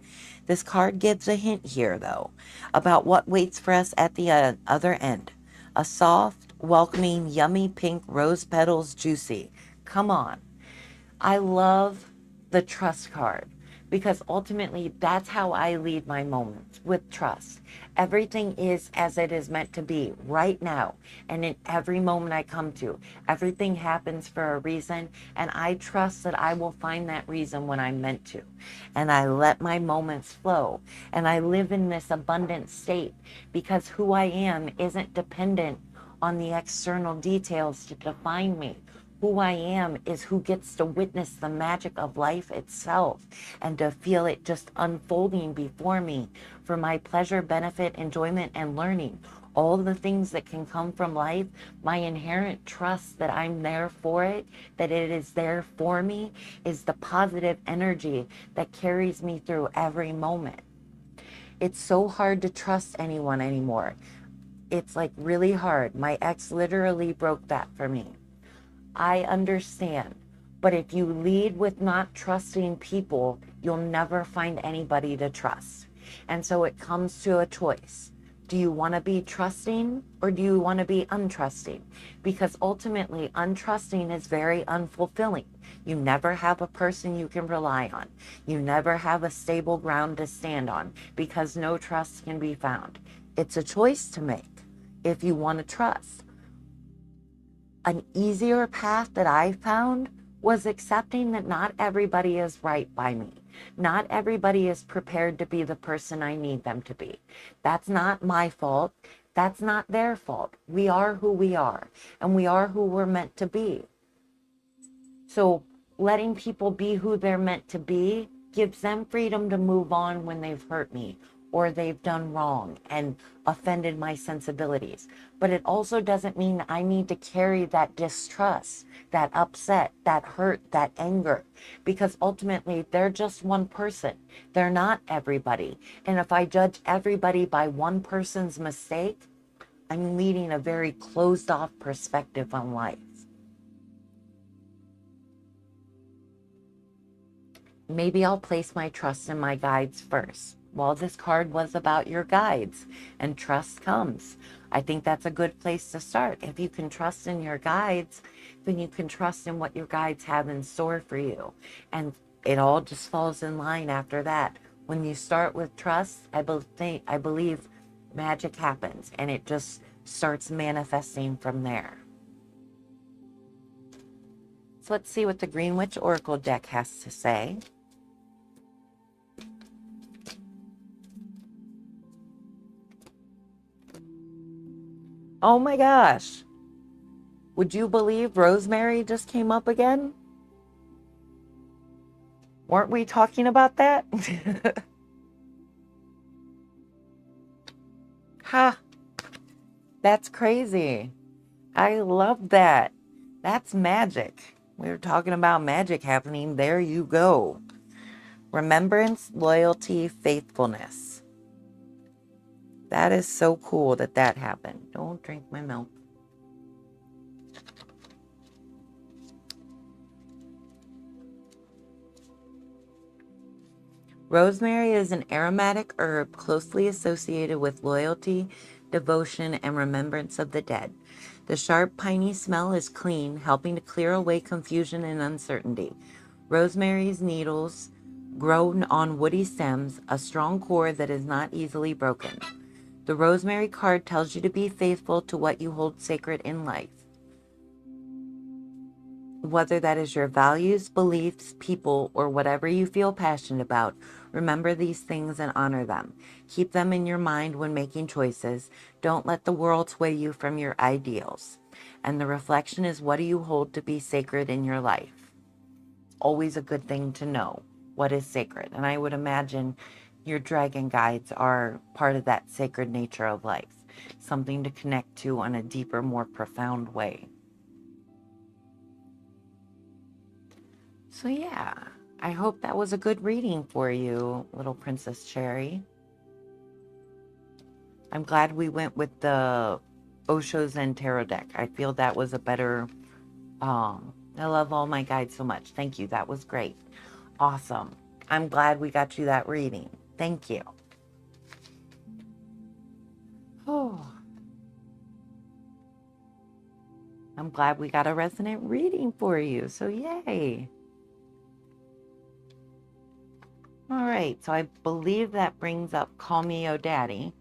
This card gives a hint here, though, about what waits for us at the other end. A soft, welcoming, yummy pink rose petals, juicy. Come on. I love the trust card because ultimately that's how I lead my moments, with trust. Everything is as it is meant to be right now, and in every moment I come to. Everything happens for a reason, and I trust that I will find that reason when I'm meant to. And I let my moments flow, and I live in this abundant state because who I am isn't dependent on the external details to define me. Who I am is who gets to witness the magic of life itself and to feel it just unfolding before me for my pleasure, benefit, enjoyment, and learning. All the things that can come from life, my inherent trust that I'm there for it, that it is there for me, is the positive energy that carries me through every moment. It's so hard to trust anyone anymore. It's like really hard. My ex literally broke that for me. I understand. But if you lead with not trusting people, you'll never find anybody to trust. And so it comes to a choice. Do you want to be trusting or do you want to be untrusting? Because ultimately, untrusting is very unfulfilling. You never have a person you can rely on. You never have a stable ground to stand on because no trust can be found. It's a choice to make if you want to trust. An easier path that I found was accepting that not everybody is right by me. Not everybody is prepared to be the person I need them to be. That's not my fault. That's not their fault. We are who we are, and we are who we're meant to be. So letting people be who they're meant to be gives them freedom to move on when they've hurt me or they've done wrong and offended my sensibilities. But it also doesn't mean I need to carry that distrust, that upset, that hurt, that anger, because ultimately they're just one person. They're not everybody. And if I judge everybody by one person's mistake, I'm leading a very closed off perspective on life. Maybe I'll place my trust in my guides first. Well, this card was about your guides, and trust comes. I think that's a good place to start. If you can trust in your guides, then you can trust in what your guides have in store for you. And it all just falls in line after that. When you start with trust, I believe magic happens, and it just starts manifesting from there. So let's see what the Green Witch Oracle deck has to say. Oh my gosh. Would you believe Rosemary just came up again? Weren't we talking about that? Ha! That's crazy. I love that. That's magic. We were talking about magic happening. There you go. Remembrance, loyalty, faithfulness. That is so cool that that happened. Don't drink my milk. Rosemary is an aromatic herb closely associated with loyalty, devotion, and remembrance of the dead. The sharp, piney smell is clean, helping to clear away confusion and uncertainty. Rosemary's needles grow on woody stems, a strong core that is not easily broken. The Rosemary card tells you to be faithful to what you hold sacred in life. Whether that is your values, beliefs, people, or whatever you feel passionate about, remember these things and honor them. Keep them in your mind when making choices. Don't let the world sway you from your ideals. And the reflection is, what do you hold to be sacred in your life? Always a good thing to know what is sacred. And I would imagine your dragon guides are part of that sacred nature of life. Something to connect to on a deeper, more profound way. So yeah, I hope that was a good reading for you, little Princess Cherry. I'm glad we went with the Osho Zen Tarot deck. I feel that was a better, I love all my guides so much. Thank you. That was great. Awesome. I'm glad we got you that reading. Thank you. Oh, I'm glad we got a resonant reading for you. So yay. All right, so I believe that brings up Call Me Yo Daddy.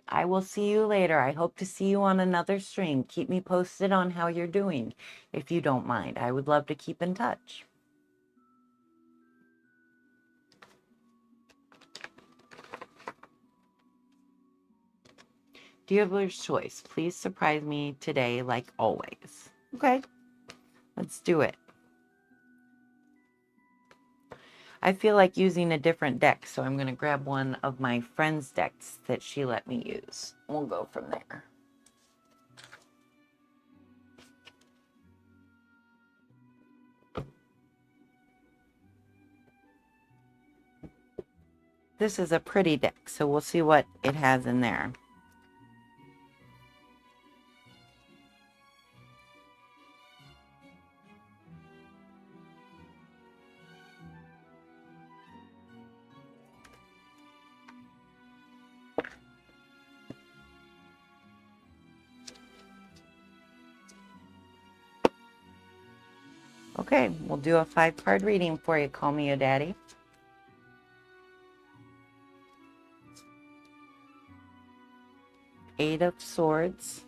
I will see you later. I hope to see you on another stream. Keep me posted on how you're doing, if you don't mind. I would love to keep in touch. Dealer's choice. Please surprise me today like always. Okay, let's do it. I feel like using a different deck, so I'm going to grab one of my friend's decks that she let me use. We'll go from there. This is a pretty deck, so we'll see what it has in there. Okay, we'll do a 5-card reading for you. Call me a daddy. Eight of Swords.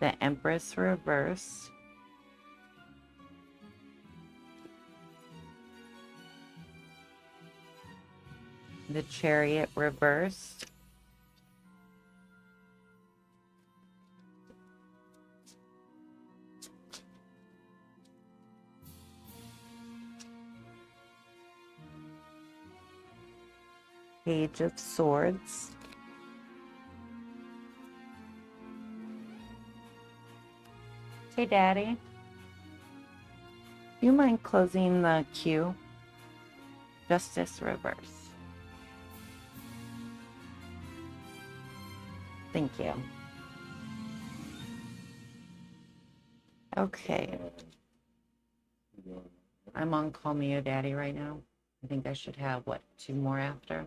The Empress reversed. The Chariot reversed. Page of Swords. Hey, Daddy. Do you mind closing the queue? Justice reverse. Thank you. Okay. I'm on Call Me Your Daddy right now. I think I should have, what, 2 more after?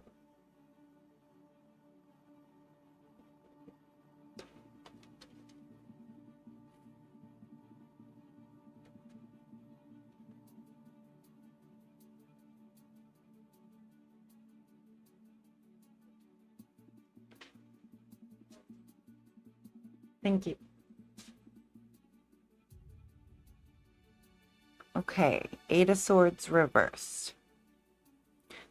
Thank you. Okay, Eight of Swords reversed.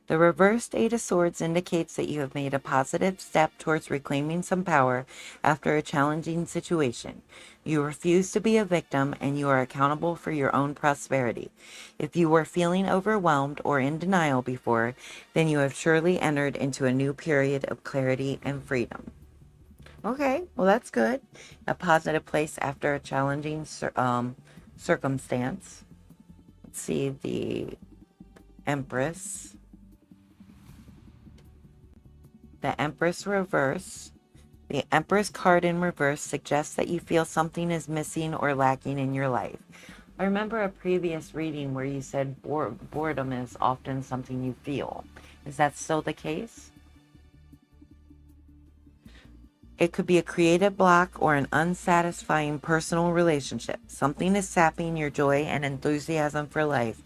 The reversed Eight of Swords indicates that you have made a positive step towards reclaiming some power after a challenging situation. You refuse to be a victim and you are accountable for your own prosperity. If you were feeling overwhelmed or in denial before, then you have surely entered into a new period of clarity and freedom. Okay, well, that's good. A positive place after a challenging circumstance. Let's see the Empress. The Empress reverse. The Empress card in reverse suggests that you feel something is missing or lacking in your life. I remember a previous reading where you said boredom is often something you feel. Is that still the case? It could be a creative block or an unsatisfying personal relationship. Something is sapping your joy and enthusiasm for life,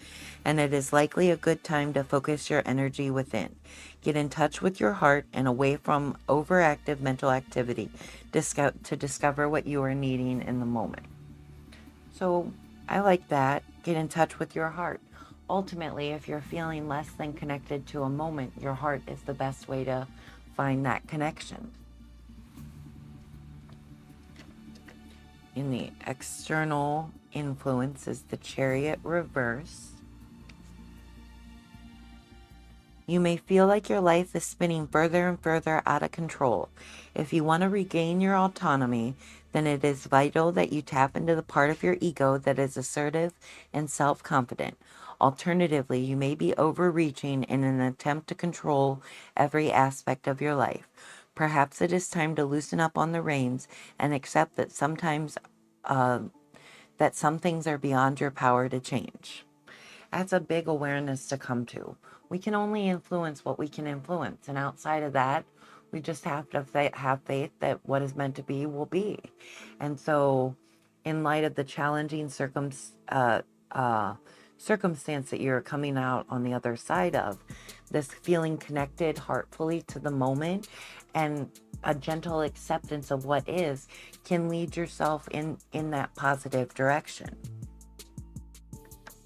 and it is likely a good time to focus your energy within. Get in touch with your heart and away from overactive mental activity to discover what you are needing in the moment. So I like that. Get in touch with your heart. Ultimately, if you're feeling less than connected to a moment, your heart is the best way to find that connection. In the external influence is the Chariot reverse. You may feel like your life is spinning further and further out of control. If you want to regain your autonomy, then it is vital that you tap into the part of your ego that is assertive and self-confident. Alternatively, you may be overreaching in an attempt to control every aspect of your life. Perhaps it is time to loosen up on the reins and accept that sometimes that some things are beyond your power to change. That's a big awareness to come to. We can only influence what we can influence, and outside of that, we just have to have faith that what is meant to be will be. And so, in light of the challenging circumstance that you're coming out on the other side of, this feeling connected heartfully to the moment and a gentle acceptance of what is can lead yourself in that positive direction.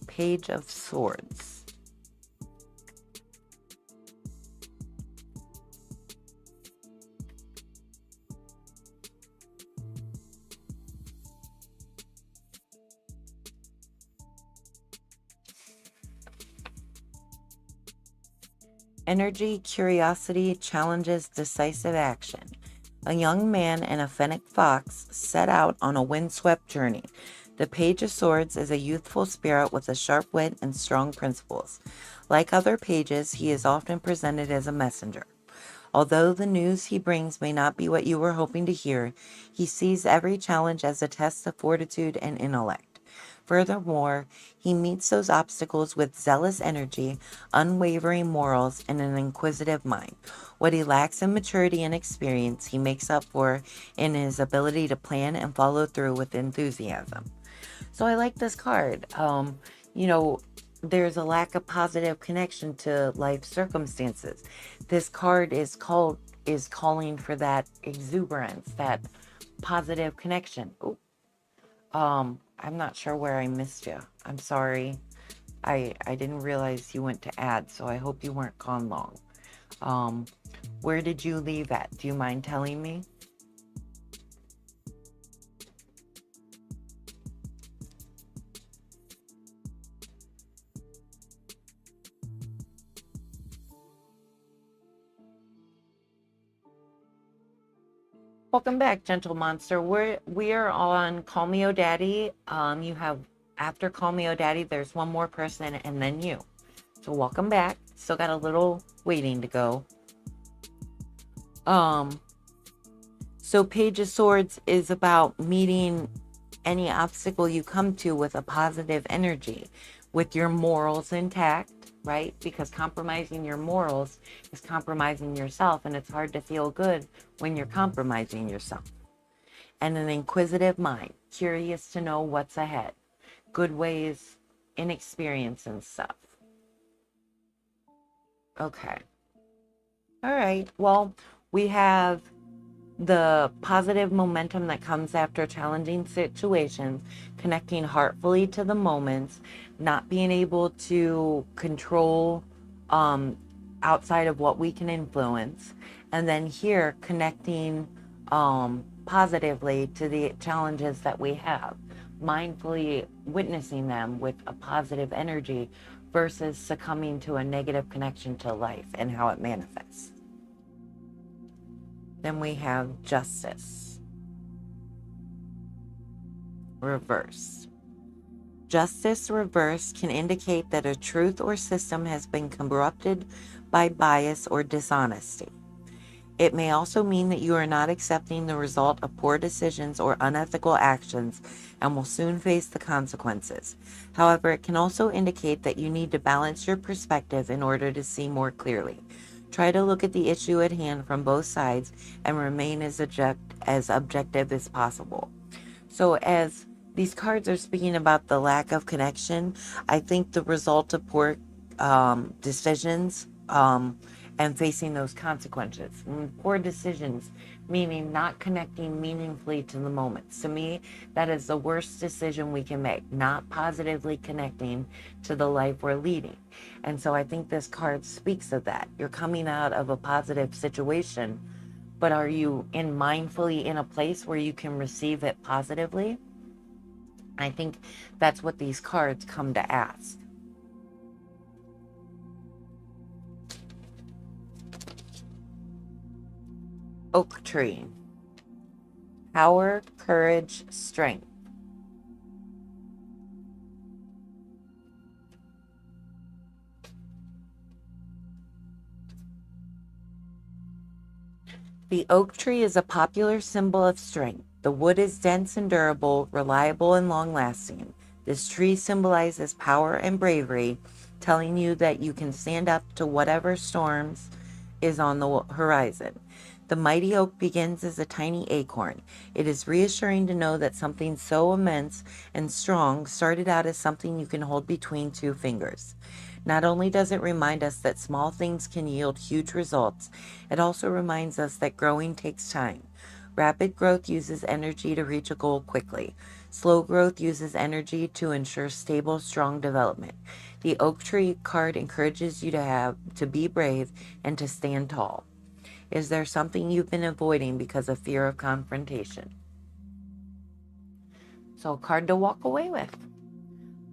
Page of Swords. Energy, curiosity, challenges, decisive action. A young man and a fennec fox set out on a windswept journey. The Page of Swords is a youthful spirit with a sharp wit and strong principles. Like other pages, he is often presented as a messenger. Although the news he brings may not be what you were hoping to hear, he sees every challenge as a test of fortitude and intellect. Furthermore, he meets those obstacles with zealous energy, unwavering morals, and an inquisitive mind. What he lacks in maturity and experience, he makes up for in his ability to plan and follow through with enthusiasm. So I like this card. You know, there's a lack of positive connection to life circumstances. This card is calling for that exuberance, that positive connection. Ooh, I'm not sure where I missed you. I'm sorry. I didn't realize you went to add, so I hope you weren't gone long. Um, where did you leave at? Do you mind telling me? Welcome back, gentle monster. We are on Call Me Oh Daddy. You have after Call Me Oh Daddy, there's one more person and then you. So welcome back. Still got a little waiting to go. So Page of Swords is about meeting any obstacle you come to with a positive energy, with your morals intact, right? Because compromising your morals is compromising yourself, and it's hard to feel good when you're compromising yourself. And an inquisitive mind, curious to know what's ahead, good ways, inexperience and stuff. Okay. All right. Well, we have the positive momentum that comes after challenging situations, connecting heartfully to the moments, not being able to control outside of what we can influence, and then here connecting positively to the challenges that we have, mindfully witnessing them with a positive energy versus succumbing to a negative connection to life and how it manifests. Then we have justice. Reverse. Justice reverse can indicate that a truth or system has been corrupted by bias or dishonesty. It may also mean that you are not accepting the result of poor decisions or unethical actions and will soon face the consequences. However, it can also indicate that you need to balance your perspective in order to see more clearly. Try to look at the issue at hand from both sides and remain as objective as possible. So as these cards are speaking about the lack of connection, I think the result of poor decisions and facing those consequences. Poor decisions, meaning not connecting meaningfully to the moments. To me, that is the worst decision we can make, not positively connecting to the life we're leading. And so I think this card speaks of that. You're coming out of a positive situation, but are you mindfully in a place where you can receive it positively? I think that's what these cards come to ask. Oak tree. Power, courage, strength. The oak tree is a popular symbol of strength. The wood is dense and durable, reliable and long-lasting. This tree symbolizes power and bravery, telling you that you can stand up to whatever storms is on the horizon. The mighty oak begins as a tiny acorn. It is reassuring to know that something so immense and strong started out as something you can hold between two fingers. Not only does it remind us that small things can yield huge results, it also reminds us that growing takes time. Rapid growth uses energy to reach a goal quickly. Slow growth uses energy to ensure stable, strong development. The oak tree card encourages you to be brave and to stand tall. Is there something you've been avoiding because of fear of confrontation? So a card to walk away with.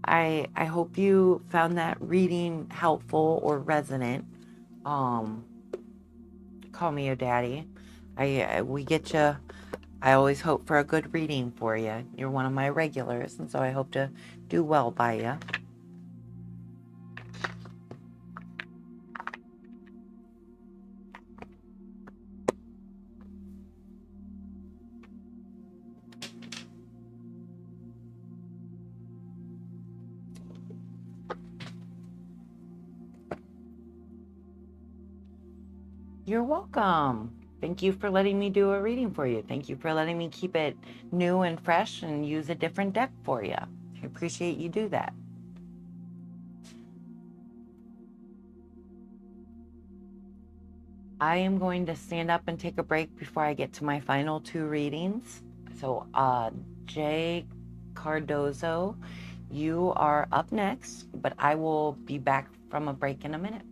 I hope you found that reading helpful or resonant. Call me your daddy. We get you. I always hope for a good reading for you. You're one of my regulars, and so I hope to do well by you. You're welcome. Thank you for letting me do a reading for you. Thank you for letting me keep it new and fresh and use a different deck for you. I appreciate you do that. I am going to stand up and take a break before I get to my final two readings. So, Jay Cardozo, you are up next, but I will be back from a break in a minute.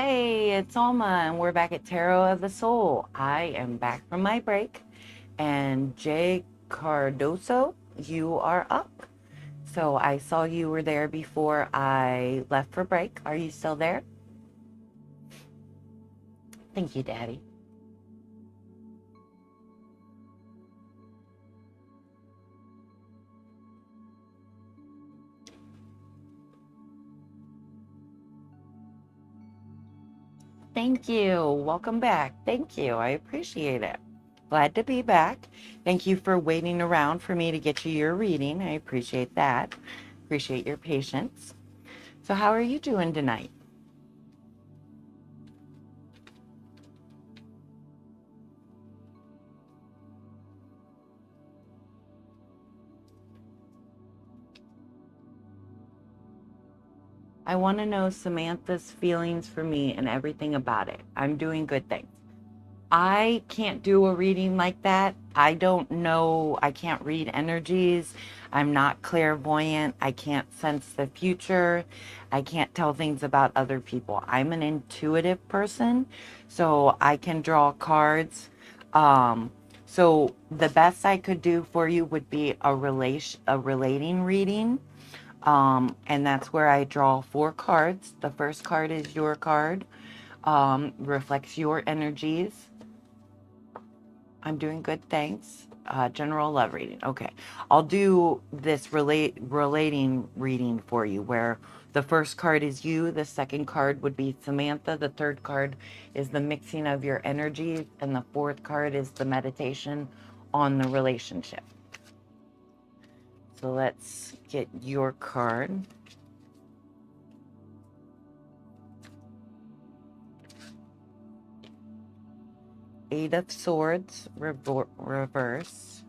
Hey, it's Alma, and we're back at Tarot of the Soul. I am back from my break, and Jay Cardoso, you are up. So I saw you were there before I left for break. Are you still there? Thank you, Daddy. Thank you. Welcome back. Thank you. I appreciate it. Glad to be back. Thank you for waiting around for me to get you your reading. I appreciate that. Appreciate your patience. So how are you doing tonight? I want to know Samantha's feelings for me and everything about it. I'm doing good things. I can't do a reading like that. I don't know. I can't read energies. I'm not clairvoyant. I can't sense the future. I can't tell things about other people. I'm an intuitive person, so I can draw cards. So the best I could do for you would be a relating reading. And that's where I draw 4 cards. The first card is your card, reflects your energies. I'm doing good, thanks. General love reading. Okay, I'll do this relating reading for you, where the first card is you, the second card would be Samantha, the third card is the mixing of your energies, and the fourth card is the meditation on the relationship. So let's get your card. Eight of Swords, reverse.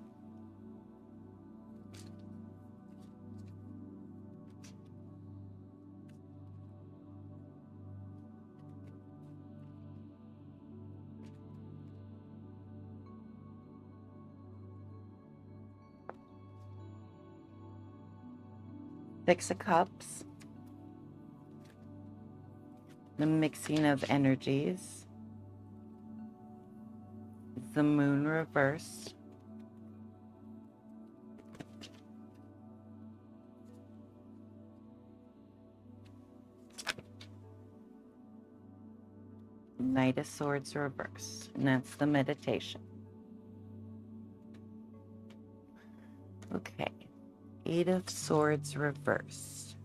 Six of Cups. The mixing of energies. The Moon reverse. Knight of Swords reverse. And that's the meditation. Okay. Eight of Swords reverse.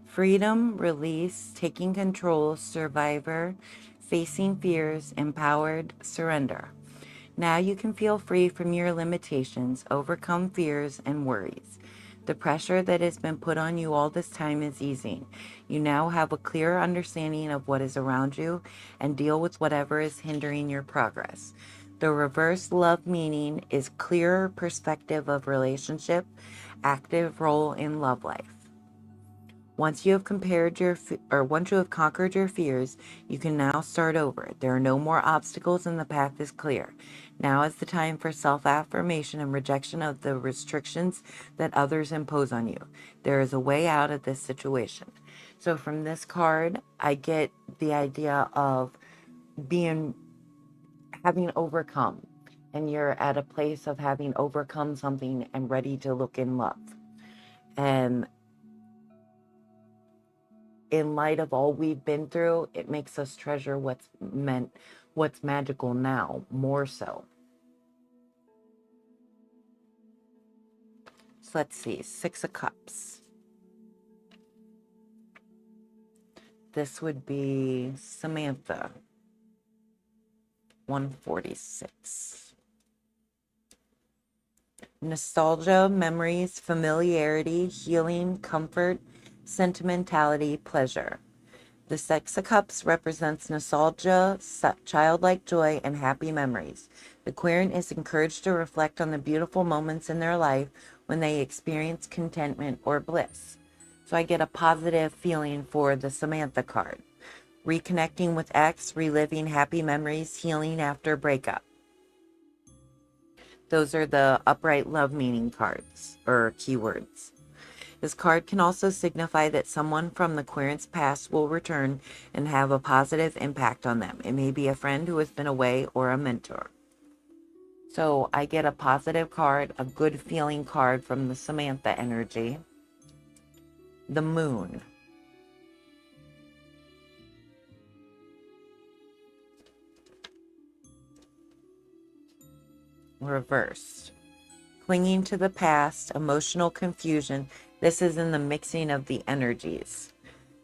Freedom, release, taking control, survivor, facing fears, empowered, surrender. Now you can feel free from your limitations, overcome fears and worries. The pressure that has been put on you all this time is easing. You now have a clear understanding of what is around you and deal with whatever is hindering your progress. The reverse love meaning is clearer perspective of relationship, active role in love life. Once you have conquered your fears, you can now start over. There are no more obstacles and the path is clear. Now is the time for self-affirmation and rejection of the restrictions that others impose on you. There is a way out of this situation. So from this card, I get the idea of having overcome, and you're at a place of having overcome something and ready to look in love. And in light of all we've been through, it makes us treasure what's magical now, more so. So let's see, Six of Cups. This would be Samantha, 146. Nostalgia, memories, familiarity, healing, comfort, sentimentality, pleasure. The Six of Cups represents nostalgia, childlike joy, and happy memories. The querent is encouraged to reflect on the beautiful moments in their life when they experience contentment or bliss. So I get a positive feeling for the Samantha card. Reconnecting with ex, reliving happy memories, healing after breakup. Those are the upright love meaning cards or keywords. This card can also signify that someone from the querent's past will return and have a positive impact on them. It may be a friend who has been away or a mentor. So I get a positive card, a good feeling card from the Samantha energy. The Moon. Reversed. Clinging to the past, emotional confusion. This is in the mixing of the energies.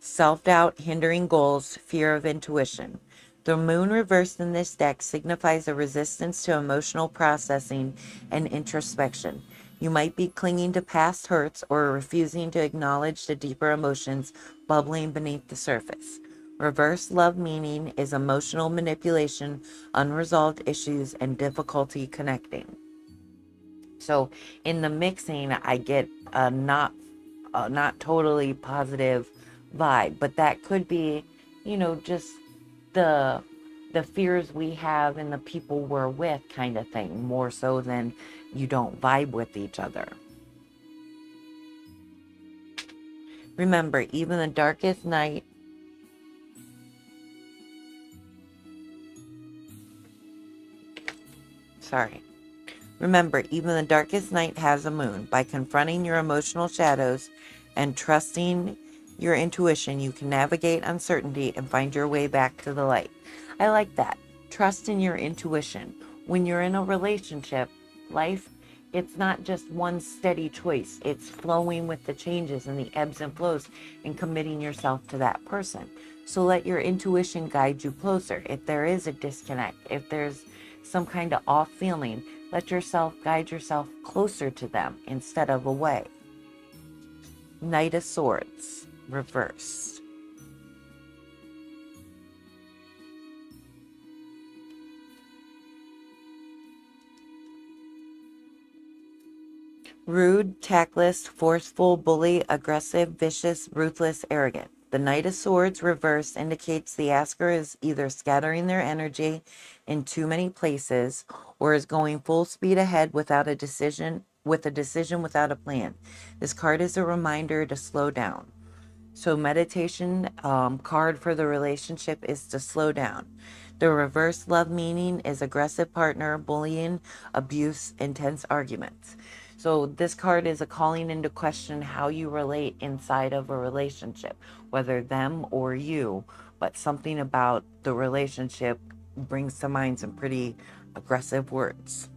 Self-doubt, hindering goals, fear of intuition. The Moon reversed in this deck signifies a resistance to emotional processing and introspection. You might be clinging to past hurts or refusing to acknowledge the deeper emotions bubbling beneath the surface. Reverse love meaning is emotional manipulation, unresolved issues, and difficulty connecting. So in the mixing, I get a not totally positive vibe, but that could be, just the fears we have and the people we're with kind of thing, more so than you don't vibe with each other. Remember, even the darkest night Remember, even the darkest night has a moon. By confronting your emotional shadows and trusting your intuition, you can navigate uncertainty and find your way back to the light. I like that. Trust in your intuition. When you're in a relationship, life, it's not just one steady choice. It's flowing with the changes and the ebbs and flows and committing yourself to that person. So let your intuition guide you closer. If there is a disconnect, if there's some kind of off feeling, let yourself guide yourself closer to them instead of away. Knight of Swords, reversed. Rude, tactless, forceful, bully, aggressive, vicious, ruthless, arrogant. The Knight of Swords reversed indicates the asker is either scattering their energy in too many places or is going full speed ahead without a decision without a plan. This card is a reminder to slow down. So meditation card for the relationship is to slow down. The reverse love meaning is aggressive partner, bullying, abuse, intense arguments. So this card is a calling into question how you relate inside of a relationship, whether them or you, but something about the relationship brings to mind some pretty aggressive words.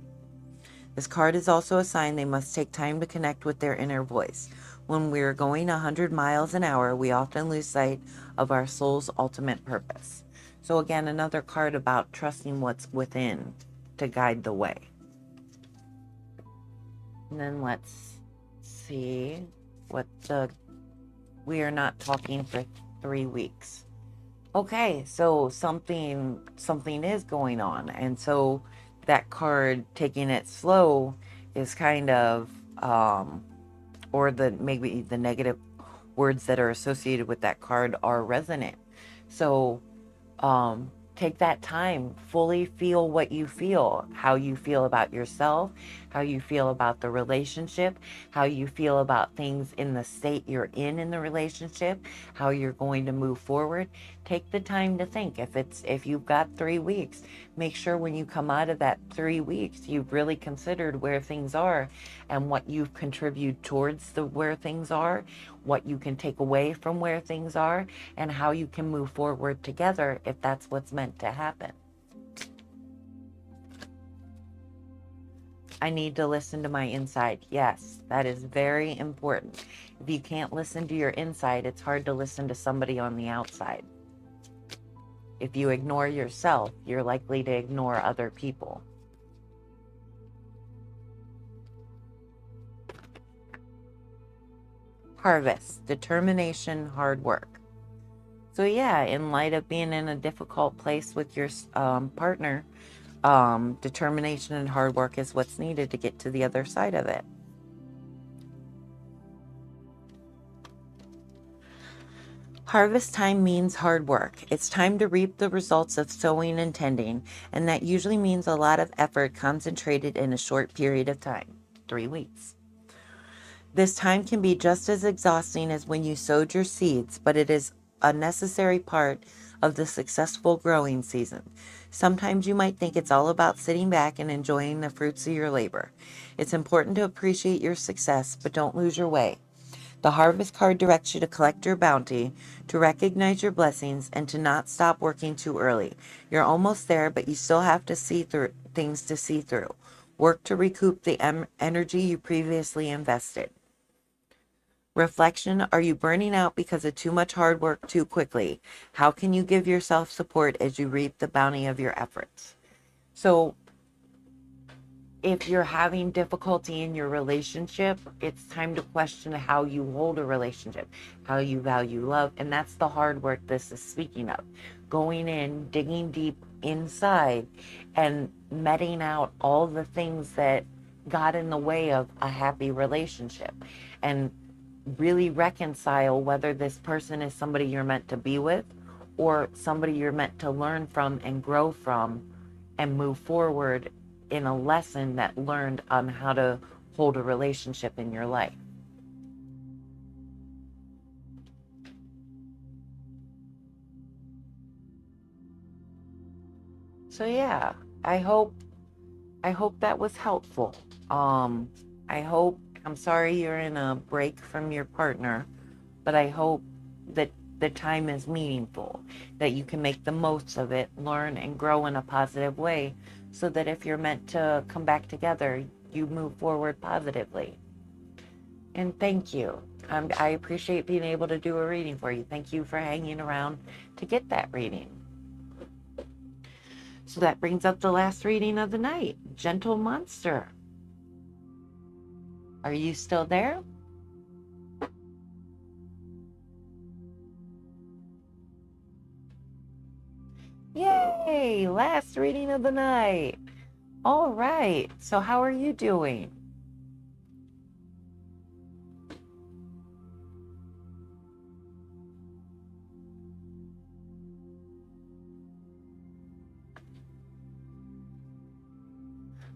This card is also a sign they must take time to connect with their inner voice. When we're going 100 miles an hour, we often lose sight of our soul's ultimate purpose. So again, another card about trusting what's within to guide the way. And then let's see we are not talking for 3 weeks. Okay, so something is going on. And so that card, taking it slow, is kind of, or maybe the negative words that are associated with that card are resonant. So take that time, fully feel what you feel, how you feel about yourself, how you feel about the relationship, how you feel about things in the state you're in the relationship, how you're going to move forward. Take the time to think. If you've got 3 weeks, make sure when you come out of that 3 weeks, you've really considered where things are and what you've contributed towards where things are, what you can take away from where things are, and how you can move forward together if that's what's meant to happen. I need to listen to my inside. Yes, that is very important. If you can't listen to your inside, it's hard to listen to somebody on the outside. If you ignore yourself, you're likely to ignore other people. Harvest, determination, hard work. So yeah, in light of being in a difficult place with your partner, determination and hard work is what's needed to get to the other side of it. Harvest time means hard work. It's time to reap the results of sowing and tending, and that usually means a lot of effort concentrated in a short period of time, 3 weeks. This time can be just as exhausting as when you sowed your seeds, but it is a necessary part of the successful growing season. Sometimes you might think it's all about sitting back and enjoying the fruits of your labor. It's important to appreciate your success, but don't lose your way. The harvest card directs you to collect your bounty, to recognize your blessings, and to not stop working too early. You're almost there, but you still have to see through things to see through. Work to recoup the energy you previously invested. Reflection, are you burning out because of too much hard work too quickly? How can you give yourself support as you reap the bounty of your efforts? So if you're having difficulty in your relationship, it's time to question how you hold a relationship, how you value love. And that's the hard work this is speaking of. Going in, digging deep inside, and meting out all the things that got in the way of a happy relationship. And really reconcile whether this person is somebody you're meant to be with or somebody you're meant to learn from and grow from and move forward in a lesson that learned on how to hold a relationship in your life. So yeah, I hope that was helpful. I'm sorry you're in a break from your partner, but I hope that the time is meaningful, that you can make the most of it, learn and grow in a positive way, so that if you're meant to come back together, you move forward positively. And thank you. I appreciate being able to do a reading for you. Thank you for hanging around to get that reading. So that brings up the last reading of the night, Gentle Monster. Are you still there? Yay! Last reading of the night. All right. So how are you doing?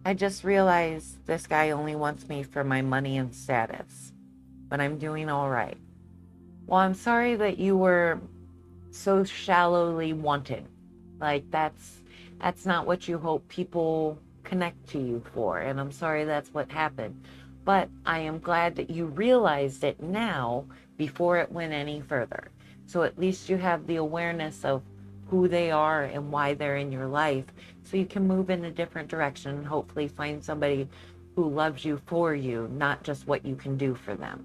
I just realized this guy only wants me for my money and status, but I'm doing all right. Well, I'm sorry that you were so shallowly wanted. Like that's not what you hope people connect to you for, and I'm sorry that's what happened. But I am glad that you realized it now before it went any further. So at least you have the awareness of who they are and why they're in your life, so you can move in a different direction and hopefully find somebody who loves you for you, not just what you can do for them.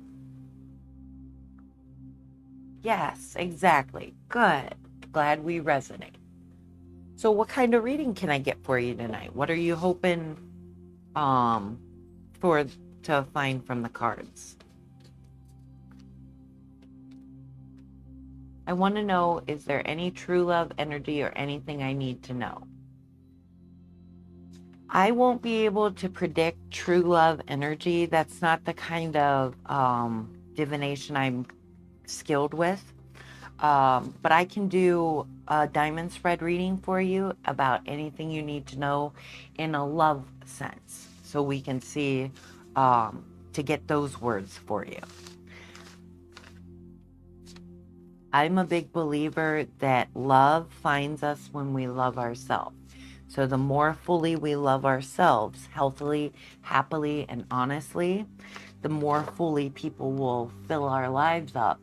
Yes, exactly. Good. Glad we resonate. So what kind of reading can I get for you tonight? What are you hoping for to find from the cards? I want to know, is there any true love energy or anything I need to know? I won't be able to predict true love energy. That's not the kind of divination I'm skilled with. But I can do a diamond spread reading for you about anything you need to know in a love sense, so we can see to get those words for you. I'm a big believer that love finds us when we love ourselves. So the more fully we love ourselves, healthily, happily, and honestly, the more fully people will fill our lives up,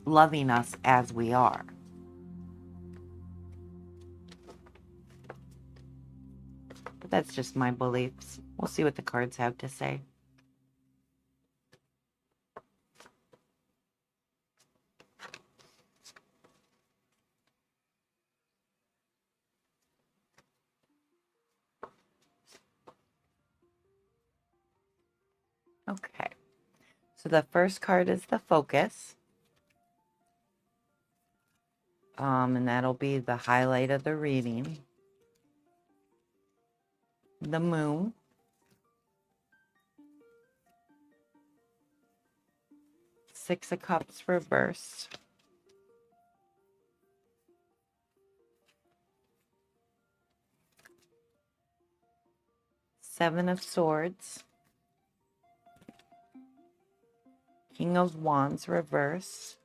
loving us as we are. But that's just my beliefs. We'll see what the cards have to say. Okay. So the first card is the focus. And that'll be the highlight of the reading. The moon. Six of Cups reversed. Seven of Swords, King of Wands reverse,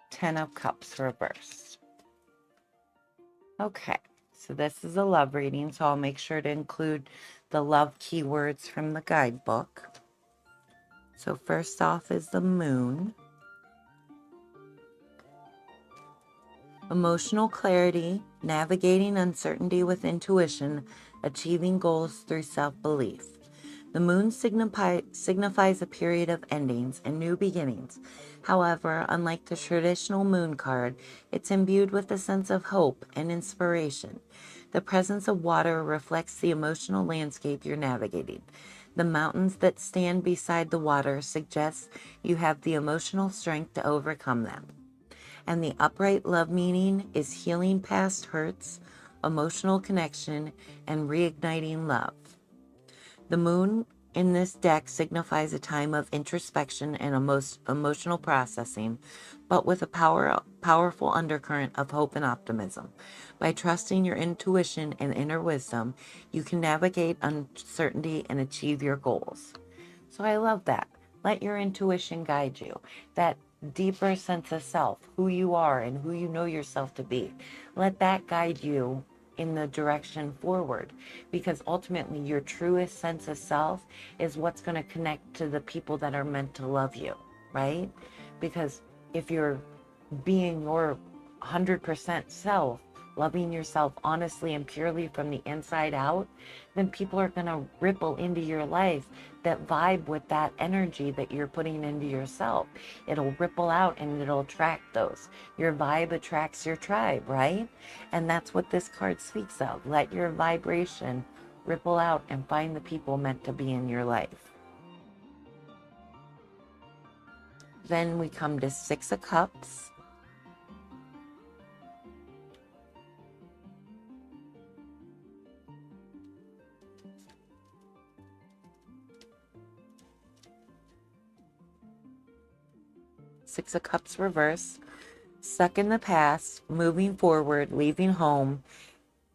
Ten of Cups reverse. Okay, so this is a love reading, so I'll make sure to include the love keywords from the guidebook. So first off is the Moon. Emotional clarity, navigating uncertainty with intuition, achieving goals through self-belief. The moon signifies a period of endings and new beginnings. However, unlike the traditional moon card, it's imbued with a sense of hope and inspiration. The presence of water reflects the emotional landscape you're navigating. The mountains that stand beside the water suggest you have the emotional strength to overcome them. And the upright love meaning is healing past hurts, emotional connection, and reigniting love. The moon in this deck signifies a time of introspection and emotional processing, but with a powerful undercurrent of hope and optimism. By trusting your intuition and inner wisdom, you can navigate uncertainty and achieve your goals. So I love that. Let your intuition guide you. That deeper sense of self, who you are and who you know yourself to be. Let that guide you in the direction forward, because ultimately your truest sense of self is what's going to connect to the people that are meant to love you, right? Because if you're being your 100% self, loving yourself honestly and purely from the inside out, then people are going to ripple into your life that vibe with that energy that you're putting into yourself. It'll ripple out and it'll attract those. Your vibe attracts your tribe, right? And that's what this card speaks of. Let your vibration ripple out and find the people meant to be in your life. Then we come to Six of Cups. Six of Cups reverse, stuck in the past, moving forward, leaving home,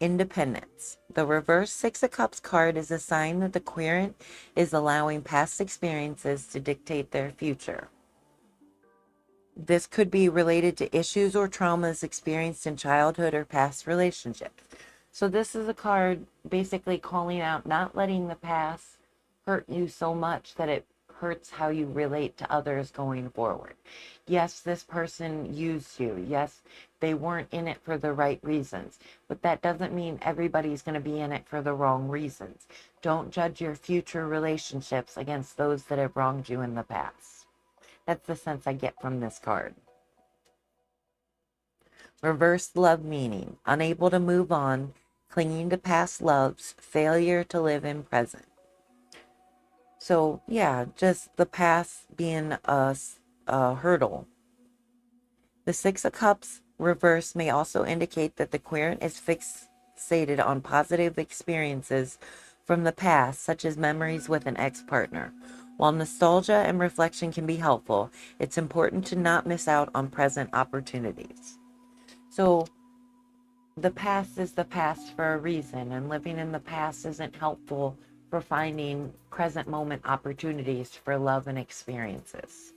independence. The reverse Six of Cups card is a sign that the querent is allowing past experiences to dictate their future. This could be related to issues or traumas experienced in childhood or past relationships. So this is a card basically calling out not letting the past hurt you so much that it hurts how you relate to others going forward. Yes, this person used you. Yes, they weren't in it for the right reasons, but that doesn't mean everybody's going to be in it for the wrong reasons. Don't judge your future relationships against those that have wronged you in the past. That's the sense I get from this card. Reverse love meaning, unable to move on, clinging to past loves, failure to live in present. So yeah, just the past being a hurdle. The Six of Cups reverse may also indicate that the querent is fixated on positive experiences from the past, such as memories with an ex-partner. While nostalgia and reflection can be helpful, it's important to not miss out on present opportunities. So the past is the past for a reason, and living in the past isn't helpful for finding present moment opportunities for love and experiences.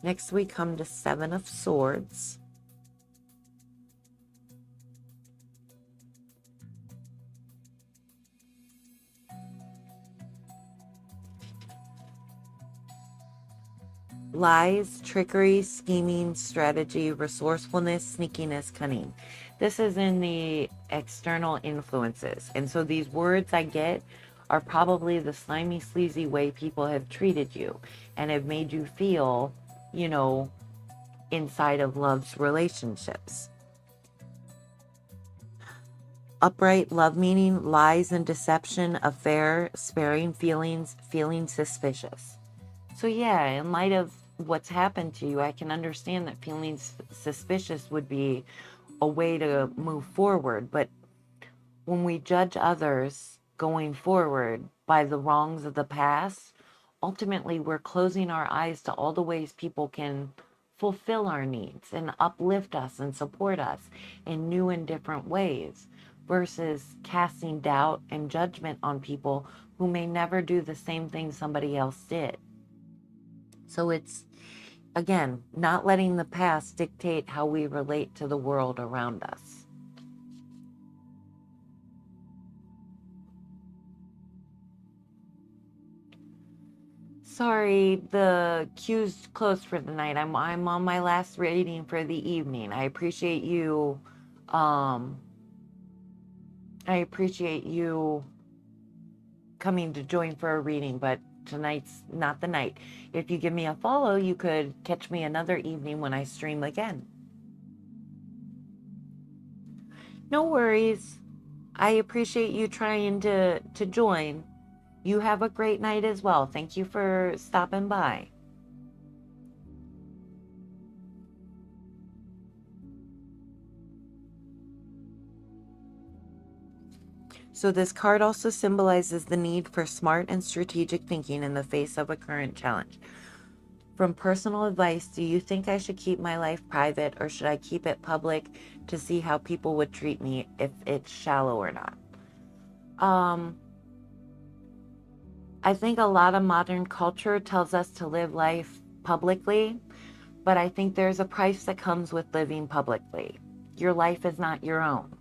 Next we come to Seven of Swords. Lies, trickery, scheming, strategy, resourcefulness, sneakiness, cunning. This is in the external influences. And so these words I get are probably the slimy, sleazy way people have treated you and have made you feel, you know, inside of love's relationships. Upright love meaning, lies and deception, affair, sparing feelings, feeling suspicious. So yeah, in light of what's happened to you, I can understand that feeling suspicious would be a way to move forward. But when we judge others going forward by the wrongs of the past, ultimately we're closing our eyes to all the ways people can fulfill our needs and uplift us and support us in new and different ways, versus casting doubt and judgment on people who may never do the same thing somebody else did. So it's, again, not letting the past dictate how we relate to the world around us. Sorry, the queue's closed for the night. I'm on my last reading for the evening. I appreciate you coming to join for a reading, but tonight's not the night. If you give me a follow, you could catch me another evening when I stream again. No worries. I appreciate you trying to join. You have a great night as well. Thank you for stopping by. So this card also symbolizes the need for smart and strategic thinking in the face of a current challenge. From personal advice, do you think I should keep my life private, or should I keep it public to see how people would treat me if it's shallow or not? I think a lot of modern culture tells us to live life publicly, but I think there's a price that comes with living publicly. Your life is not your own.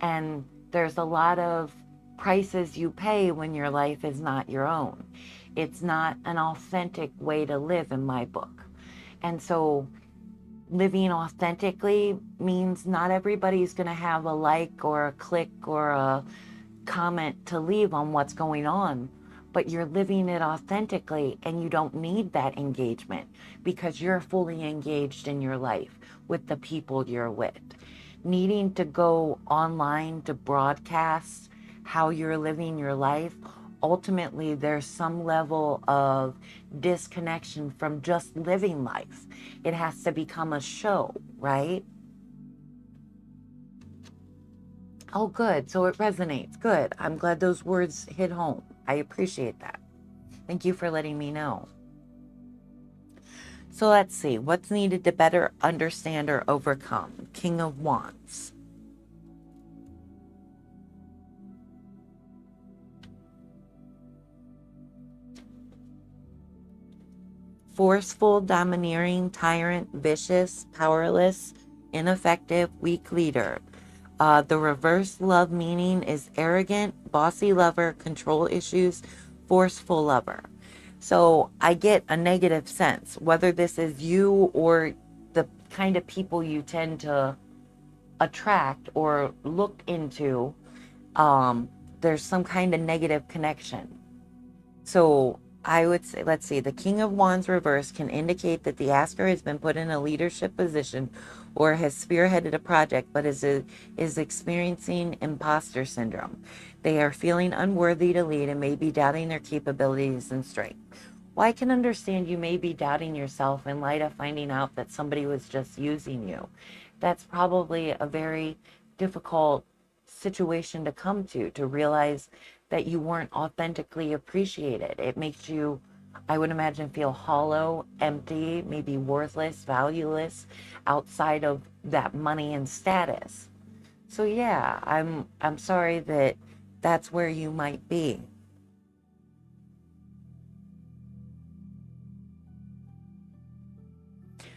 And there's a lot of prices you pay when your life is not your own. It's not an authentic way to live in my book. And so living authentically means not everybody's going to have a like or a click or a comment to leave on what's going on, but you're living it authentically, and you don't need that engagement because you're fully engaged in your life with the people you're with. Needing to go online to broadcast how you're living your life, ultimately there's some level of disconnection from just living life. It has to become a show, right? Oh, good. So it resonates. Good. I'm glad those words hit home. I appreciate that. Thank you for letting me know. So let's see. What's needed to better understand or overcome? King of Wands. Forceful, domineering, tyrant, vicious, powerless, ineffective, weak leader. The reverse love meaning is arrogant, bossy lover, control issues, forceful lover. So I get a negative sense, whether this is you or the kind of people you tend to attract or look into, there's some kind of negative connection. So I would say, let's see, the King of Wands reverse can indicate that the asker has been put in a leadership position or has spearheaded a project, but is experiencing imposter syndrome. They are feeling unworthy to lead and may be doubting their capabilities and strength. Well, I can understand you may be doubting yourself in light of finding out that somebody was just using you. That's probably a very difficult situation to come to realize that you weren't authentically appreciated. It makes you, I would imagine, feel hollow, empty, maybe worthless, valueless outside of that money and status. So yeah, I'm sorry that that's where you might be.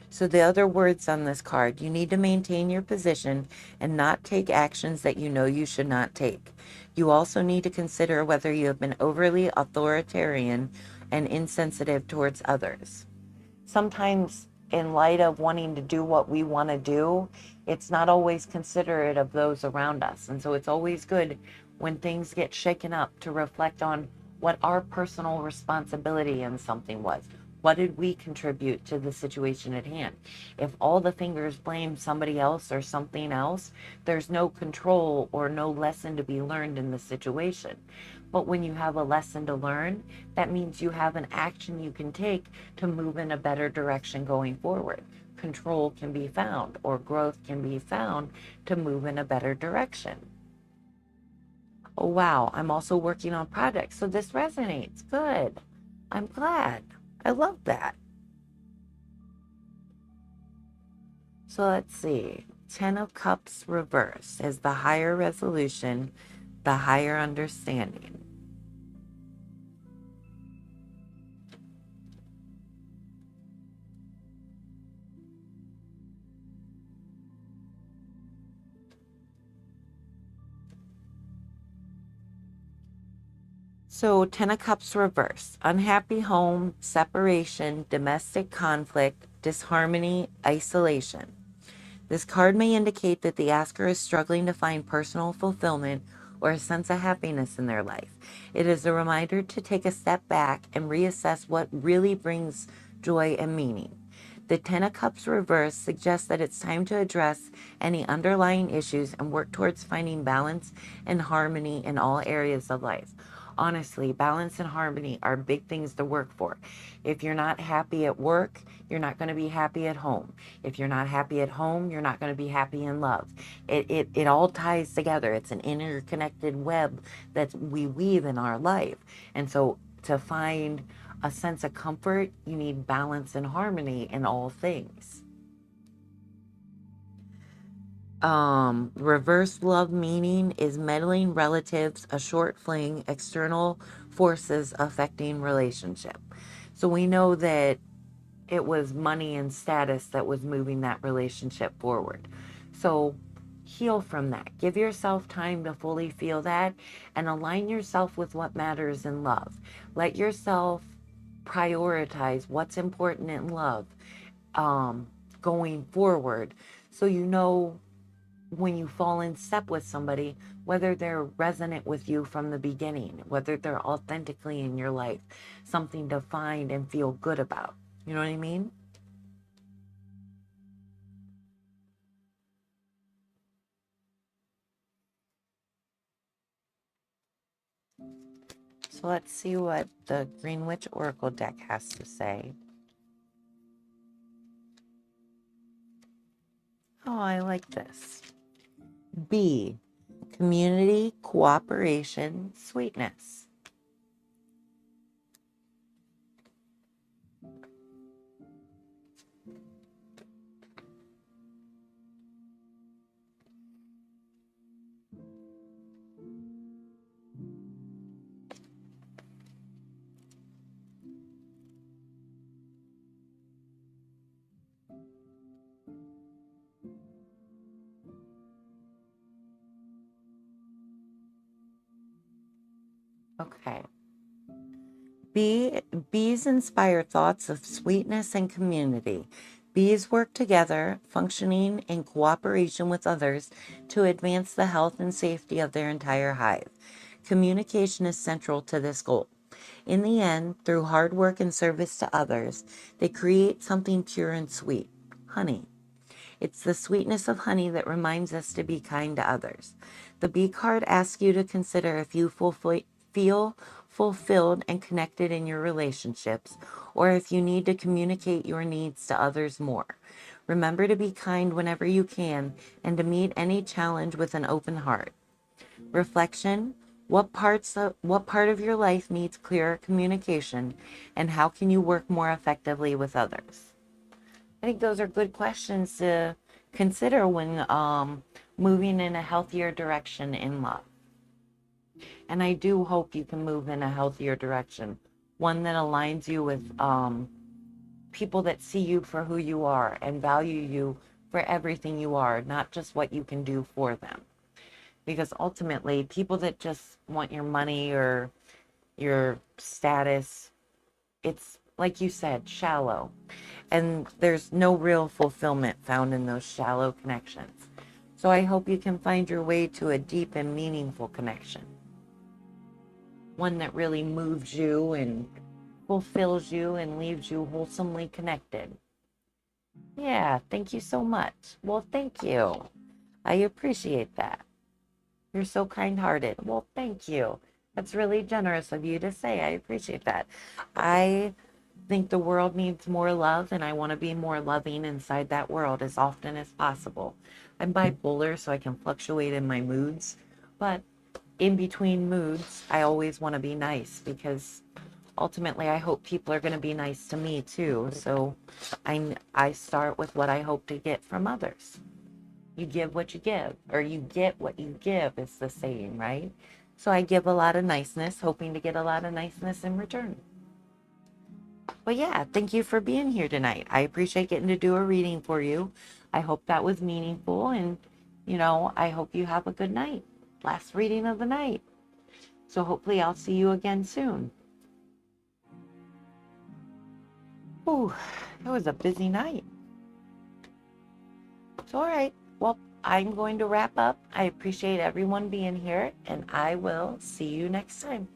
So the other words on this card, you need to maintain your position and not take actions that you know you should not take. You also need to consider whether you have been overly authoritarian and insensitive towards others. Sometimes in light of wanting to do what we want to do, it's not always considerate of those around us. And so it's always good when things get shaken up to reflect on what our personal responsibility in something was. What did we contribute to the situation at hand? If all the fingers blame somebody else or something else, there's no control or no lesson to be learned in the situation. But when you have a lesson to learn, that means you have an action you can take to move in a better direction going forward. Control can be found, or growth can be found to move in a better direction. Oh, wow, I'm also working on projects, so this resonates. Good. I'm glad. I love that. So let's see. Ten of Cups reverse is the higher resolution, the higher understanding. So, Ten of Cups reverse, unhappy home, separation, domestic conflict, disharmony, isolation. This card may indicate that the asker is struggling to find personal fulfillment or a sense of happiness in their life. It is a reminder to take a step back and reassess what really brings joy and meaning. The Ten of Cups reverse suggests that it's time to address any underlying issues and work towards finding balance and harmony in all areas of life. Honestly, balance and harmony are big things to work for. If you're not happy at work, you're not going to be happy at home. If you're not happy at home, you're not going to be happy in love. It all ties together. It's an interconnected web that we weave in our life. And so to find a sense of comfort, you need balance and harmony in all things. Reverse love meaning is meddling relatives, a short fling, external forces affecting relationship. So we know that it was money and status that was moving that relationship forward. So heal from that. Give yourself time to fully feel that and align yourself with what matters in love. Let yourself prioritize what's important in love going forward, so you know when you fall in step with somebody, whether they're resonant with you from the beginning, whether they're authentically in your life, something to find and feel good about. You know what I mean? So let's see what the Green Witch Oracle deck has to say. Oh, I like this. B, community, cooperation, sweetness. Okay. Bees inspire thoughts of sweetness and community. Bees work together, functioning in cooperation with others to advance the health and safety of their entire hive. Communication is central to this goal. In the end, through hard work and service to others, they create something pure and sweet, honey. It's the sweetness of honey that reminds us to be kind to others. The bee card asks you to consider if you feel fulfilled and connected in your relationships, or if you need to communicate your needs to others more. Remember to be kind whenever you can and to meet any challenge with an open heart. Reflection: what part of your life needs clearer communication, and how can you work more effectively with others? I think those are good questions to consider when moving in a healthier direction in love. And I do hope you can move in a healthier direction, one that aligns you with people that see you for who you are and value you for everything you are, not just what you can do for them. Because ultimately, people that just want your money or your status, it's like you said, shallow. And there's no real fulfillment found in those shallow connections. So I hope you can find your way to a deep and meaningful connection, one that really moves you and fulfills you and leaves you wholesomely connected. Yeah, thank you so much. Well, thank you. I appreciate that. You're so kind-hearted. Well, thank you. That's really generous of you to say. I appreciate that. I think the world needs more love, and I want to be more loving inside that world as often as possible. I'm bipolar, so I can fluctuate in my moods, but in between moods, I always want to be nice because ultimately, I hope people are going to be nice to me too. So I start with what I hope to get from others. You give what you give, or you get what you give is the saying, right? So I give a lot of niceness, hoping to get a lot of niceness in return. But yeah, thank you for being here tonight. I appreciate getting to do a reading for you. I hope that was meaningful, and I hope you have a good night. Last reading of the night. So hopefully I'll see you again soon. Ooh, it was a busy night. It's all right. Well, I'm going to wrap up. I appreciate everyone being here, and I will see you next time.